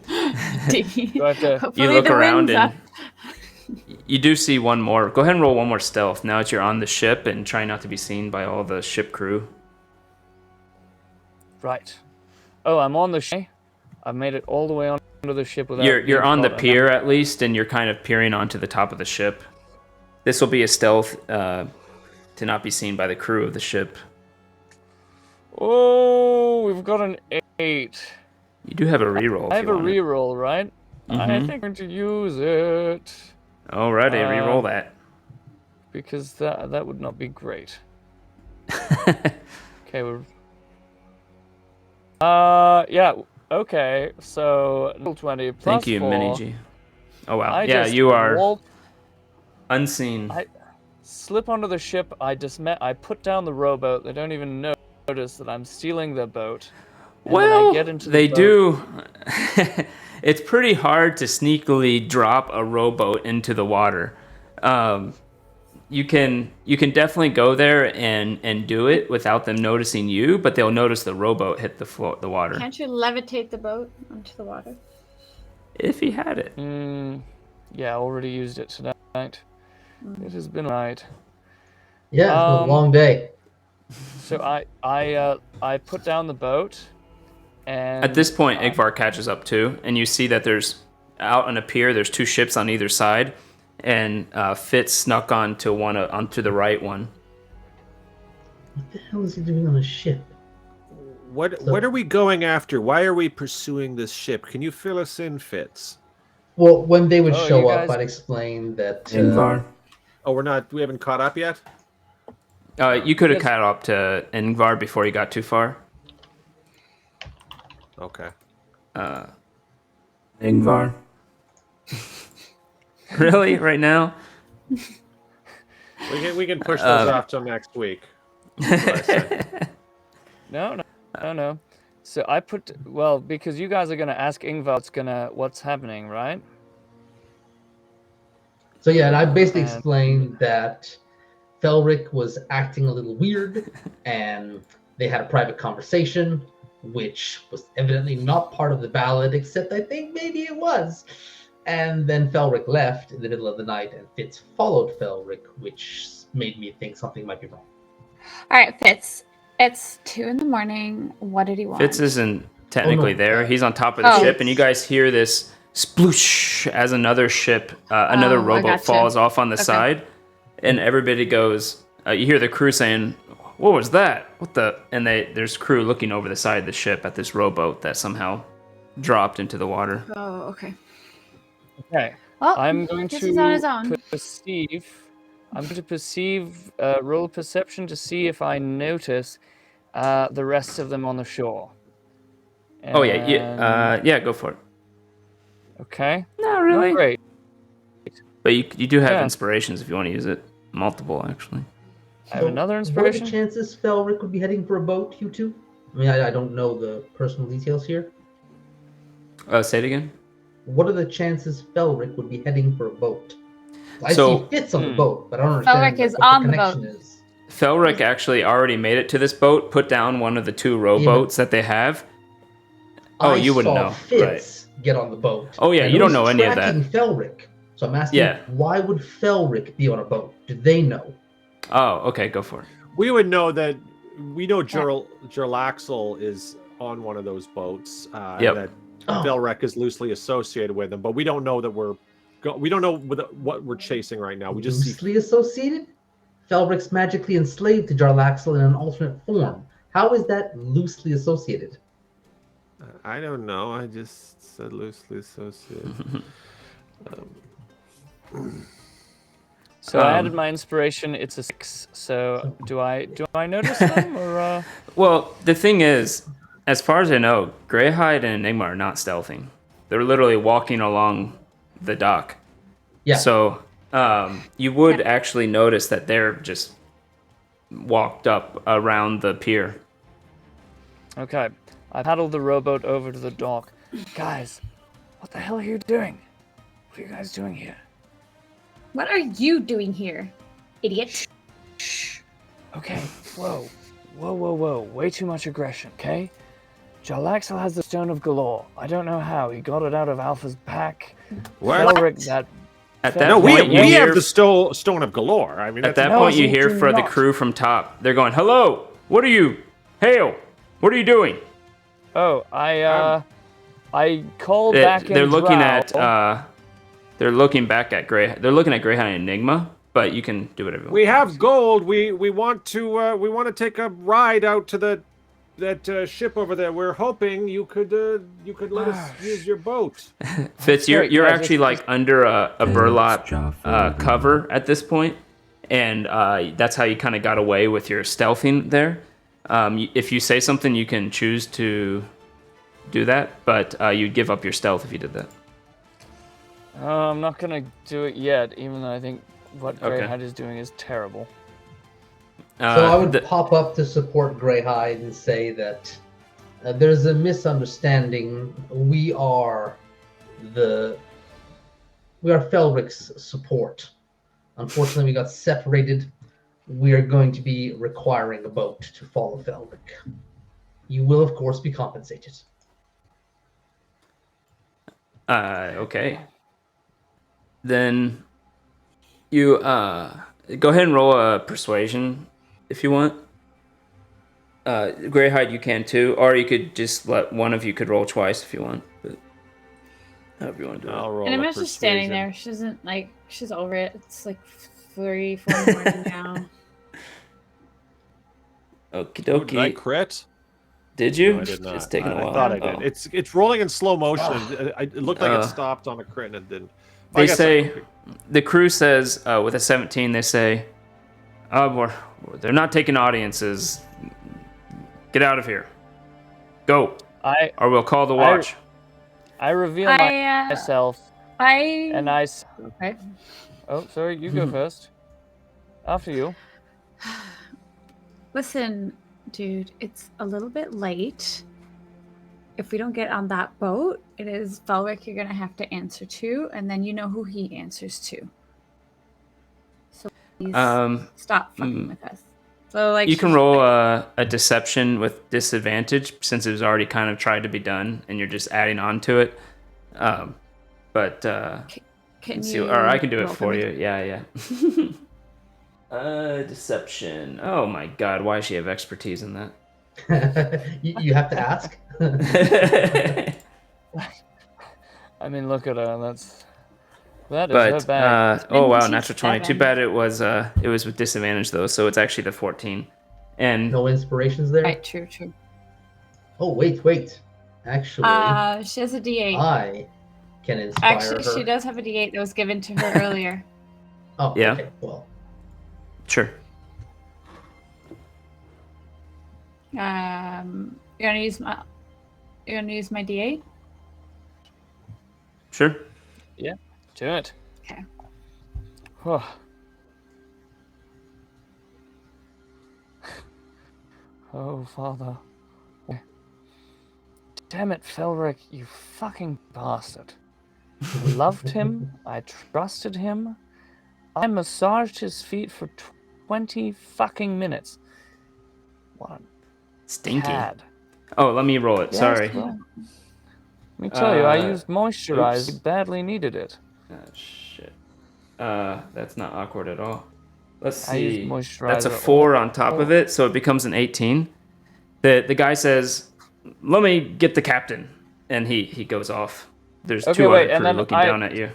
I have to... Hopefully You look the around wind's and up. you do see one more. Go ahead and roll one more stealth now that you're on the ship and try not to be seen by all the ship crew. Right. Oh, I'm on the ship. I've made it all the way onto the ship without. You're being on the caught, and pier at least, and you're kind of peering onto the top of the ship. This will be a stealth to not be seen by the crew of the ship. Oh, we've got an 8. You do have a reroll. I have a reroll, right? I Mhm. think I'm going to use it. Alrighty, reroll that. Because that would not be great. Okay, we're. Yeah. Okay. So 20 plus Thank you, 4. Mini G. Oh wow. I Yeah, just you are walk- unseen. I slip onto the ship. I put down the rowboat. They don't even notice that I'm stealing their boat. And then I get into the boat. do. It's pretty hard to sneakily drop a rowboat into the water. You can definitely go there and do it without them noticing you, but they'll notice the rowboat hit the water. Can't you levitate the boat onto the water? If he had it. Yeah, I already used it tonight. It has been a night. Yeah, it's been a long day. So I put down the boat, and At this point, Ingvar catches up too, and you see that there's out on a pier. There's 2 ships on either side, and Fitz snuck onto the right one. What the hell is he doing on a ship? What are we going after? Why are we pursuing this ship? Can you fill us in, Fitz? Well, when they would Oh, show you up, guys- I'd explain that. Ingvar. Oh, we haven't caught up yet? You could have caught up to Ingvar before he got too far. Okay. Ingvar. Really? Right now? We can push those off till next week. That's what I say. No. So I because you guys are gonna ask Ingvar what's happening, right? So yeah, and I basically And- explained that Felric was acting a little weird, and they had a private conversation, which was evidently not part of the ballad, except I think maybe it was. And then Felric left in the middle of the night, and Fitz followed Felric, which made me think something might be wrong. All right, Fitz. It's 2 a.m. What did he want? Fitz isn't technically Oh, no. there. He's on top of the Oh. ship, and you guys hear this sploosh as another ship, another Oh, I rowboat gotcha. falls off on the Okay. side, and everybody goes. You hear the crew saying, "What was that? What the?" And there's crew looking over the side of the ship at this rowboat that somehow dropped into the water. Oh, okay. Okay. Well, I'm going guess he's on his to own. perceive. I'm going to perceive. Roll perception to see if I notice the rest of them on the shore. Oh yeah, yeah, go for it. Okay. Not Not really, great. but you do have Yeah. inspirations if you want to use it. Multiple actually. I have another What are inspiration. the chances Felric would be heading for a boat, you two? I mean, I don't know the personal details here. Say it again. What are the chances Felric would be heading for a boat? I So- see Fitz on the boat, but I don't understand Felric is what on the connection boat. is. Felric actually already made it to this boat, put down one of the 2 rowboats that they have. Oh, I you wouldn't saw know, Fitz get on the boat. Oh, yeah, I you don't he's know any of that. tracking Felric. So I'm asking, Yeah. why would Felric be on a boat? Do they know? Oh, okay, go for it. We would know that. We know Gerlaxle is on one of those boats. Yep. That Oh. Felric is loosely associated with them, but we don't know that we don't know what we're chasing right now. We just see. Loosely associated? Felric's magically enslaved to Jarlaxle in an alternate form. How is that loosely associated? I don't know. I just said loosely associated. So I added my inspiration. It's a 6. So do I notice them or? Well, the thing is, as far as I know, Greyhide and Enigma are not stealthing. They're literally walking along the dock. Yeah. So you would actually notice that they're just walked up around the pier. Okay. I paddled the rowboat over to the dock. Guys, what the hell are you doing? What are you guys doing here? What are you doing here, idiot? Shh. Okay. Whoa. Way too much aggression, okay? Jarlaxle has the Stone of Galore. I don't know how. He got it out of Alpha's pack. What? Felric, that... At that No, point, we you hear, have the Stone of Galore. I mean, at that's that No, point you you hear do for the not. crew from top. They're going, "Hello, what are you? Hail, what are you doing?" Oh, I called back in They're looking Drow. at they're looking back at They're looking at Greyhide and Enigma, but you can do whatever you want. We have gold. We want to take a ride out to that ship over there. We're hoping you could let us use your boat. Fitz, Great, you're yeah, actually just- under a burlap Joffrey. cover at this point, and that's how you kind of got away with your stealthing there. If you say something, you can choose to do that, but you'd give up your stealth if you did that. I'm not gonna do it yet, even though I think what Okay. Greyhide is doing is terrible. So I would the- pop up to support Greyhide and say that there's a misunderstanding. We are Felric's support. Unfortunately, we got separated. We are going to be requiring a boat to follow Felric. You will, of course, be compensated. Okay. Then you go ahead and roll a persuasion if you want. Greyhide, you can too, or you could just let one of you could roll twice if you want. But however you want to do I'll it. roll And a Emma's just standing persuasion. there. She doesn't like. She's over it. It's like 3-4 in the morning now. Okie Oh, did I dokie. crit? Did you? No, I did not. It's taking a I while. thought I Oh. did. It's rolling in slow motion. It looked like Oh. it stopped on a crit and it didn't. They I guess say, the crew says with a 17, they say, they're not taking audiences. Get out of here. Go, or we'll call the watch. I reveal myself, and I. Okay. Oh, sorry. You go first. After you. Listen, dude, it's a little bit late. If we don't get on that boat, it is Felric you're gonna have to answer to, and then you know who he answers to. So please stop fucking with us. So like You can roll a deception with disadvantage since it was already kind of tried to be done, and you're just adding on to it. But can let's see, you or I can do it roll for me? you. Yeah. Deception. Oh my God, why does she have expertise in that? You have to ask. I mean, look at her. That is her But bag. oh wow, Teach natural 20. Too them. bad it was with disadvantage though, so it's actually the 14. And No inspirations there? Right, true. Oh, wait. Actually, She has a D8. I can inspire Actually, her. she does have a D8 that was given to her earlier. Oh, Yeah. okay. Well, sure. You're gonna use my D8. Sure. Do it. Okay. Oh, Father. Damn it, Felric, you fucking bastard. I loved him. I trusted him. I massaged his feet for 20 fucking minutes. What a Stinky. cad. Oh, let me roll it. Yes, Sorry. well, let me tell you, I used Oops. moisturize. You badly needed it. Oh, shit. That's not awkward at all. Let's I used see. moisturizer. That's a 4 on top of it, so it becomes an 18. The guy says, "Let me get the captain," and he goes off. There's Okay, two wait, other and crew then looking down at you.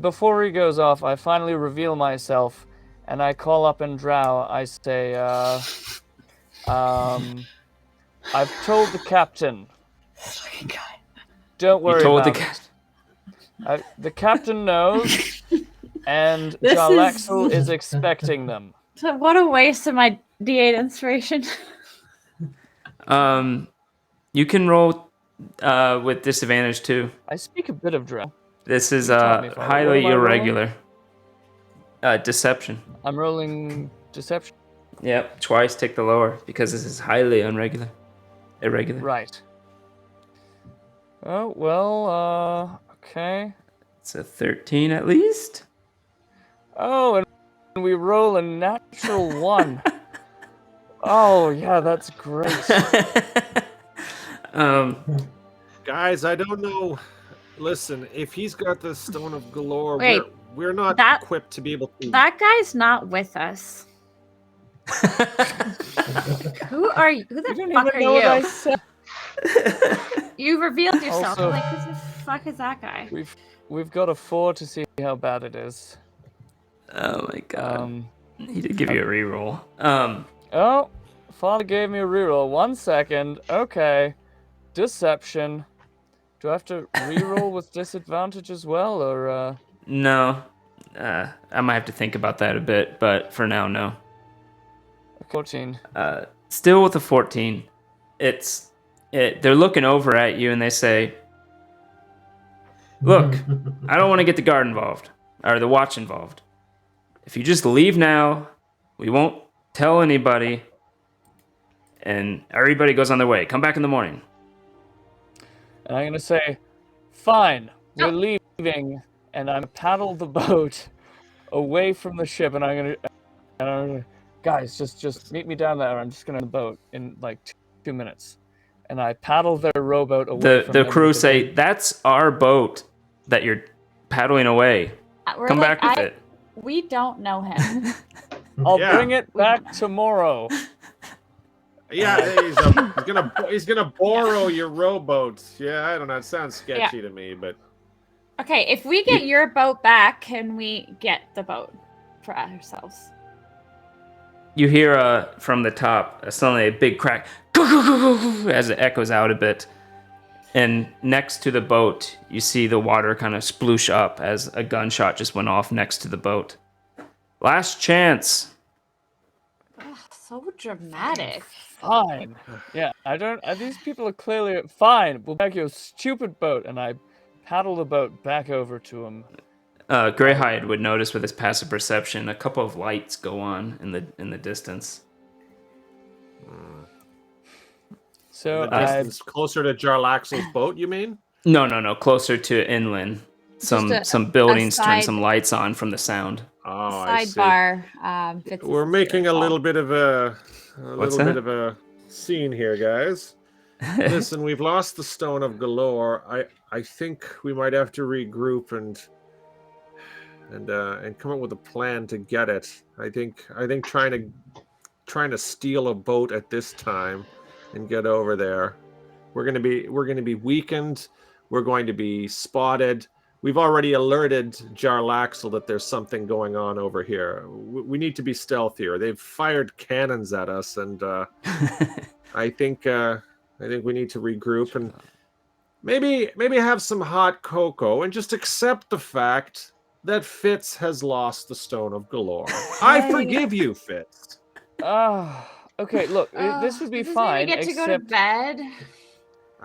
Before he goes off, I finally reveal myself, and I call up in Drow. I say, I've told the captain. Don't worry You told about the it. captain. The captain knows, and This Jalaxel is- is expecting them. So what a waste of my D8 inspiration. You can roll with disadvantage too. I speak a bit of Drow. This is You taught me, Father. What highly am I rolling? irregular. Deception. I'm rolling deception. Yep, twice take the lower because this is highly irregular. Right. Oh, well, okay. It's a 13 at least. Oh, and we roll a natural 1. Oh, yeah, that's great. Guys, I don't know. Listen, if he's got the Stone of Galore, Wait, we're not that- equipped to be able to. That guy's not with us. Who are you? Who the You didn't fuck even are know what I you? said. You revealed yourself. Also- Like, who the fuck is that guy? We've got a 4 to see how bad it is. Oh my god. He did give you a reroll. Oh, Father gave me a reroll. 1 second. Okay. Deception. Do I have to reroll with disadvantage as well, or No. I might have to think about that a bit, but for now, no. 14? Still with a 14. They're looking over at you and they say, "Look, I don't want to get the guard involved, or the watch involved. If you just leave now, we won't tell anybody, and everybody goes on their way. Come back in the morning." And I'm gonna say, fine, we're leaving, and I'm paddle the boat away from the ship, and I'm gonna guys, just meet me down there. I'm just gonna the boat in like 2 minutes, and I paddle their rowboat away. The crew say, "That's our boat that you're paddling away. We're Come like, back with it." We don't know him. I'll Yeah. bring it back tomorrow. Yeah, he's gonna borrow your rowboat. Yeah, I don't know. It sounds sketchy to me, but Okay, if we get your boat back, can we get the boat for ourselves? You hear from the top suddenly a big crack as it echoes out a bit. And next to the boat, you see the water kind of sploosh up as a gunshot just went off next to the boat. Last chance. Ugh, so dramatic. Fine. Yeah, I don't. These people are clearly fine. We'll back your stupid boat, and I paddle the boat back over to him. Greyhide would notice with his passive perception a couple of lights go on in the distance. So the distance closer to Jarlaxle's boat, you mean? No, closer to inland. Some buildings turn some lights on from the sound. Oh, I see. Sidebar. Fitz We're is making a fault. little bit of a What's that? bit of a scene here, guys. Listen, we've lost the Stone of Galore. I think we might have to regroup and come up with a plan to get it. I think trying to steal a boat at this time and get over there. We're gonna be weakened. We're going to be spotted. We've already alerted Jarlaxle that there's something going on over here. We need to be stealthier. They've fired cannons at us, and I think we need to regroup and maybe have some hot cocoa and just accept the fact that Fitz has lost the Stone of Galore. I forgive you, Fitz. Okay, look, this would be does this fine. mean we get to go to bed?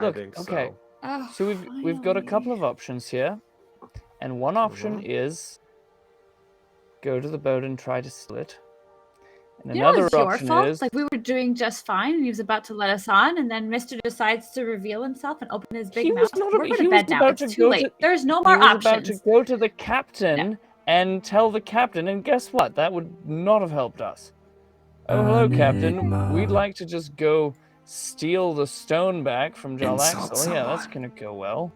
Look, I think okay. so. Oh, So we've got a couple finally. of options here, and one option is go to the boat and try to steal it. And You know, another it's your option fault. is Like, we were doing just fine, and he was about to let us on, and then Mister decides to reveal himself and open his big He was mouth. not We're a- going he to was bed now. about It's to too go late. to- There's no he more was options. about to go to the captain and tell the captain, and guess what? That would not have helped us. Oh, hello, Captain. Enigma. We'd like to just go steal the stone back from Insult Jarlaxle. Yeah, that's someone. gonna go well.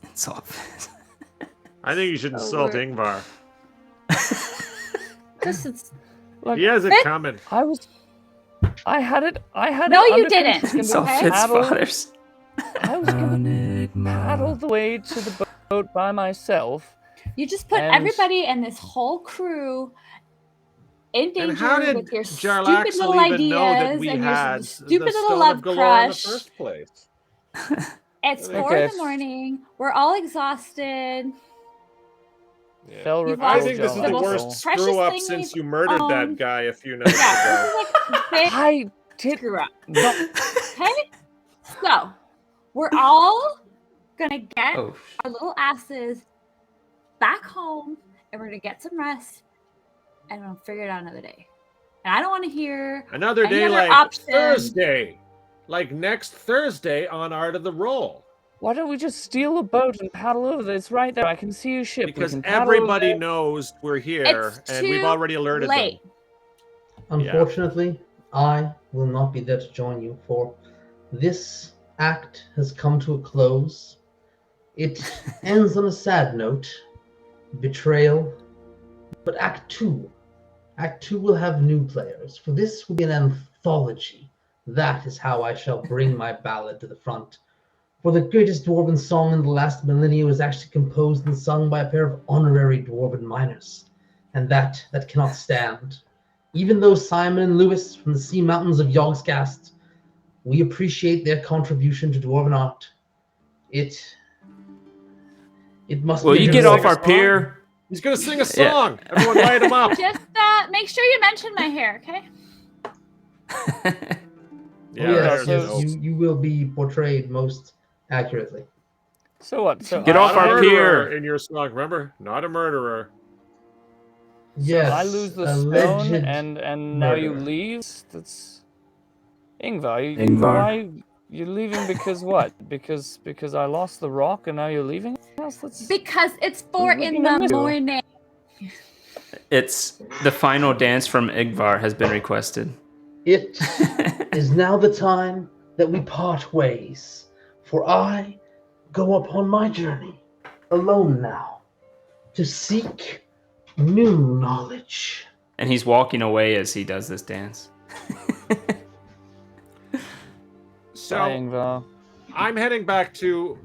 Insult. I think you should insult Ingvar. This is... Look, He has it Fitz- coming. I had it. No, you under didn't. control. Insult Okay. Fitz Paddle- fathers. I was gonna Enigma. paddle the way to the boat by myself. You just put And- everybody and this whole crew in And danger how did with your stupid Jarlaxle little even ideas know that we and had your stupid the little Stone love of Galore crush. in the first place? It's 4 Okay. in the morning. We're all exhausted. Fell You've I lost think this is the the most worst precious screw up thing since we've you murdered that owned. guy a few nights Yeah, ago. this is like big I did screw up. not. Okay? So, we're all gonna get Oh, our little asses back home and we're gonna get some rest and we'll figure it out another day. And I don't want to hear Another Any day other like option? Thursday. Like next Thursday on Art of the Roll. Why don't we just steal a boat and paddle over there? It's right there. I can see your ship. We Because can paddle over everybody there. knows we're here It's and we've too already alerted late. them. Unfortunately, I will not be there to join you, for this act has come to a close. It ends on a sad note, betrayal. But Act 2 will have new players, for this will be an anthology That is how I shall bring my ballad to the front. For the greatest dwarven song in the last millennia was actually composed and sung by a pair of honorary dwarven miners. And that cannot stand. Even though Simon and Lewis from the Sea Mountains of Yogscast, we appreciate their contribution to dwarven art. It must Well, be you get off our pier. He's gonna sing a song. Everyone light him up. Just make sure you mention my hair, okay? Yes, so- you will be portrayed most accurately. So what? So Get off Not a our murderer pier. in your song. Remember, not a murderer. Yes, I lose the alleged stone, and now you murder. leave. That's Ingvar. Ingvar. Why you're leaving? Because what? Because I lost the rock, and now you're leaving us. That's Because it's 4 in What the do you morning. It's the final dance from Ingvar has been requested. It is now the time that we part ways, for I go upon my journey, alone now, to seek new knowledge. And he's walking away as he does this dance. So Bye, Ingvar. I'm heading back to.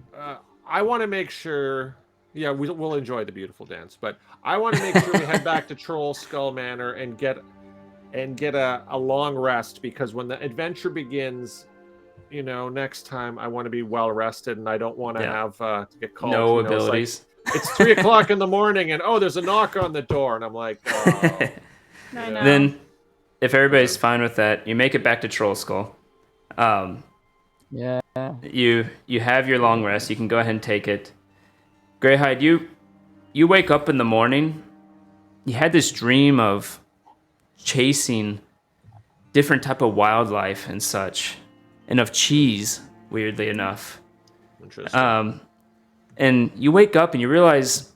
I want to make sure. Yeah, we'll enjoy the beautiful dance, but I want to make sure we head back to Troll Skull Manor and get a long rest, because when the adventure begins, next time I want to be well rested, and I don't want to have to get called. No it's like, abilities. it's 3 o'clock in the morning, and there's a knock on the door, and I'm like, oh. I know. Then, if everybody's fine with that, you make it back to Troll Skull. Yeah. You have your long rest. You can go ahead and take it. Greyhide, you wake up in the morning. You had this dream of chasing different type of wildlife and such, and of cheese. Weirdly enough, Interesting. and you wake up and you realize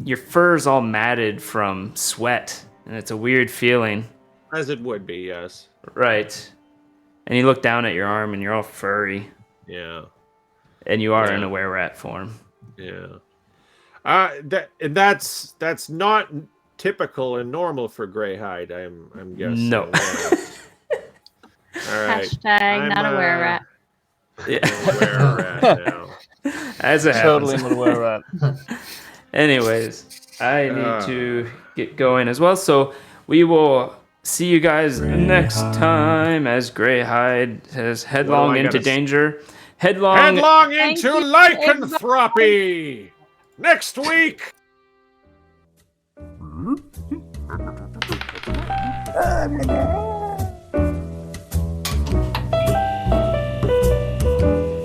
your fur's all matted from sweat, and it's a weird feeling. As it would be, yes. Right. And you look down at your arm and you're all furry. Yeah. And you are Yeah. in a were-rat form. Yeah. That's not typical and normal for Greyhide, I'm guessing. No. All right. Hashtag not a were-rat. Yeah. Now. As it Totally happens. not aware of that. Anyways, I need to get going as well. So we will see you guys next time as Greyhide says headlong into danger. Headlong Into you, lycanthropy! Next week! Ah,